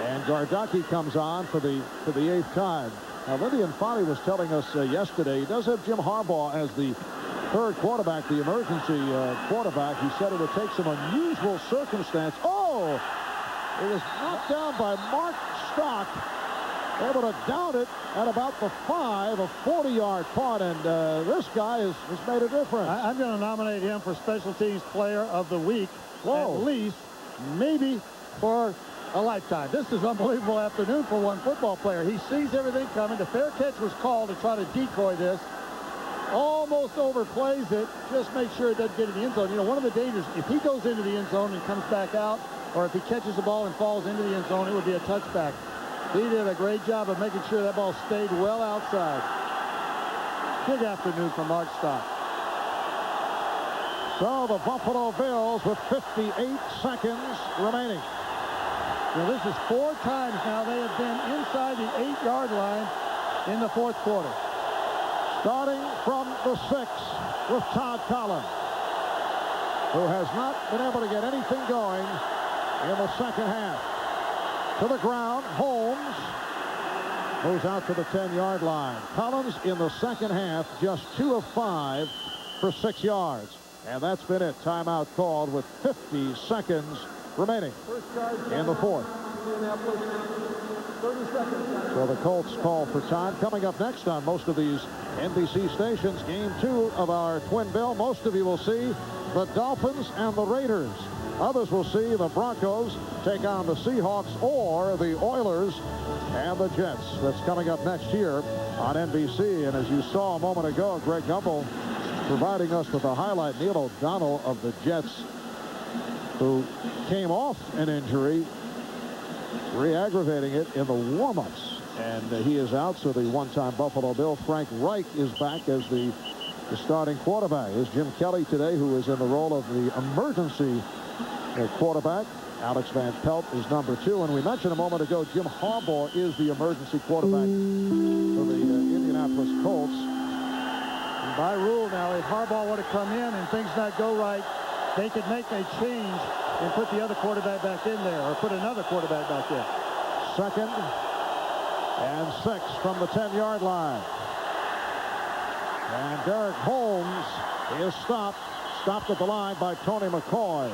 And Gardocki comes on for the 8th time. Now, Lindy Infante was telling us yesterday he does have Jim Harbaugh as the 3rd quarterback, the emergency quarterback. He said it would take some unusual circumstance. Oh! It was knocked down by Mark Stock. able to down it at about the 5, a 40-yard punt, and this guy has made a difference. I'm going to nominate him for Special Teams Player of the Week, Whoa. at least, maybe for a lifetime. This is an unbelievable afternoon for one football player. He sees everything coming. The fair catch was called to try to decoy this. Almost overplays it. Just make sure it doesn't get in the end zone. You know, one of the dangers, if he goes into the end zone and comes back out, or if he catches the ball and falls into the end zone, it would be a touchback. He did a great job of making sure that ball stayed well outside. Big afternoon for Mark Stock. So the Buffalo Bills with 58 seconds remaining. Now, this is 4 times now they have been inside the 8-yard line in the fourth quarter. Starting from the 6 with Todd Collins, who has not been able to get anything going in the second half. To the ground, Holmes moves out to the 10-yard line. Collins in the second half, just 2 of 5 for 6 yards. And that's been it. Timeout called with 50 seconds remaining in the fourth. Indianapolis, 30 seconds. So the Colts call for time. Coming up next on most of these NBC stations, game 2 of our twin bill. Most of you will see the Dolphins and the Raiders. Others will see the Broncos take on the Seahawks or the Oilers and the Jets. That's coming up next year on NBC. And as you saw a moment ago, Greg Gumbel providing us with a highlight. Neil O'Donnell of the Jets, who came off an injury, re-aggravating it in the warm-ups. And he is out, so the one-time Buffalo Bill, Frank Reich, is back as the starting quarterback. Is Jim Kelly today, who is in the role of the emergency quarterback. Alex Van Pelt is number 2. And we mentioned a moment ago, Jim Harbaugh is the emergency quarterback for the Indianapolis Colts. And by rule now, if Harbaugh were to come in and things not go right, they could make a change and put the other quarterback back in there, or put another quarterback back in. 2nd and 6 from the 10-yard line. And Derek Holmes is stopped at the line by Tony McCoy.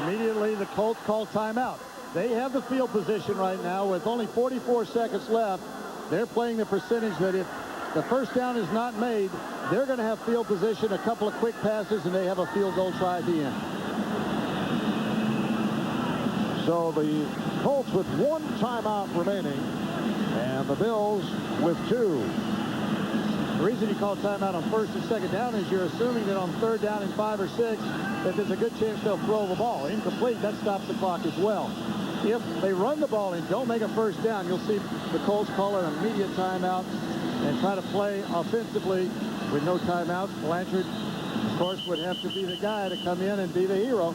Immediately, the Colts call timeout. They have the field position right now with only 44 seconds left. They're playing the percentage that if the first down is not made, they're going to have field position, a couple of quick passes, and they have a field goal try at the end. So the Colts with 1 timeout remaining, and the Bills with 2. The reason you call timeout on 1st and 2nd down is you're assuming that on 3rd down and 5 or 6, that there's a good chance they'll throw the ball. Incomplete, that stops the clock as well. If they run the ball and don't make a first down, you'll see the Colts call an immediate timeout and try to play offensively with no timeouts. Blanchard, of course, would have to be the guy to come in and be the hero.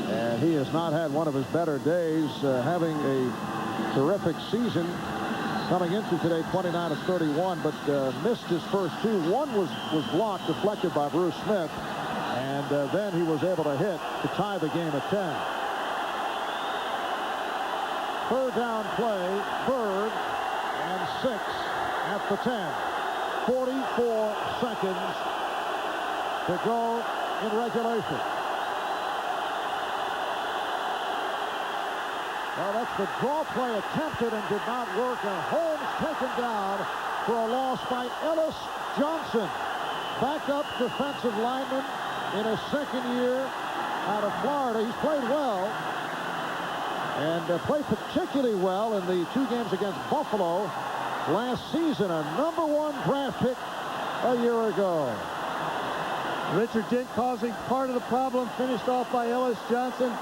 And he has not had one of his better days, having a terrific season coming into today, 29 of 31, but missed his first 2. One was blocked, deflected by Bruce Smith, and then he was able to hit to tie the game at 10. 3rd down play, 3rd and 6 at the 10. 44 seconds to go in regulation. Well, that's the draw play attempted and did not work, and Holmes taken down for a loss by Ellis Johnson. Backup defensive lineman in his 2nd year out of Florida. He's played well and played particularly well in the 2 games against Buffalo last season. A number 1 draft pick a year ago. Richard Dent causing part of the problem, finished off by Ellis Johnson.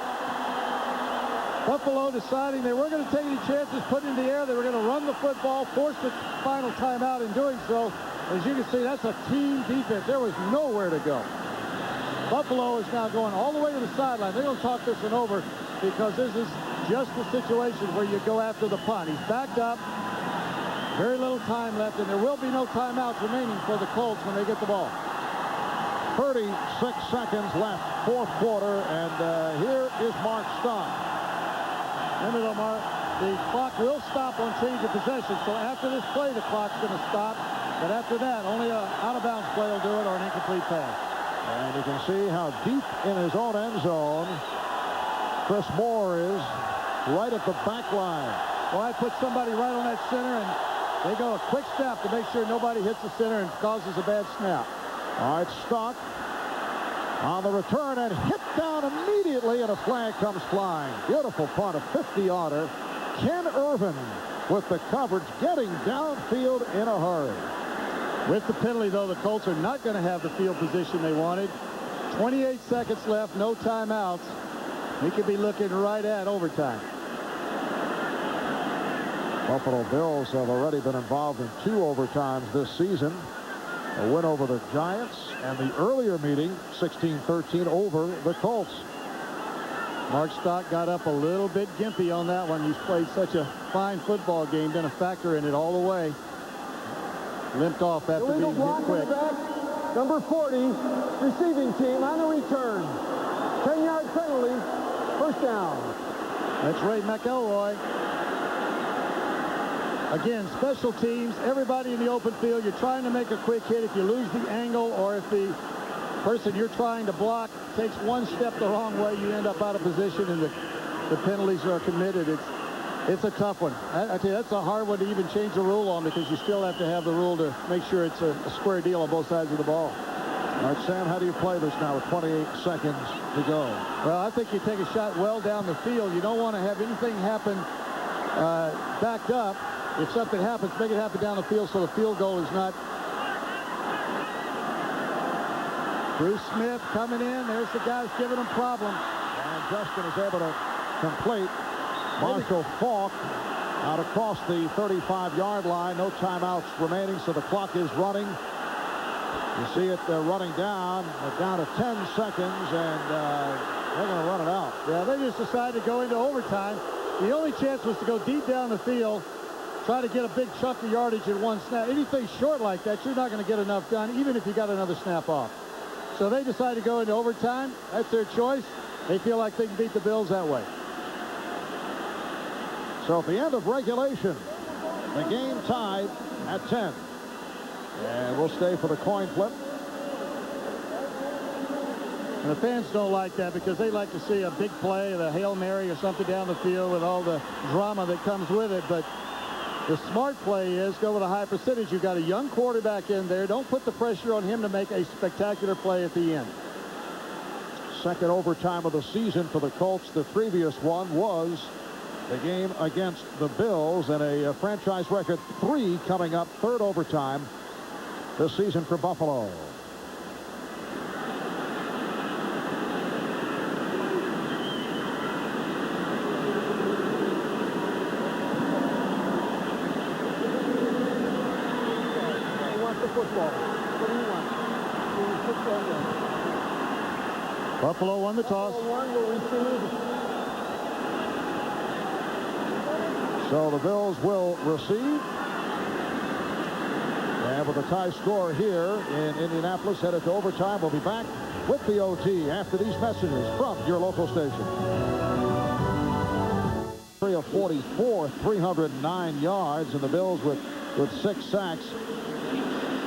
Buffalo deciding they weren't going to take any chances, put it in the air. They were going to run the football, force the final timeout in doing so. As you can see, that's a team defense. There was nowhere to go. Buffalo is now going all the way to the sideline. They're going to talk this one over because this is just the situation where you go after the punt. He's backed up. Very little time left, and there will be no timeouts remaining for the Colts when they get the ball. 36 seconds left, 4th quarter, and here is Mark Stock. Remember though, Mark, the clock will stop on change of possession. So after this play, the clock's going to stop. But after that, only an out-of-bounds play will do it, or an incomplete pass. And you can see how deep in his own end zone Chris Moore is, right at the back line. Well, I put somebody right on that center, and they go a quick snap to make sure nobody hits the center and causes a bad snap. All right, Stock on the return and hit down immediately, and a flag comes flying. Beautiful punt, a 50-yarder. Ken Irvin with the coverage, getting downfield in a hurry. With the penalty, though, the Colts are not going to have the field position they wanted. 28 seconds left, no timeouts. We could be looking right at overtime. Buffalo Bills have already been involved in 2 overtimes this season. A win over the Giants, and the earlier meeting, 16-13, over the Colts. Mark Stock got up a little bit gimpy on that one. He's played such a fine football game, been a factor in it all the way. Limped off after being hit quick. Number 40, receiving team on the return. 10-yard penalty, first down. That's Ray McElroy. Again, special teams, everybody in the open field. You're trying to make a quick hit. If you lose the angle, or if the person you're trying to block takes one step the wrong way, you end up out of position, and the penalties are committed. It's a tough one. I tell you, that's a hard one to even change the rule on, because you still have to have the rule to make sure it's a square deal on both sides of the ball. All right, Sam, how do you play this now with 28 seconds to go? Well, I think you take a shot well down the field. You don't want to have anything happen backed up. If something happens, make it happen down the field so the field goal is not. Bruce Smith coming in. There's the guy who's giving him problems. And Justin is able to complete. Marshall Faulk out across the 35-yard line. No timeouts remaining, so the clock is running. You see it running down. Down to 10 seconds, and they're going to run it out. Yeah, they just decided to go into overtime. The only chance was to go deep down the field, try to get a big chunk of yardage in one snap. Anything short like that, you're not going to get enough done, even if you got another snap off. So they decided to go into overtime. That's their choice. They feel like they can beat the Bills that way. So at the end of regulation, the game tied at 10. And we'll stay for the coin flip. And the fans don't like that, because they like to see a big play, the Hail Mary or something down the field with all the drama that comes with it. But the smart play is go with a high percentage. You've got a young quarterback in there. Don't put the pressure on him to make a spectacular play at the end. Second overtime of the season for the Colts. The previous one was the game against the Bills, and a franchise record 3 coming up, third overtime this season for Buffalo. Buffalo won the toss. So the Bills will receive. And with a tie score here in Indianapolis, headed to overtime. We'll be back with the OT after these messages from your local station. 3 of 44, 309 yards, and the Bills with 6 sacks.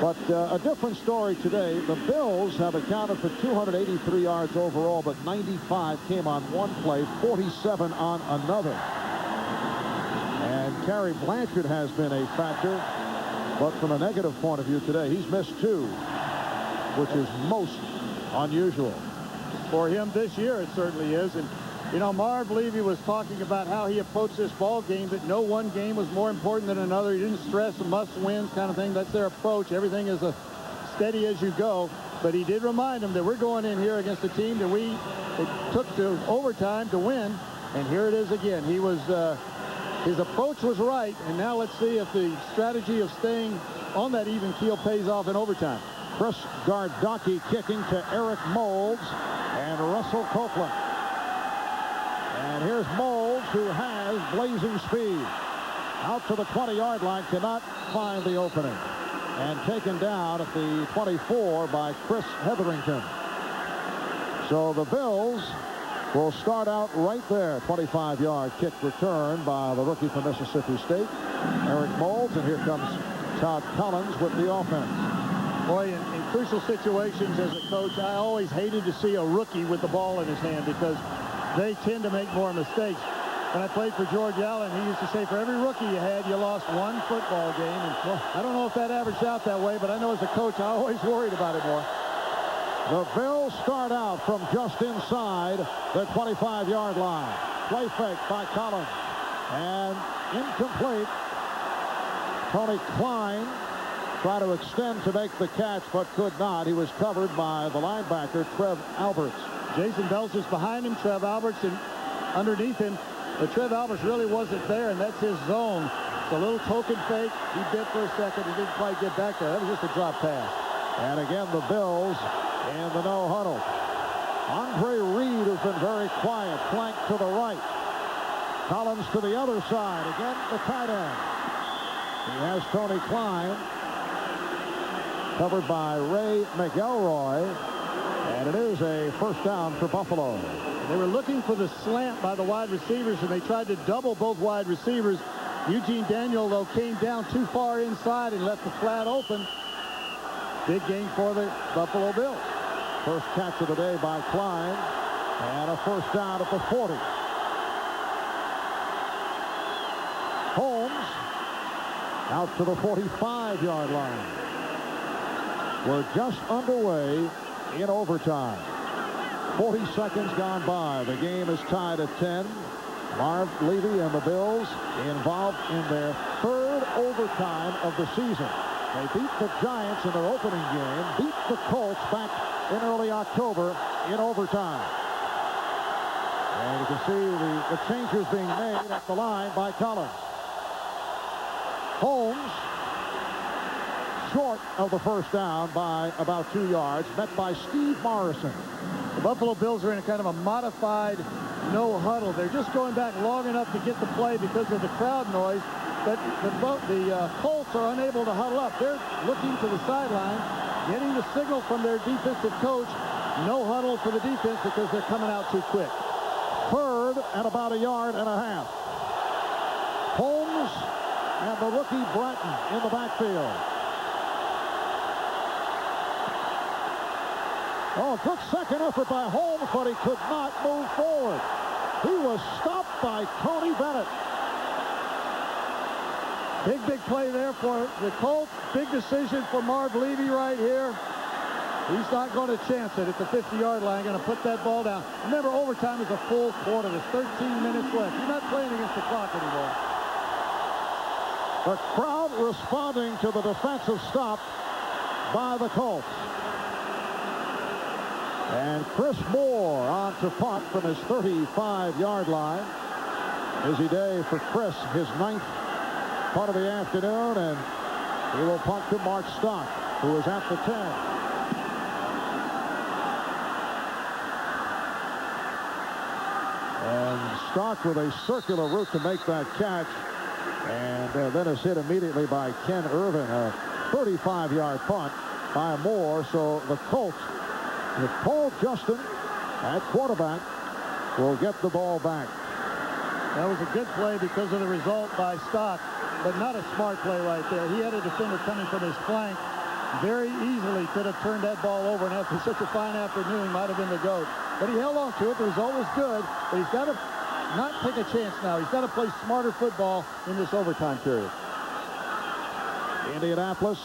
But a different story today. The Bills have accounted for 283 yards overall, but 95 came on one play, 47 on another. And Kerry Blanchard has been a factor, but from a negative point of view today, he's missed 2, which is most unusual. For him this year, it certainly is. And, you know, Marv Levy was talking about how he approached this ball game, that no one game was more important than another. He didn't stress a must-wins kind of thing. That's their approach. Everything is a steady as you go. But he did remind them that we're going in here against a team that it took to overtime to win. And here it is again. He was, his approach was right. And now let's see if the strategy of staying on that even keel pays off in overtime. Chris Gardocki kicking to Eric Moulds and Russell Copeland. And here's Moulds, who has blazing speed. Out to the 20-yard line, cannot find the opening. And taken down at the 24 by Chris Hetherington. So the Bills will start out right there. 25-yard kick return by the rookie from Mississippi State, Eric Moulds. And here comes Todd Collins with the offense. Boy, in crucial situations as a coach, I always hated to see a rookie with the ball in his hand, because they tend to make more mistakes. when I played for George Allen, he used to say for every rookie you had, you lost one football game. And well, I don't know if that averaged out that way, but I know as a coach, I always worried about it more. The Bills start out from just inside the 25-yard line. Play fake by Collins. And incomplete. Tony Klein tried to extend to make the catch, but could not. He was covered by the linebacker, Trev Alberts. Jason Belcher's behind him, Trev Alberts, and underneath him. But Trev Alberts really wasn't there, and that's his zone. It's a little token fake. He bit for a second. He didn't quite get back there. That was just a drop pass. And again, the Bills in the no huddle. Andre Reed has been very quiet, flanked to the right. Collins to the other side. Again, the tight end. He has Tony Klein covered by Ray McElroy. And it is a first down for Buffalo. They were looking for the slant by the wide receivers, and they tried to double both wide receivers. Eugene Daniel, though, came down too far inside and left the flat open. Big game for the Buffalo Bills. First catch of the day by Klein, and a first down at the 40. Holmes out to the 45-yard line. We're just underway in overtime. 40 seconds gone by. The game is tied at 10. Marv Levy and the Bills involved in their third overtime of the season. They beat the Giants in their opening game, beat the Colts back in early October in overtime. And you can see the changes being made at the line by Collins. Holmes short of the first down by about 2 yards, met by Steve Morrison. The Buffalo Bills are in a kind of a modified no huddle. They're just going back long enough to get the play because of the crowd noise, but the Colts are unable to huddle up. They're looking to the sideline, getting the signal from their defensive coach, no huddle for the defense because they're coming out too quick. Third at about 1.5 yards. Holmes and the rookie Bratton in the backfield. Oh, good second effort by Holmes, but he could not move forward. He was stopped by Tony Bennett. Big play there for the Colts. Big decision for Marv Levy right here. He's not going to chance it at the 50-yard line. Going to put that ball down. Remember, overtime is a full quarter. There's 13 minutes left. You're not playing against the clock anymore. The crowd responding to the defensive stop by the Colts. And Chris Moore on to punt from his 35-yard line. Busy day for Chris, his 9th punt of the afternoon, and he will punt to Mark Stock, who is at the 10. And Stock with a circular route to make that catch, and then is hit immediately by Ken Irvin. A 35-yard punt by Moore, so the Colts, with Paul Justin at quarterback, will get the ball back. That was a good play because of the result by Stock, but not a smart play right there. He had a defender coming from his flank. Very easily could have turned that ball over, and after such a fine afternoon, might have been the GOAT. But he held on to it. The result was good, but he's got to not take a chance now. He's got to play smarter football in this overtime period. Indianapolis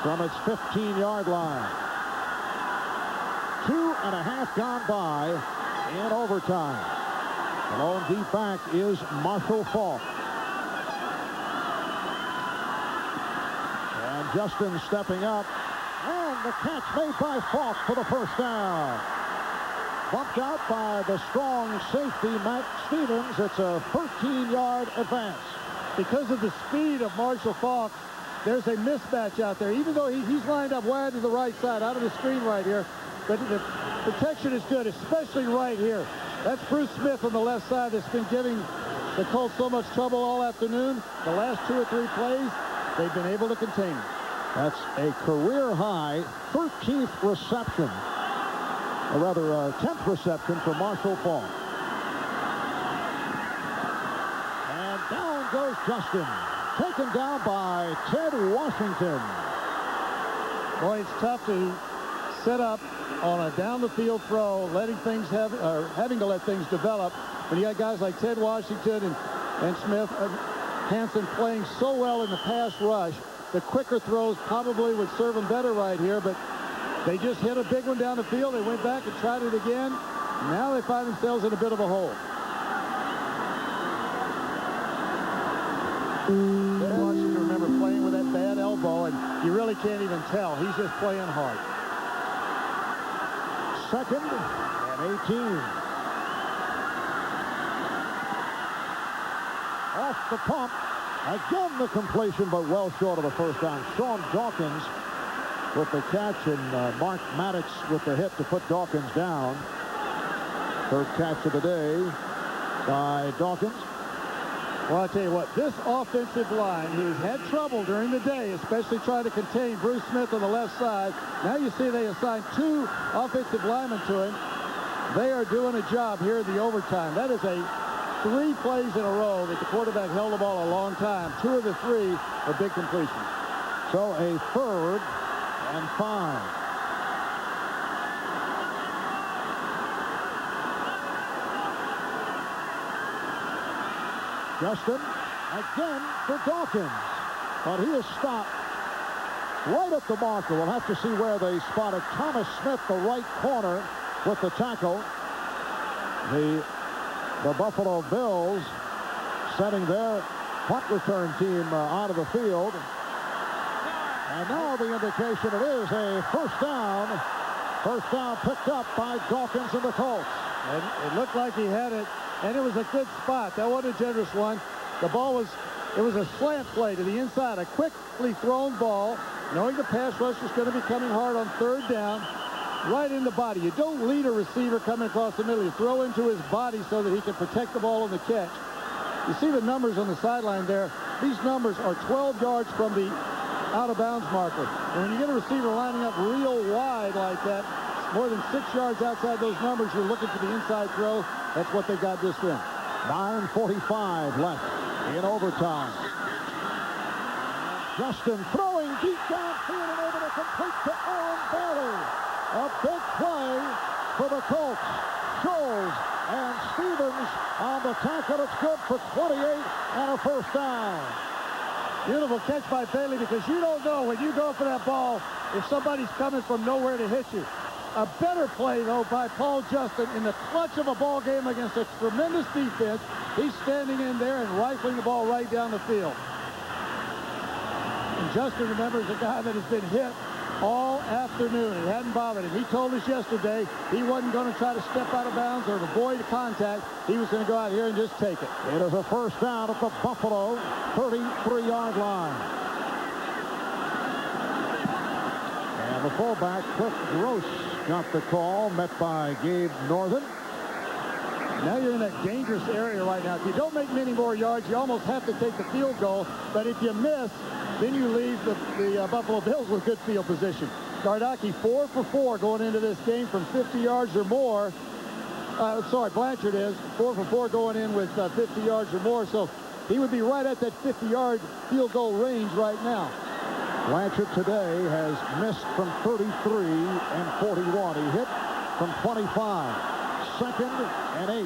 from its 15-yard line. 2.5 gone by in overtime. The lone deep back is Marshall Faulk. And Justin stepping up. And the catch made by Faulk for the first down. Bumped out by the strong safety, Matt Stevens. It's a 13-yard advance. Because of the speed of Marshall Faulk, there's a mismatch out there. Even though he's lined up wide to the right side, out of the screen right here. But the protection is good, especially right here. That's Bruce Smith on the left side that's been giving the Colts so much trouble all afternoon. The last 2 or 3 plays, they've been able to contain him. That's a career-high 13th reception, or rather 10th reception for Marshall Faulk. And down goes Justin, taken down by Ted Washington. Boy, it's tough to set up on a down-the-field throw, having to let things develop when you got guys like Ted Washington and Smith, Hansen playing so well in the pass rush, the quicker throws probably would serve them better right here, but they just hit a big one down the field. They went back and tried it again. Now they find themselves in a bit of a hole. Ted Washington, remember, playing with that bad elbow, and you really can't even tell. He's just playing hard. 2nd and 18. Off the pump. Again, the completion, but well short of the first down. Sean Dawkins with the catch, and Mark Maddox with the hit to put Dawkins down. 3rd catch of the day by Dawkins. Well, I'll tell you what, this offensive line, who's had trouble during the day, especially trying to contain Bruce Smith on the left side. Now you see they assigned 2 offensive linemen to him. They are doing a job here in the overtime. That is 3 plays in a row that the quarterback held the ball a long time. 2 of the 3 are big completions. So a 3rd and 5. Justin again for Dawkins, but he is stopped right at the marker. We'll have to see where they spotted Thomas Smith, the right corner, with the tackle. The Buffalo Bills sending their punt return team out of the field. And now the indication it is a first down. First down picked up by Dawkins and the Colts. And it looked like he had it, and it was a good spot. That wasn't a generous one. The ball it was a slant play to the inside, a quickly thrown ball, knowing the pass rush was going to be coming hard on 3rd down, right in the body. You don't lead a receiver coming across the middle. You throw into his body so that he can protect the ball on the catch. You see the numbers on the sideline there. These numbers are 12 yards from the out-of-bounds marker. And when you get a receiver lining up real wide like that, more than 6 yards outside those numbers, you're looking for the inside throw. That's what they got this in. 9:45 left in overtime. Justin throwing deep downfield and able to complete to Aaron Bailey. A big play for the Colts. Scholes and Stevens on the tackle. It's good for 28 and a first down. Beautiful catch by Bailey, because you don't know when you go for that ball if somebody's coming from nowhere to hit you. A better play, though, by Paul Justin in the clutch of a ball game against a tremendous defense. He's standing in there and rifling the ball right down the field. And Justin, remember, is a guy that has been hit all afternoon. It hadn't bothered him. He told us yesterday he wasn't going to try to step out of bounds or avoid contact. He was going to go out here and just take it. It is a first down at the Buffalo 33-yard line. And the fullback, Cliff Gross, got the call, met by Gabe Northern. Now you're in a dangerous area right now. If you don't make many more yards, you almost have to take the field goal. But if you miss, then you leave the Buffalo Bills with good field position. Gardocki 4 for 4 going into this game from 50 yards or more. Blanchard is 4 for 4 going in with 50 yards or more. So he would be right at that 50-yard field goal range right now. Blanchard today has missed from 33 and 41. He hit from 25. 2nd and 8.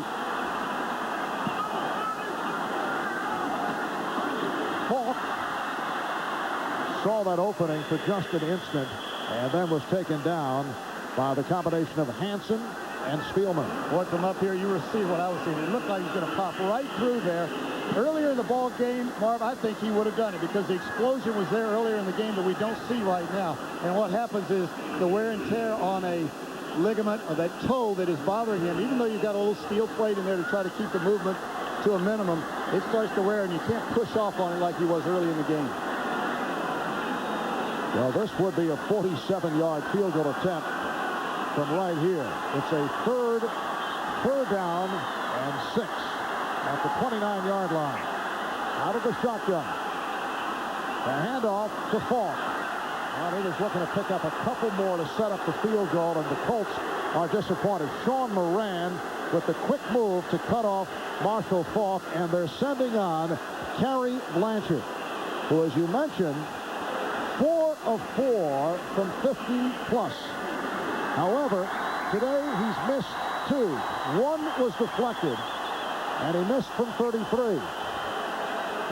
Falk saw that opening for just an instant and then was taken down by the combination of Hansen and Spielman. Boy, from up here, you were seeing what I was seeing. It looked like he was going to pop right through there. Earlier in the ball game, Marv, I think he would have done it because the explosion was there earlier in the game that we don't see right now. And what happens is the wear and tear on a ligament or that toe that is bothering him, even though you've got a little steel plate in there to try to keep the movement to a minimum, it starts to wear and you can't push off on it like he was early in the game. Well, this would be a 47-yard field goal attempt from right here. It's a third down and 6 at the 29-yard line. Out of the shotgun. The handoff to Falk. And he was looking to pick up a couple more to set up the field goal, and the Colts are disappointed. Sean Moran with the quick move to cut off Marshall Falk, and they're sending on Kerry Blanchard, who, as you mentioned, 4 of 4 from 50+. However, today he's missed 2. One was deflected, And he missed from 33.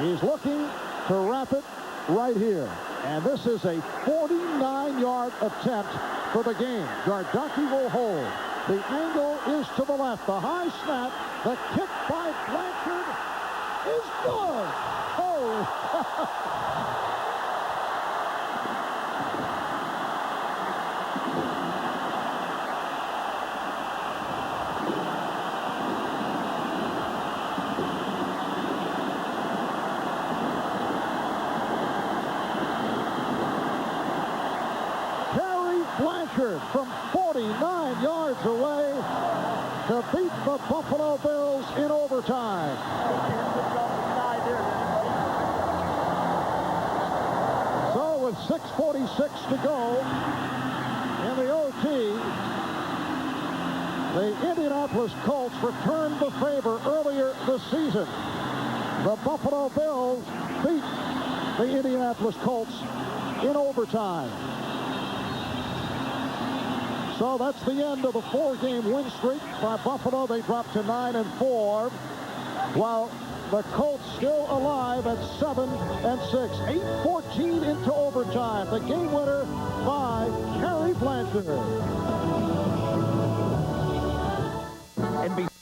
He's looking to wrap it right here. And this is a 49-yard attempt for the game. Gardocki will hold. The angle is to the left. The high snap. The kick by Blanchard is good. Oh! Blanchard from 49 yards away to beat the Buffalo Bills in overtime. So with 6:46 to go in the OT, the Indianapolis Colts returned the favor earlier this season. The Buffalo Bills beat the Indianapolis Colts in overtime. So that's the end of the 4-game win streak by Buffalo. They dropped to 9-4, while the Colts still alive at 7-6. 8:14 into overtime. The game winner by Kerry Blanchard. NBC.